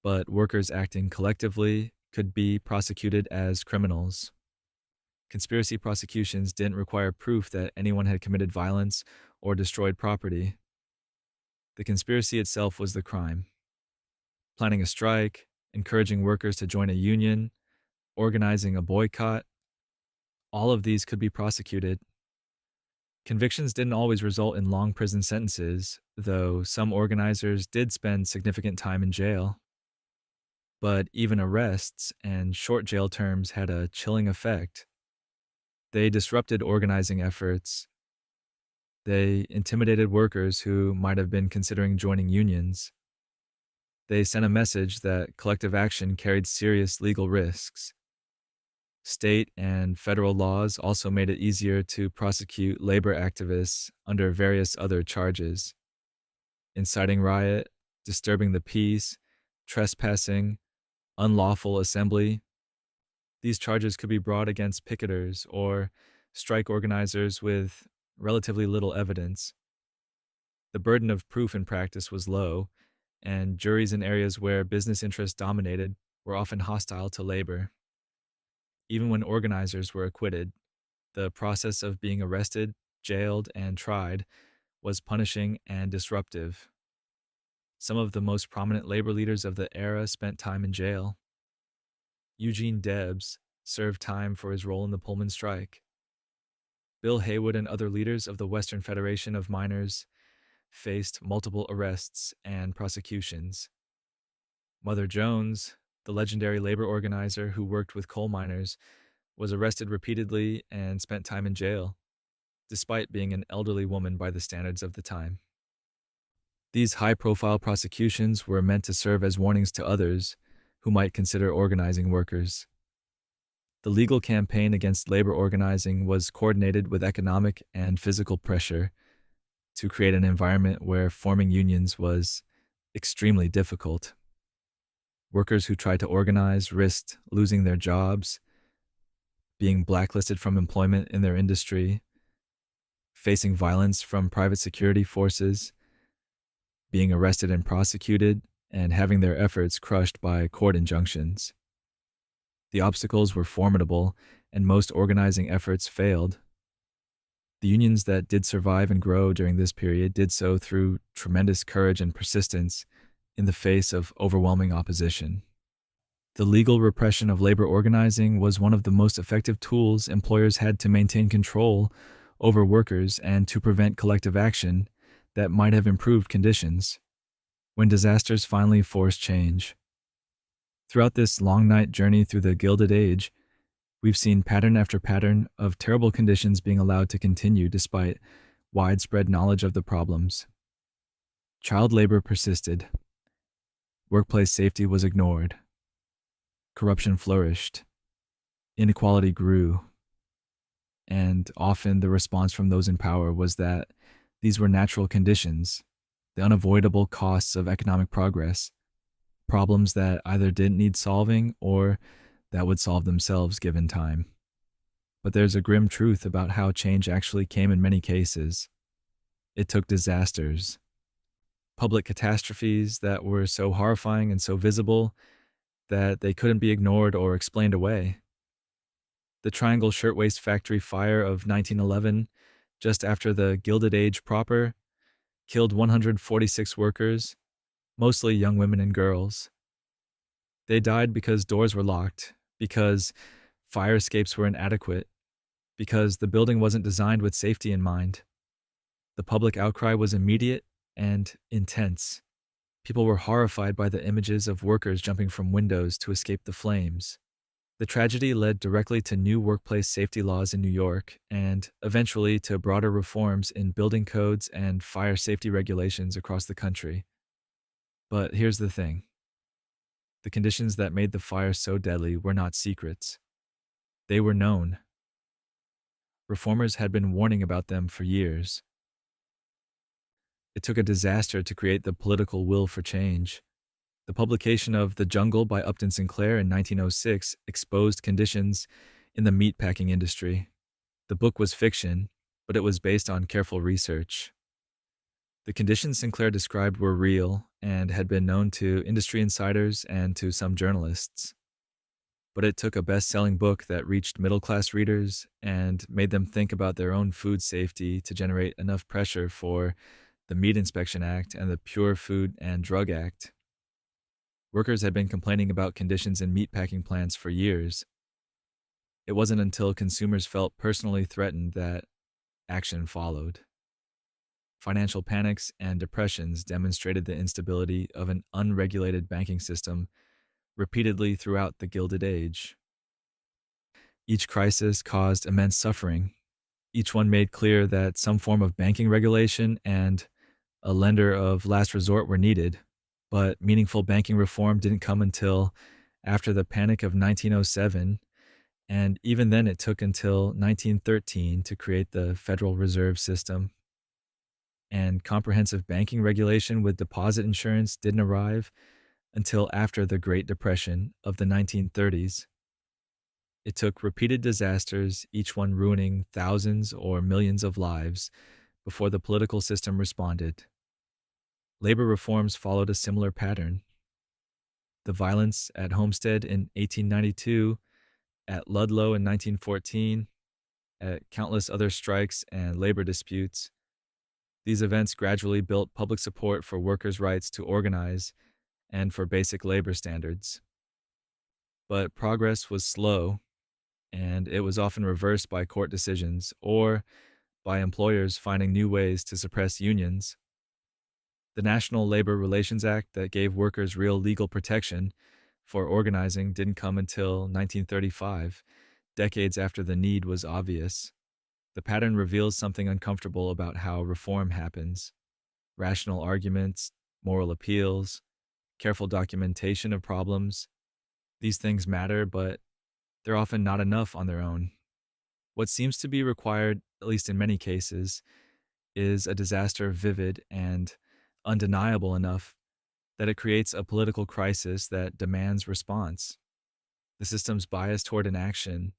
but workers acting collectively could be prosecuted as criminals. Conspiracy prosecutions didn't require proof that anyone had committed violence or destroyed property. The conspiracy itself was the crime. Planning a strike, encouraging workers to join a union, organizing a boycott, all of these could be prosecuted. Convictions didn't always result in long prison sentences, though some organizers did spend significant time in jail. But even arrests and short jail terms had a chilling effect. They disrupted organizing efforts. They intimidated workers who might have been considering joining unions. They sent a message that collective action carried serious legal risks. State and federal laws also made it easier to prosecute labor activists under various other charges: inciting riot, disturbing the peace, trespassing, unlawful assembly. These charges could be brought against picketers or strike organizers with relatively little evidence. The burden of proof in practice was low, and juries in areas where business interests dominated were often hostile to labor. Even when organizers were acquitted, the process of being arrested, jailed, and tried was punishing and disruptive. Some of the most prominent labor leaders of the era spent time in jail. Eugene Debs served time for his role in the Pullman strike. Bill Haywood and other leaders of the Western Federation of Miners faced multiple arrests and prosecutions. Mother Jones, the legendary labor organizer who worked with coal miners, was arrested repeatedly and spent time in jail, despite being an elderly woman by the standards of the time. These high-profile prosecutions were meant to serve as warnings to others who might consider organizing workers. The legal campaign against labor organizing was coordinated with economic and physical pressure to create an environment where forming unions was extremely difficult. Workers who tried to organize risked losing their jobs, being blacklisted from employment in their industry, facing violence from private security forces, being arrested and prosecuted, and having their efforts crushed by court injunctions. The obstacles were formidable, and most organizing efforts failed. The unions that did survive and grow during this period did so through tremendous courage and persistence in the face of overwhelming opposition. The legal repression of labor organizing was one of the most effective tools employers had to maintain control over workers and to prevent collective action that might have improved conditions when disasters finally forced change. Throughout this long night journey through the Gilded Age, we've seen pattern after pattern of terrible conditions being allowed to continue despite widespread knowledge of the problems. Child labor persisted. Workplace safety was ignored. Corruption flourished. Inequality grew. And often the response from those in power was that these were natural conditions, the unavoidable costs of economic progress, problems that either didn't need solving or that would solve themselves given time. But there's a grim truth about how change actually came in many cases. It took disasters, public catastrophes that were so horrifying and so visible that they couldn't be ignored or explained away. The Triangle Shirtwaist Factory fire of 1911, just after the Gilded Age proper, killed 146 workers, mostly young women and girls. They died because doors were locked, because fire escapes were inadequate, because the building wasn't designed with safety in mind. The public outcry was immediate and intense. People were horrified by the images of workers jumping from windows to escape the flames. The tragedy led directly to new workplace safety laws in New York and eventually to broader reforms in building codes and fire safety regulations across the country. But here's the thing. The conditions that made the fire so deadly were not secrets. They were known. Reformers had been warning about them for years. It took a disaster to create the political will for change. The publication of The Jungle by Upton Sinclair in 1906 exposed conditions in the meatpacking industry. The book was fiction, but it was based on careful research. The conditions Sinclair described were real and had been known to industry insiders and to some journalists. But it took a best-selling book that reached middle-class readers and made them think about their own food safety to generate enough pressure for the Meat Inspection Act and the Pure Food and Drug Act. Workers had been complaining about conditions in meatpacking plants for years. It wasn't until consumers felt personally threatened that action followed. Financial panics and depressions demonstrated the instability of an unregulated banking system repeatedly throughout the Gilded Age. Each crisis caused immense suffering. Each one made clear that some form of banking regulation and a lender of last resort were needed. But meaningful banking reform didn't come until after the Panic of 1907, and even then it took until 1913 to create the Federal Reserve System. And comprehensive banking regulation with deposit insurance didn't arrive until after the Great Depression of the 1930s. It took repeated disasters, each one ruining thousands or millions of lives, before the political system responded. Labor reforms followed a similar pattern. The violence at Homestead in 1892, at Ludlow in 1914, at countless other strikes and labor disputes. These events gradually built public support for workers' rights to organize and for basic labor standards. But progress was slow, and it was often reversed by court decisions or by employers finding new ways to suppress unions. The National Labor Relations Act that gave workers real legal protection for organizing didn't come until 1935, decades after the need was obvious. The pattern reveals something uncomfortable about how reform happens: rational arguments, moral appeals, careful documentation of problems. These things matter, but they're often not enough on their own. What seems to be required, at least in many cases, is a disaster vivid and undeniable enough that it creates a political crisis that demands response. The system's bias toward inaction,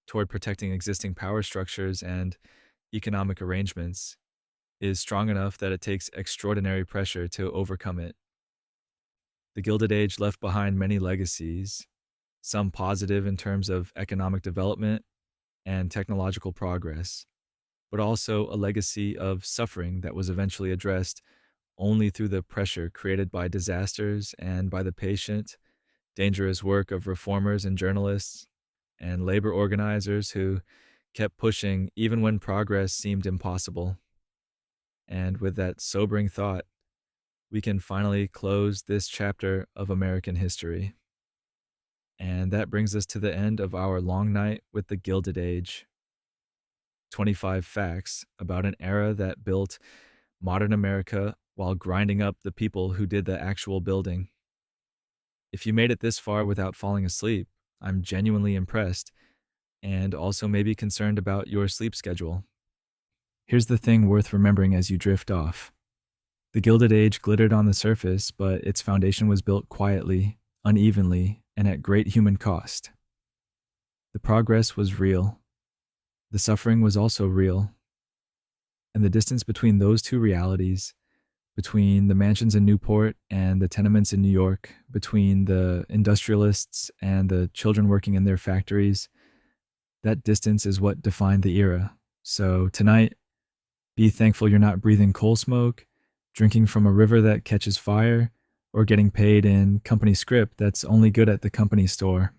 toward protecting existing power structures and economic arrangements, is strong enough that it takes extraordinary pressure to overcome it. The Gilded Age left behind many legacies, some positive in terms of economic development and technological progress, but also a legacy of suffering that was eventually addressed only through the pressure created by disasters and by the patient, dangerous work of reformers and journalists and labor organizers who kept pushing even when progress seemed impossible. And with that sobering thought, we can finally close this chapter of American history. And that brings us to the end of our long night with the Gilded Age. 25 facts about an era that built modern America while grinding up the people who did the actual building. If you made it this far without falling asleep, I'm genuinely impressed, and also maybe concerned about your sleep schedule. Here's the thing worth remembering as you drift off. The Gilded Age glittered on the surface, but its foundation was built quietly, unevenly, and at great human cost. The progress was real. The suffering was also real. And the distance between those two realities, between the mansions in Newport and the tenements in New York, between the industrialists and the children working in their factories, that distance is what defined the era. So tonight, be thankful you're not breathing coal smoke, drinking from a river that catches fire, or getting paid in company script that's only good at the company store.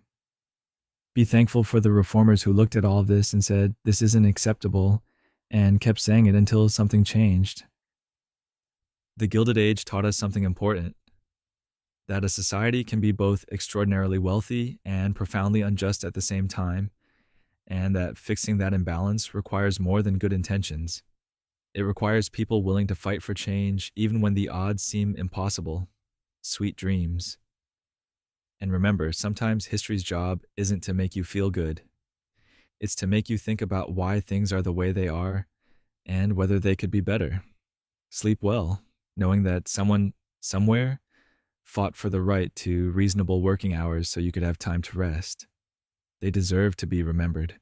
Be thankful for the reformers who looked at all of this and said, this isn't acceptable, and kept saying it until something changed. The Gilded Age taught us something important: that a society can be both extraordinarily wealthy and profoundly unjust at the same time, and that fixing that imbalance requires more than good intentions. It requires people willing to fight for change even when the odds seem impossible. Sweet dreams. And remember, sometimes history's job isn't to make you feel good. It's to make you think about why things are the way they are and whether they could be better. Sleep well, knowing that someone, somewhere, fought for the right to reasonable working hours so you could have time to rest. They deserve to be remembered.